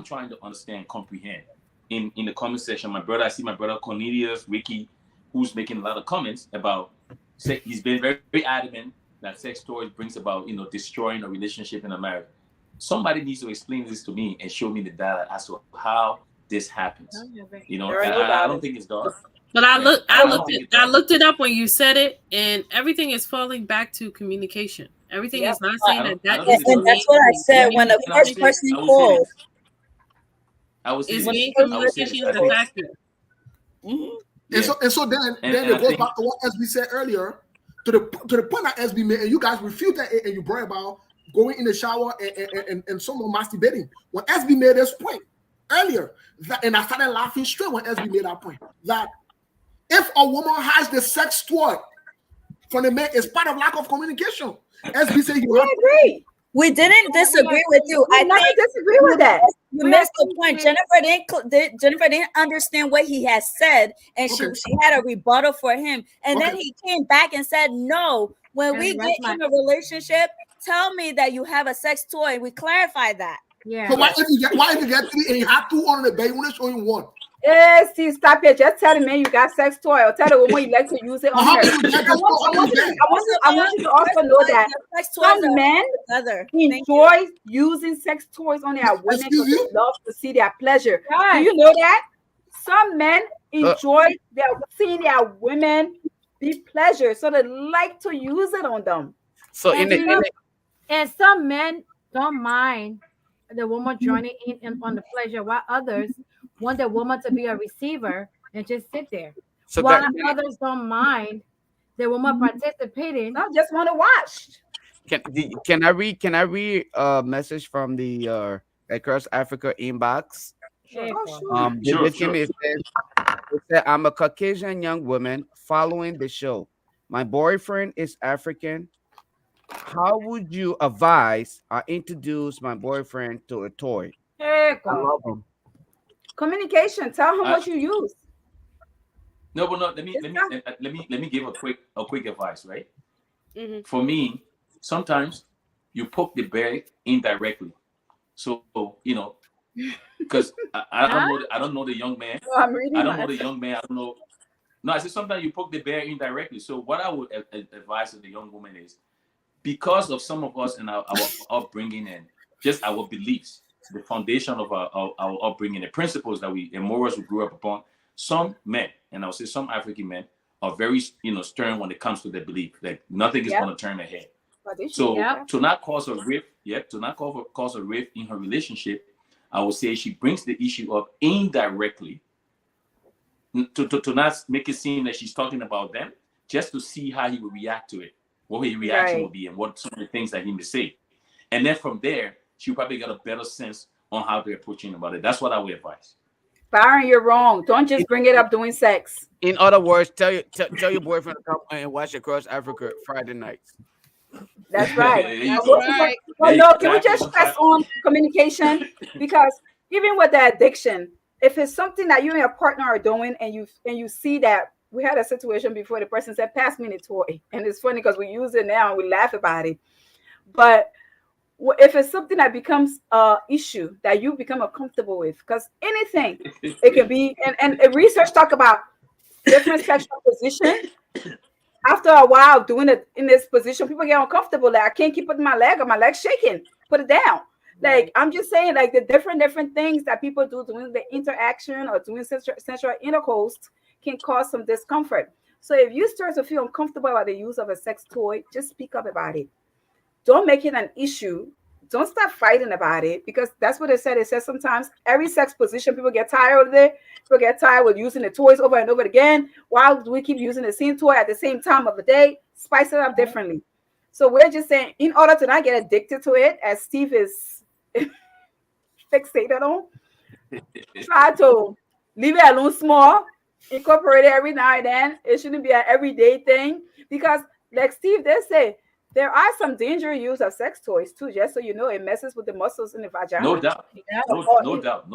trying to understand, comprehend in the comment section. I see my brother Cornelius, Ricky, who's making a lot of comments about sex. He's been very, very adamant that sex toys brings about, destroying a relationship in a marriage. Somebody needs to explain this to me and show me the data as to how this happens. I don't think it's done. But I looked it up when you said it, and everything is falling back to communication. Everything is not saying that. And that's what I said when the first person called. Communication is a factor. Mm-hmm. And so then it goes back to what SB said earlier, to the point that SB made, and you guys refuted it, and you brought about going in the shower and someone masturbating. When SB made this point earlier, and I started laughing straight when SB made that point, that if a woman has the sex toy from the man, it's part of lack of communication. SB said you agree. We didn't disagree with you. I disagree with that. You missed the point. Jennifer didn't understand what he has said, and she had a rebuttal for him. And then he came back and said, "No, when we get in a relationship, tell me that you have a sex toy." We clarified that. Yeah. So why if you get three and you have two on the bed, you want to show you one? See, stop it. Just tell the man you got sex toy, or tell the woman you like to use it on her. I want you to also know that some men enjoy using sex toys on their women because they love to see their pleasure. Do you know that? Some men enjoy seeing their women be pleasure, so they like to use it on them. So and some men don't mind the woman joining in on the pleasure, while others want the woman to be a receiver and just sit there. So while others don't mind the woman participating. I just want to watch. Can I read a message from the Across Africa inbox? Sure. It said, I'm a Caucasian young woman following the show. My boyfriend is African. How would you advise I introduce my boyfriend to a toy? I love him. Communication. Tell him what you use. No, but no. Let me give a quick advice, right? Mm-hmm. For me, sometimes you poke the bear indirectly. So because I don't know the young man. Oh, I'm reading I don't know my the young man. I don't know. No, I said sometimes you poke the bear indirectly. So what I would advise to the young woman is, because of some of us and our upbringing and just our beliefs, the foundation of our upbringing, the principles and morals we grew up upon, some men, and I'll say some African men, are very stern when it comes to their belief. Like nothing is Yep. going to turn their head. So to not cause a rift, cause a rift in her relationship, I would say she brings the issue up indirectly to not make it seem that she's talking about them, just to see how he would react to it, what his reaction would be, and what some of the things that he may say. And then from there, she'll probably get a better sense on how they're approaching about it. That's what I would advise. Byron, you're wrong. Don't just bring it up during sex. In other words, tell your boyfriend to come and watch Across Africa Friday nights. That's right. That's right. But no, can we just stress on communication? Because even with the addiction, if it's something that you and your partner are doing, and you see that, we had a situation before, the person said, "Pass me the toy," and it's funny because we use it now and we laugh about it. But if it's something that becomes an issue that you become uncomfortable with, because anything, it can be, and research talk about different sexual position. After a while doing it in this position, people get uncomfortable. Like, I can't keep putting my leg, or my leg's shaking. Put it down. Like, I'm just saying, like, the different things that people do doing the interaction or doing sexual intercourse can cause some discomfort. So if you start to feel uncomfortable about the use of a sex toy, just speak up about it. Don't make it an issue. Don't start fighting about it, because that's what it said. It says sometimes every sex position, people get tired of it. People get tired with using the toys over and over again. Why do we keep using the same toy at the same time of the day? Spice it up differently. So we're just saying, in order to not get addicted to it, as Steve is fixated on, try to leave it alone small, incorporate it every now and then. It shouldn't be an everyday thing, because like Steve did say, there are some dangerous use of sex toys too, just so you know. It messes with the muscles in the vagina. No doubt. No doubt.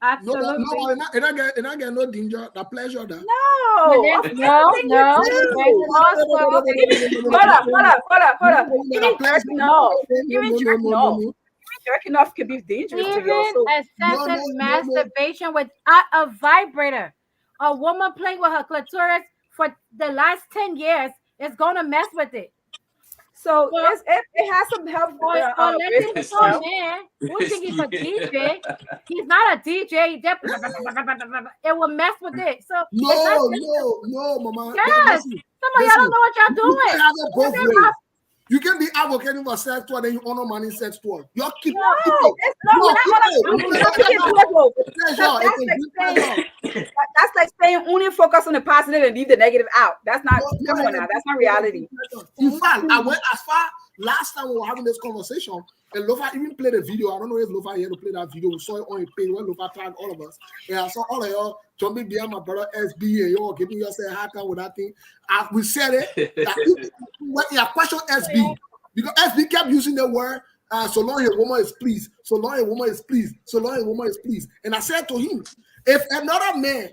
Absolutely. No, and I get no danger, the pleasure that. No, hold up. Even jerking off can be dangerous to you. So, Excessive masturbation without a vibrator. A woman playing with her clitoris for the last 10 years is going to mess with it. So it has some health. Man who think he's a DJ. He's not a DJ. It will mess with it. So no, mama. Yes, some of y'all don't know what y'all doing. You can be advocating for sex toy, then you honor money sex toy. You're keeping that's like saying only focus on the positive and leave the negative out. That's not come on now. That's not reality. In fact, I went as far last time we were having this conversation, and Lofa even played a video. I don't know if Lofa here to play that video. We saw it on a page when Lofa tagged all of us. And I saw all of y'all jumping behind my brother SB, and y'all giving yourself a hard time with that thing. We said it. When you question SB, because SB kept using the word, so long a woman is pleased, so long a woman is pleased, so long a woman is pleased. And I said to him, if another man,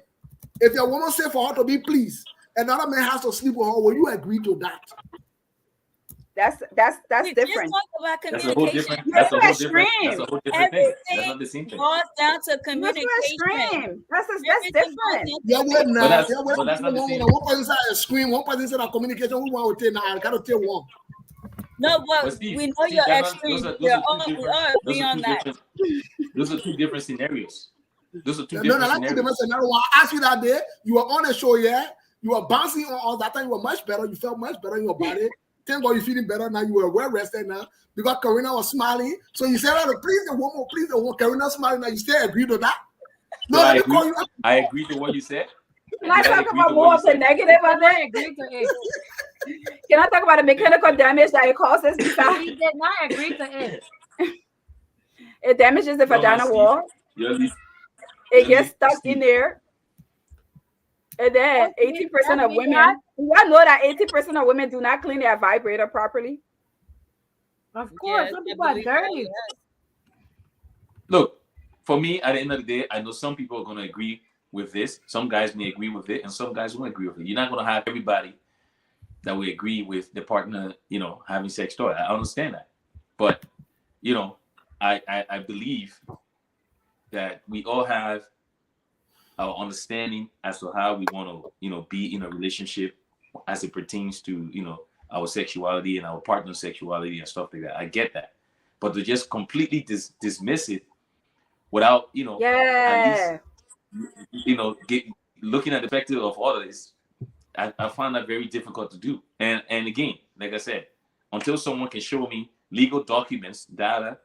if your woman say for her to be pleased, another man has to sleep with her, will you agree to that? That's different. That's a whole different. That's a whole different thing. That's not the same thing. Boils down to communication. That's different. Yeah, but that's not the same. One person said a scream, one person said a communication. Who want to take now? I gotta take one. No, but we know you're extreme. We are agree on that. Those are two different scenarios. Those are two No, different scenarios. I asked you that day. You were on the show, yeah. You were bouncing on all that time. You were much better. You felt much better in your body. Thank God you're feeling better now. You were well rested now because Karina was smiling. So you said, "Oh, please the woman, Karina smiling." Now you still agree to that? No, I agree to what you said. Can I talk about more of the negative of that? Agree to it. Can I talk about the mechanical damage that it causes? He did not agree to it. It damages the vagina wall. It gets stuck in there. And then 80% of women, you all know that 80% of women do not clean their vibrator properly. Of course, some people are dirty. Look, for me, at the end of the day, I know some people are going to agree with this. Some guys may agree with it, and some guys won't agree with it. You're not going to have everybody that will agree with the partner, having sex toy. I understand that. But, I believe that we all have our understanding as to how we want to, be in a relationship as it pertains to, our sexuality and our partner's sexuality and stuff like that. I get that. But to just completely dismiss it without, at least, looking at the perspective of others, I find that very difficult to do. And again, like I said, until someone can show me legal documents, data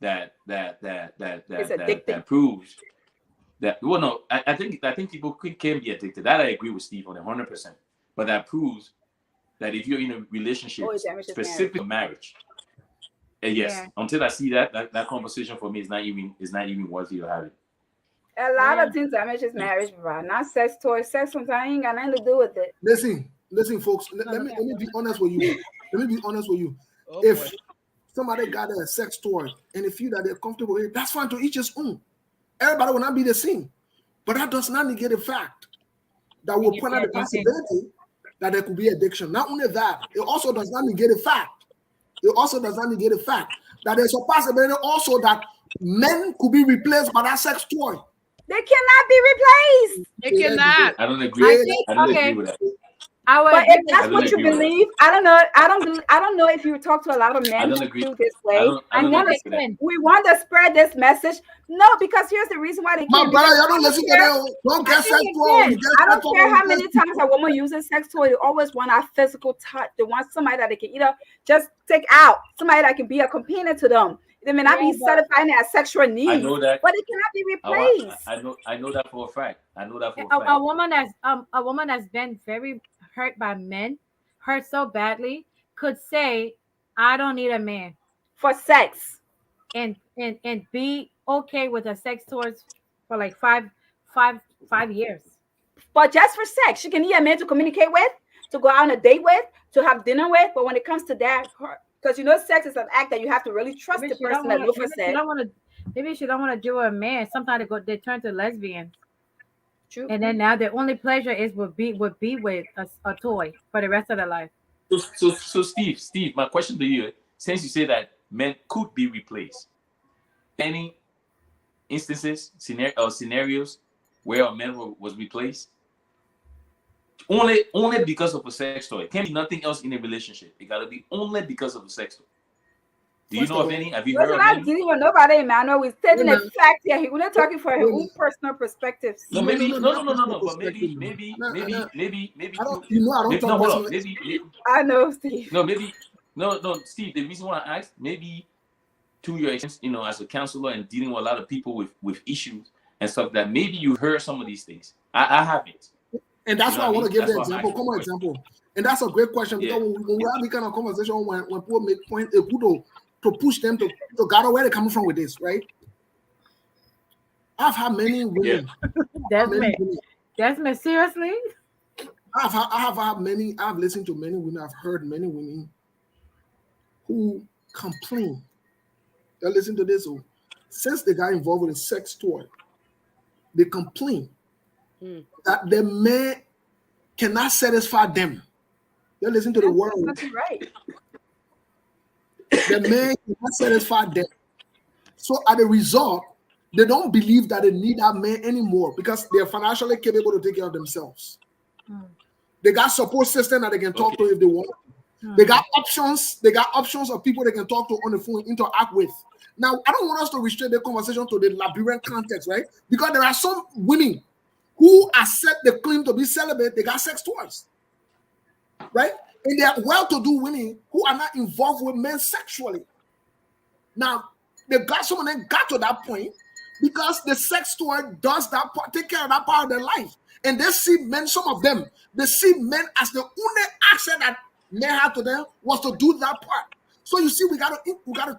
that proves that, well, no, I think people can be addicted. That I agree with Steve on 100%. But that proves that if you're in a relationship, specifically marriage, yes, until I see that conversation for me is not even worthy of having. A lot of things damages marriage, bro. Not sex toys. Sex sometimes ain't got nothing to do with it. Listen, folks. Let me be honest with you. Oh, if boy. somebody got a sex toy and they feel that they're comfortable with it, that's fine, to each his own. Everybody will not be the same. But that does not negate the fact that will point out the possibility that there could be addiction. Not only that, it also does not negate the fact. That there's a possibility also that men could be replaced by that sex toy. They cannot be replaced. They cannot. I don't agree. I don't agree with that. But if that's what you believe, I don't know. I don't know if you talk to a lot of men who feel this way. We want to spread this message. No, because here's the reason why they can't. My brother, you don't listen to them. Don't get sex toy. I don't care how many times a woman uses sex toy. They always want a physical touch. They want somebody that they can either just take out, somebody that can be a companion to them. They may not be satisfying their sexual needs. I know that, but it cannot be replaced. I know that for a fact. A woman that's been very hurt by men, hurt so badly, could say, "I don't need a man for sex," and be okay with a sex toys for like five years. But just for sex, she can need a man to communicate with, to go out on a date with, to have dinner with. But when it comes to that, because sex is an act that you have to really trust the person that look for sex. Maybe she don't want to do a man. Sometimes they turn to lesbians. True. And then now their only pleasure would be with a toy for the rest of their life. So Steve, my question to you, since you say that men could be replaced, any instances, scenarios where a man was replaced only because of a sex toy? It can't be nothing else in a relationship. It got to be only because of a sex toy. Do you know of any? Have you heard of any? We're not dealing with nobody, man. No, we're stating a fact here. We're not talking for his own personal perspectives. No, maybe no. But maybe. I don't talk personally. I know, Steve. No, maybe no, Steve. The reason why I asked, maybe to your experience, as a counselor and dealing with a lot of people with issues and stuff, that maybe you heard some of these things. I haven't. And that's why I want to give the example. Come on, example. And that's a great question, because when we have this kind of conversation, when people make point, to push them to gather where they're coming from with this, right? I've had many women. Desmond, seriously? I've listened to many women. I've heard many women who complain. They listen to this. So since they got involved with a sex toy, they complain that the man cannot satisfy them. They listen to the word. That's right. The man cannot satisfy them. So as a result, they don't believe that they need that man anymore because they're financially capable to take care of themselves. They got support system that they can talk to if they want. They got options. They got options of people they can talk to on the phone, interact with. Now, I don't want us to restrict the conversation to the Liberian context, right? Because there are some women who accept the claim to be celibate. They got sex toys, right? And they are well-to-do women who are not involved with men sexually. Now, some of them got to that point because the sex toy does that part, take care of that part of their life. And they see men, some of them, they see men as the only action that men had to them was to do that part. So you see, we gotta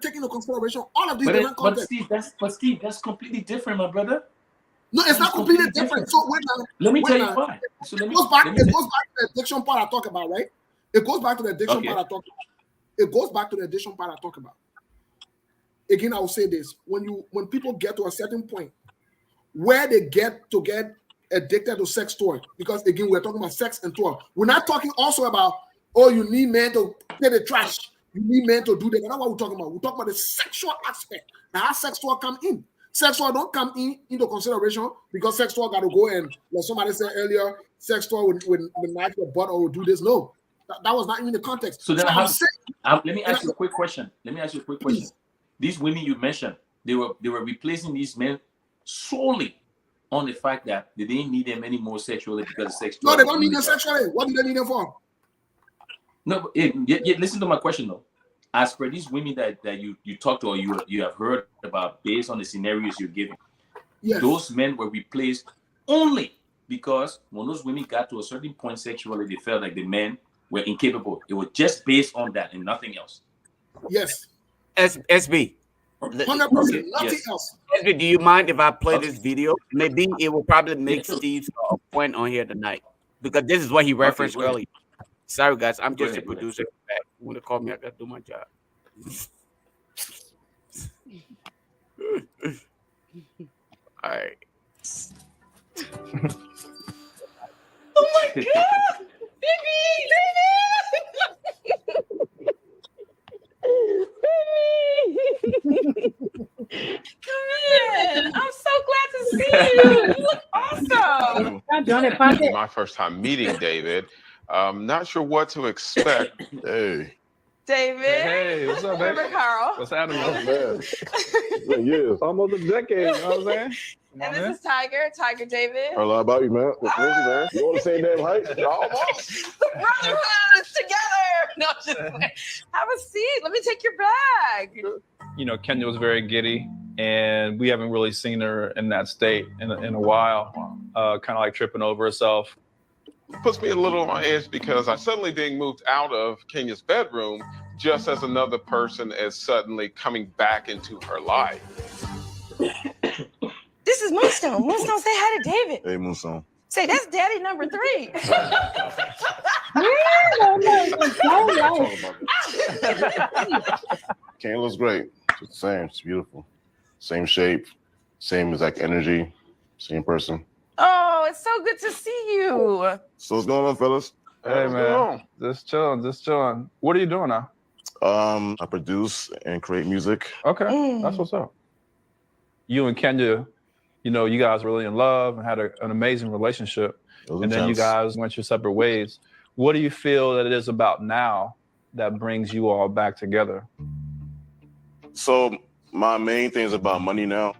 take into consideration all of these different contexts. But Steve, that's completely different, my brother. No, it's not completely different. So wait now. Let me tell you why. It goes back to the addiction part I talk about, right? It goes back to the addiction part I talk about. Again, I will say this: when people get to a certain point where they get addicted to sex toy, because again, we're talking about sex and toy. We're not talking also about, you need men to pay the trash. You need men to do that. That's what we're talking about. We're talking about the sexual aspect. Now, how sexual come in? Sexual don't come into consideration because sexual got to go and, like somebody said earlier, sexual would knife your butt or would do this. No, that was not even the context. So then I'm saying, let me ask you a quick question. These women you mentioned, they were replacing these men solely on the fact that they didn't need them anymore sexually because of sexual. No, they don't need them sexually. What do they need them for? No, but listen to my question though. As per these women that you talked to or you have heard about based on the scenarios you're giving, yes, those men were replaced only because when those women got to a certain point sexually, they felt like the men were incapable. It was just based on that and nothing else. Yes. SB. 100%, nothing else. SB, do you mind if I play this video? Maybe it will probably make Steve's point on here tonight because this is what he referenced earlier. Sorry, guys. I'm just a producer. You want to call me? I got to do my job. All right. Oh my God! Baby! Come in! I'm so glad to see you! You look awesome! This is my first time meeting David. Not sure what to expect. Hey. David. Hey, what's up, baby? Carl. What's happening, man? It's been years, almost a decade. You know what I'm saying? And this is Tiger David. How about you, man? What's man? You on the same damn height? Almost. The brotherhood is together. No, just have a seat. Let me take your bag. You know, Kenya was very giddy, and we haven't really seen her in that state in a while. Kind of like tripping over herself. Puts me a little on edge because I suddenly being moved out of Kenya's bedroom just as another person is suddenly coming back into her life. This is Moonstone. Moonstone, say hi to David. Hey, Moonstone. Say, that's daddy number 3. Kenya looks great. It's the same. It's beautiful. Same shape, same exact energy, same person. Oh, it's so good to see you. So what's going on, fellas? Hey, man. Just chilling. What are you doing now? I produce and create music. Okay, that's what's up. You and Kenya, you know, you guys were really in love and had an amazing relationship. And then you guys went your separate ways. What do you feel that it is about now that brings you all back together? So my main thing is about money now.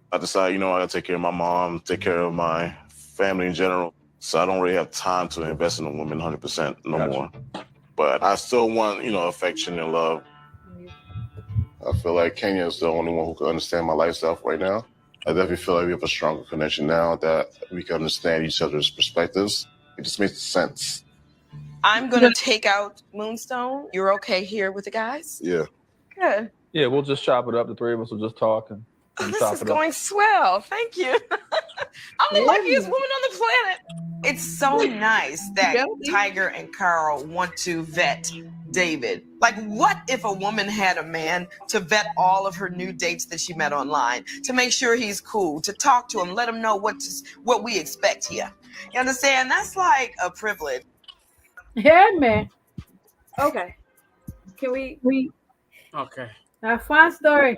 I decided, you know, I gotta take care of my mom, take care of my family in general. So I don't really have time to invest in a woman 100% no more. But I still want, you know, affection and love. I feel like Kenya is the only one who can understand my lifestyle right now. I definitely feel like we have a stronger connection now that we can understand each other's perspectives. It just makes sense. I'm going to take out Moonstone. You're okay here with the guys? Yeah. Good. Yeah, we'll just chop it up. The three of us will just talk and This chop is it up. going swell. Thank you. I'm the luckiest woman on the planet. It's so nice that Tiger and Carl want to vet David. Like, what if a woman had a man to vet all of her new dates that she met online, to make sure he's cool, to talk to him, let him know what we expect here? You understand? That's like a privilege. Yeah, man. Okay. Can we? Okay. A fun story.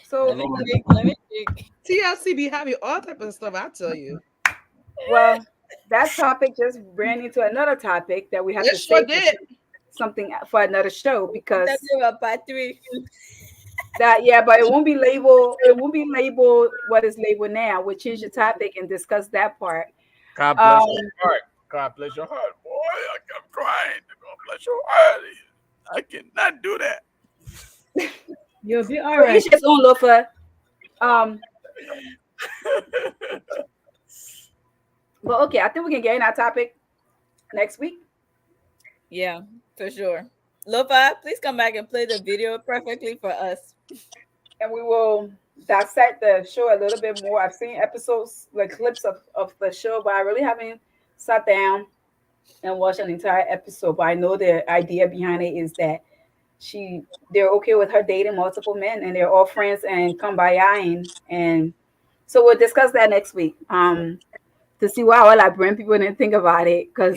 So TLC be having all type of stuff. I tell you. Well, that topic just ran into another topic that we have to sure save did. something for another show because That's about part 3. but it won't be labeled. It won't be labeled what is labeled now. We'll change the topic and discuss that part. God bless your heart. God bless your heart, boy. I'm crying. God bless your heart. I cannot do that. You'll be all So right. each his own loafer. But okay, I think we can get in our topic next week. Yeah, for sure. Lofa, please come back and play the video perfectly for us. And we will dissect the show a little bit more. I've seen episodes, like clips of the show, but I really haven't sat down and watched an entire episode. But I know the idea behind it is that they're okay with her dating multiple men and they're all friends and kumbayaing. And so we'll discuss that next week. To see why all I bring people didn't think about it. Because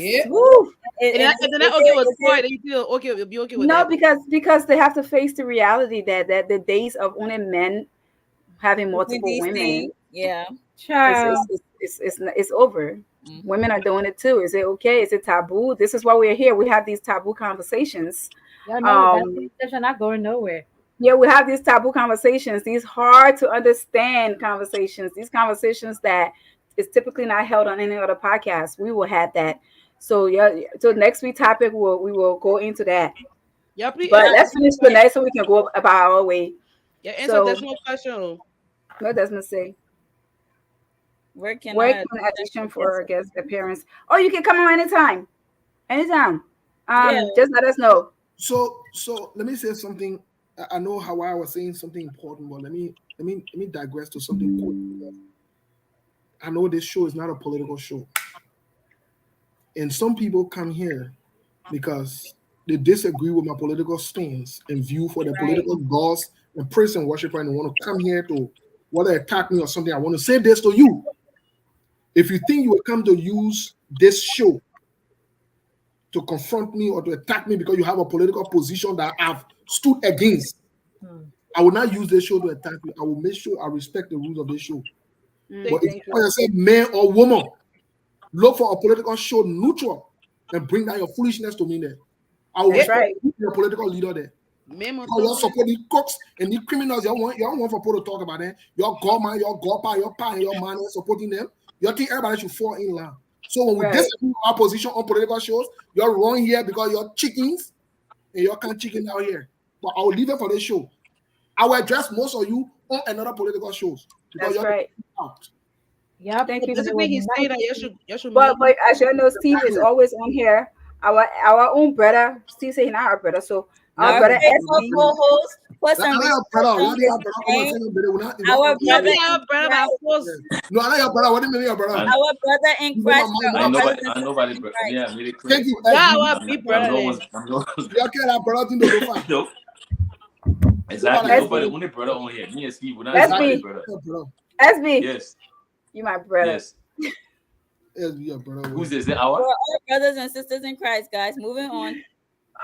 And then that okay with Troy, then you feel okay, you'll be okay with No, that. because they have to face the reality that the days of only men having multiple women, yeah, Child. it's over. Women are doing it too. Is it okay? Is it taboo? This is why we're here. We have these taboo conversations. Y'all know that conversation not going nowhere. Yeah, we have these taboo conversations, these hard to understand conversations, these conversations that is typically not held on any other podcast. We will have that. So yeah, so next week topic we will go into that. Yeah, please. But let's finish the next so we can go about our way. Yeah, answer So Desmond question. what does Desmond say? Where can audition for guest appearance? Oh, you can come on anytime. Anytime. Yeah. Just let us know. So let me say something. I know how I was saying something important, but let me digress to something quick. I know this show is not a political show. And some people come here because they disagree with my political stance and view for their political goals and praise and worship, and they want to come here to whether attack me or something. I want to say this to you. If you think you will come to use this show to confront me or to attack me because you have a political position that I've stood against, I will not use this show to attack you. I will make sure I respect the rules of this show. But if you say man or woman, look for a political show neutral and bring down your foolishness to me there. I will respect your political leader there. Because you support the cooks and the criminals. You want for people to talk about them. Your government, your godpa, your pa, and your man supporting them. You think everybody should fall in line. So when we disagree with our position on political shows, you're wrong here because you're chickens and you can't chicken out here. But I will leave it for this show. I will address most of you on another political shows. Because That's right. Out. Yeah, thank you. Doesn't mean he's saying that you should. But as you know, Steve is always on here. Our own brother, Steve say he's not our brother, so our brother SB. co-host. Put some Our respect on his name. Our brother, no, I know your brother. What do you mean your brother? Our brother in Christ. Nobody. Yeah, really. Thank you. Yeah, our big brother. You can't have brother to go far. No. Exactly. Nobody. Only brother on here. Me and Steve. We're not SB. brother. SB. Yes. You my brother. Yes. SB, your brother. Who's this? Is it our? We're all brothers and sisters in Christ, guys. Moving on.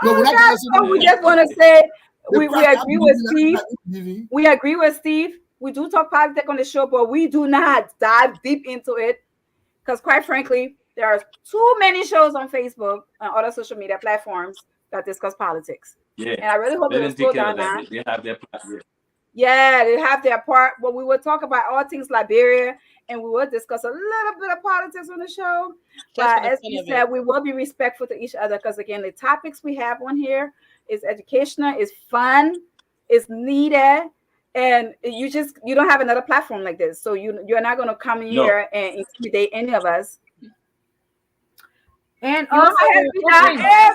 No, we're not so we just want to say we agree with Steve. We agree with Steve. We do talk politics on the show, but we do not dive deep into it because, quite frankly, there are too many shows on Facebook and other social media platforms that discuss politics. Yeah, and I really hope they they will slow down now. They have their part. Yeah, they have their part. But we will talk about all things Liberia, and we will discuss a little bit of politics on the show. But as we said, we will be respectful to each other because, again, the topics we have on here is educational, is fun, is needed, and you don't have another platform like this, so you're not going to come in here and intimidate any of us. And you also,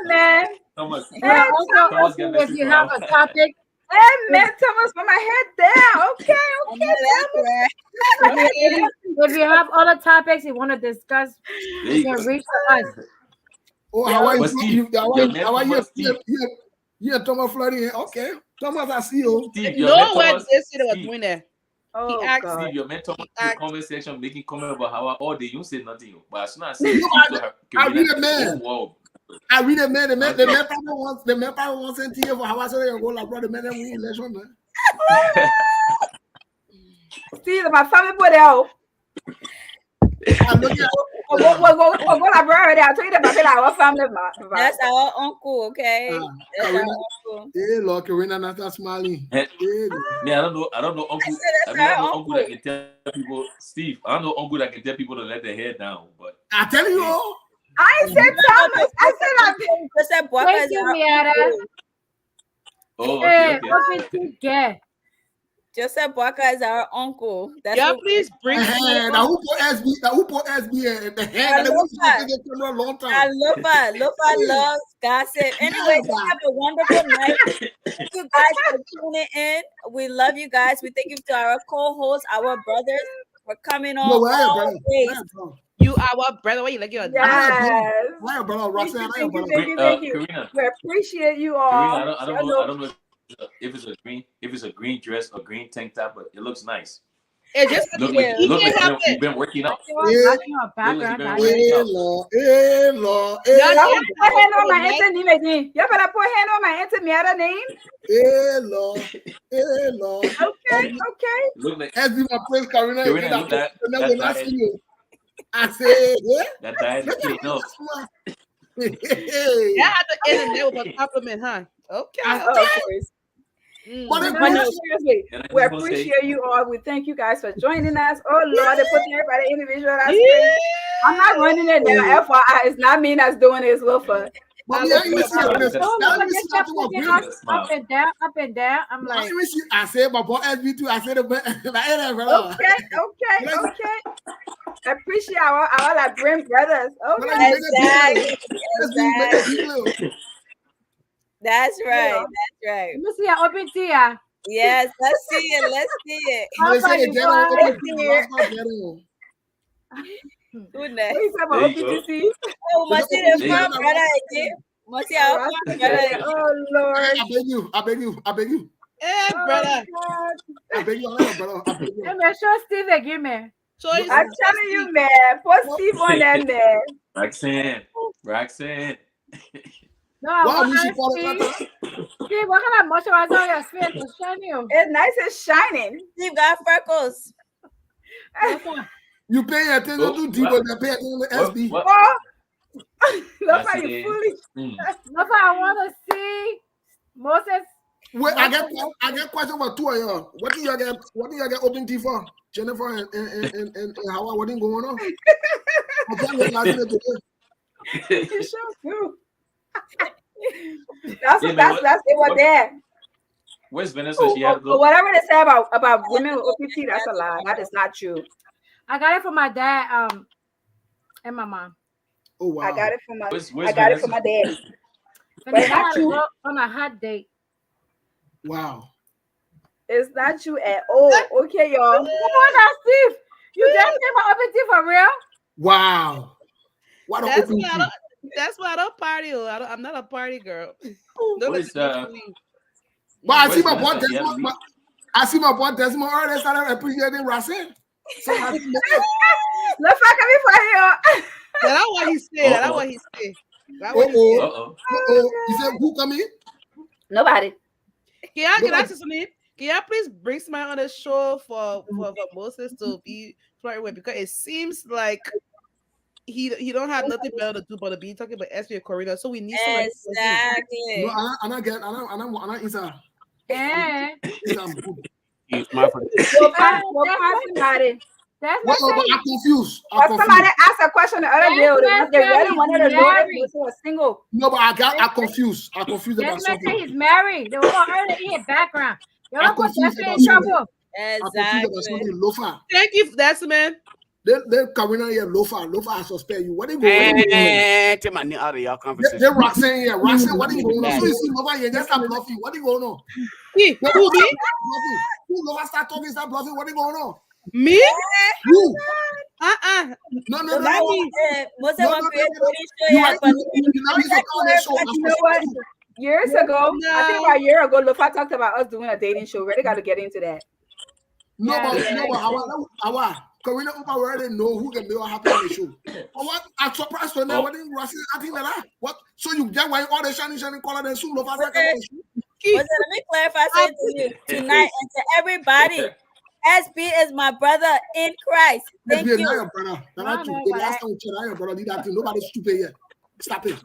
man. Also, if you have a topic. Hey man, Thomas, put my head down. Okay. If you have other topics you want to discuss, you can reach us. Oh, how are you? How are you? Yeah, Thomas Flirty. Okay, Thomas, I see you. No one they said was doing that. Oh, he asked God. Steve, your mentor in the comment section making comment about how all day you say nothing. But as soon as I say I read a man. I read a man. The man probably wants to hear for how I say they go like brother man. Then we election man. Steve, my family put out. That's our uncle, okay? That's our uncle. Hey, look, Karina, not smiling. I don't know, uncle. I don't know uncle that can tell people, Steve. I don't know uncle that can tell people to let their hair down. But I tell you all. I said Thomas. I said Thank you, Miara. Oh, okay. Joseph Walker is our uncle. That's please bring now who put SB in the hand? Lufa loves gossip. Anyway, have a wonderful night. Thank you guys for tuning in. We love you guys. We thank you to our co-hosts, our brothers, for coming on. You our brother. What you like? Yes. Thank you. We appreciate you all. Karina, I don't know if it's a green dress or green tank top, but it looks nice. It just Look he like can't help you've it. been working out. Your Yeah. background. Look like you've been working out. Y'all better put hand on my auntie name again. Y'all better put hand on my auntie Miata name. Okay. Look like As my friend Karina Karina, again, look that when I diet. see you, I say, yeah. That diet is paying off. That had to end the with a compliment, huh? Okay. Of course. But no, seriously, And I just we want to say, appreciate you all. We thank you guys for joining us. Oh Lord, they put everybody individual. That's crazy. I'm not running it down. FYI, it's not me that's doing this, Wilford. Up and down. I'm like, I said, my boy SB2. I said, Okay. Appreciate our like brain brothers. Okay. Exactly. That's right. That's right. let me see your open tea. Yes, let's see it. Let's see it. Who next? Oh, must see the front brother again. Must see our front brother again. Oh Lord. I beg you. Hey, brother. I beg you, brother. Let me show Steve again, man. So I'm telling you, man. Put Steve on that, man. Roxanne. No, Steve, what kind of moisturizer on your face to shine you? It's nice and shining. Steve got freckles. You pay attention to Debo, you pay attention to SB. Look how you foolish. Look how I want to see Moses. Wait, I get question for two of y'all. What do you get open tea for? Jennifer and Howard, what is going on? You sure do. That's it was there. Where's Vanessa? She had to go. Whatever they say about women with OPT, that's a lie. That is not true. I got it from my dad and my mom. Oh wow. I got it from my Vanessa? it from my daddy. But it's not true. On a hot date. Wow. It's not true at all. Okay, y'all. Come on now, Steve. You just came about OPT for real? Wow. What That's why I don't party. I'm not a party girl. But I see my boy Desmond. I see my boy Desmond already started appreciating Racine. So let's fuck me for here. That's what he said. That's what he said. He said, who come in? Nobody. Can I say something? Can y'all please bring somebody on the show for Moses to be flirting with? Because it seems like he don't have nothing better to do but to be talking about SB and Corina. So we need somebody. Exactly. No, I'm not inside. That's I'm confused. Somebody asked a question the other day. They really wanted to know if he was single. No, but I'm confused. I'm confused about something. He's married. They were already in his background. You're not going to in trouble. Exactly. Thank you, that's man. Then Karina here, Lofa, I suspect you. What are you going on? Take my name out of your conversation. Then Roxanne here, what are you going on? So you see Lofa here, just start bluffing. What are you going on? Who Lofa start talking, start bluffing. What are you going on? Me? Who? No. No. You know what? Years ago, I think about a year ago, Lofa talked about us doing a dating show. Really got to get into that. No, but how Karina already know who can make what happen on the show. What? I'm surprised to know what didn't Rossi acting like that. What? So you get why all the shining color and soon Lofa let me clarify something to you tonight and to everybody. SB is my brother in Christ. Thank you. Your brother. The last time we checked your brother did that thing. Nobody's stupid yet. Stop it.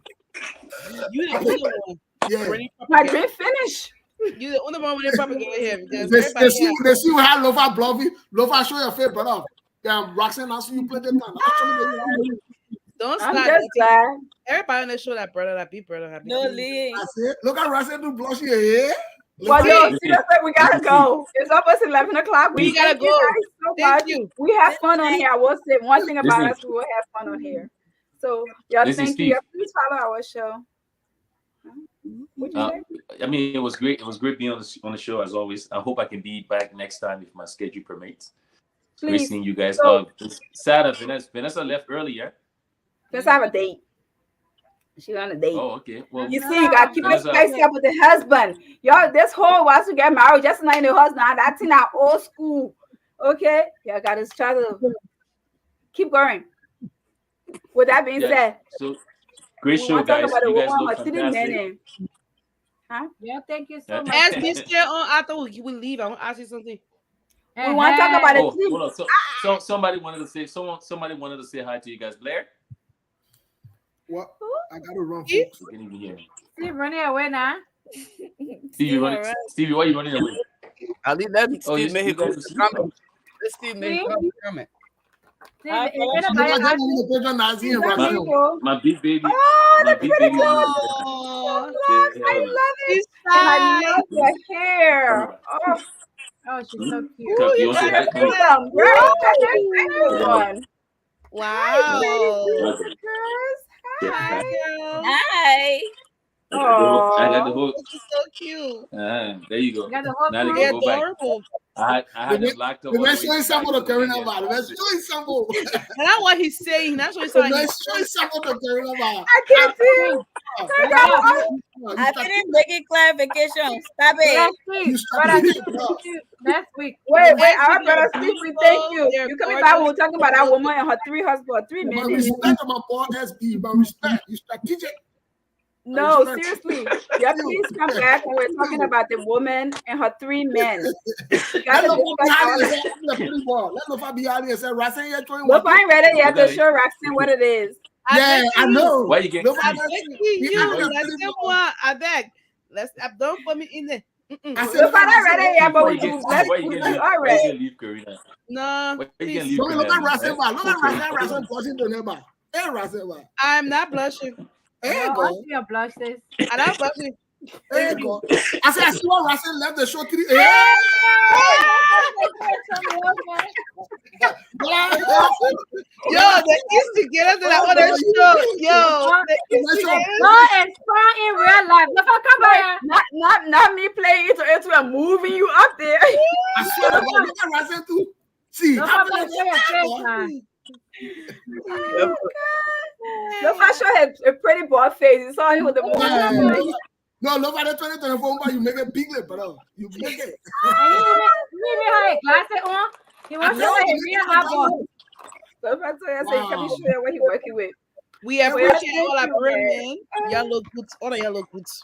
You the only one. Yeah. My drink finished. You the only one with the propaganda here because they see you have Lofa bluffing. Lofa show your face, brother. Yeah, Roxanne, I see you play the time. Don't stop. I'm just glad. Everybody on the show that brother, that beat brother, that beat. No, Lee. I said, look at Roxanne do blush your hair. Well, no, seriously, we gotta go. It's almost 11 o'clock. We gotta go. Thank you. We have fun on here. I will say one thing about us: we will have fun on here. So, y'all, thank you. Please follow our show. I mean, it was great. It was great being on the show as always. I hope I can be back next time if my schedule permits. Please. Great seeing you guys. It's sad Vanessa left earlier. Let's have a date. She's on a date. Oh, okay. Well, you see, you gotta keep it spicy up with the husband. Y'all, this whole once you get married, just not in the husband. That's in our old school. Okay, yeah, I got to try to keep going. With that being Yeah. said, So great we show, want to talk guys. about the You guys woman look with three men. fantastic. Huh? Yeah, thank you so Yeah. much. As we stay on after we leave, I want to ask you something. We want to talk about the Oh, three. hold on. So somebody wanted to say somebody wanted to say hi to you guys. Blair? What? I gotta run, Steve? folks. You can even hear me. Steve running away now. Stevie, Stevie, why are you running away? I'll leave that Steve make you his guys are sleeping. comment. Let Steve make his comment. Steve, My big baby. Oh, My the big baby wanted to say Oh, hi. I love it. she's And I shy. love your hair. Oh, oh, she's so cute. Come, you Ooh, want to say hi? Come here. freedom, girl. That's a one. wow. Okay. Girls. Yeah. Hi, girl. Hi. I got the whole. This is so cute. There you go. You got the whole Now they They're can go back. adorable. I had them locked up. all the way Let's show you back some of to the Karina Kenya. Bar. Let's show you some of. And that's what he's saying. That's what he's saying. Let's show you some of the Karina Bar. I can't see. I didn't make it clarification. Stop it. Next week. Wait, our brother Steve, we thank you. You coming back? We're talking about that woman and her three husbands, three men. But respect my boy SB, but respect. You strategic. No, seriously. Yeah, please come back when we're talking about the woman and her three men. Let Lofa be out here and say, Rasen, you're throwing Lofa ain't ready yet to show Roxanne what it is. Yeah, I know. Why you get I beg. Let's don't put me in there. Lofa not ready yet, but we do. Let's all right. Leave Karina. No, please. Look at Rasen, look at Rasen blushing to neighbor. Hey, Rasen. I'm not blushing. Hey, go. You blushes. I'm not blushing. There you go. I said, I saw Rasen left the show 3. Yo, they used to get us to that other show. Yo, no, it's fun in real life. Look, come on. Not me playing it and moving you up there. I swear to God, look at Rasen too. See, Look, I show him a pretty bald face. You saw him with the movie. No, look at the 2024, but you make a big lip, bro. You make it. You even have glasses on. He wants to say real hot boy. So if I tell you, I say, can you show you what he's working with? We appreciate all our men. Y'all look good. All of y'all look good. Say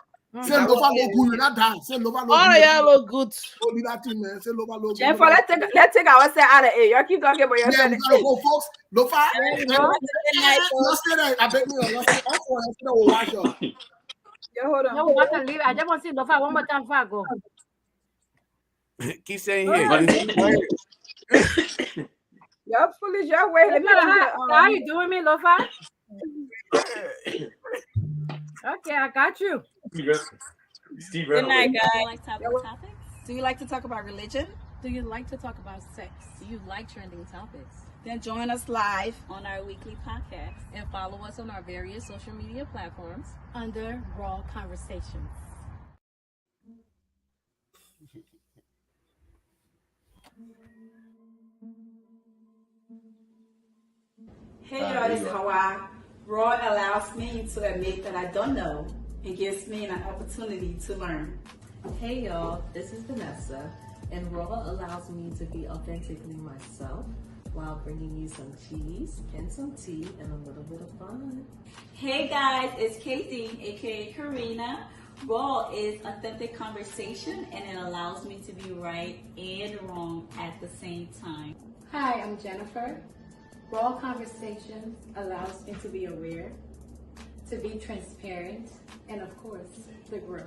Lofa look good. You're not done. Say Lofa look good. All of y'all look good. Don't be that thing, man. Say Lofa look good. Jennifer, let's take our set out of it. Y'all keep talking about your Yeah, we gotta go, folks. Lofa. Y'all stay there. I bet you. Y'all stay off for it. We'll watch y'all. Yeah, hold on. No, we got to leave. I just want to see Lofa one more time before I go. Keep saying here. Y'all foolish. Y'all wait. Let me how you doing, me, Lofa? Okay, I got you. Good night, guys. Do you like to talk about religion? Do you like to talk about sex? Do you like trending topics? Then join us live on our weekly podcast and follow us on our various social media platforms under Raw Conversations. Hey y'all, this is Hawa. Raw allows me to admit that I don't know and gives me an opportunity to learn. Hey y'all, this is Vanessa, and Raw allows me to be authentically myself while bringing you some cheese and some tea and a little bit of fun. Hey guys, it's Casey, aka Karina. Raw is authentic conversation, and it allows me to be right and wrong at the same time. Hi, I'm Jennifer. Raw Conversations allows me to be aware, to be transparent, and of course, to grow.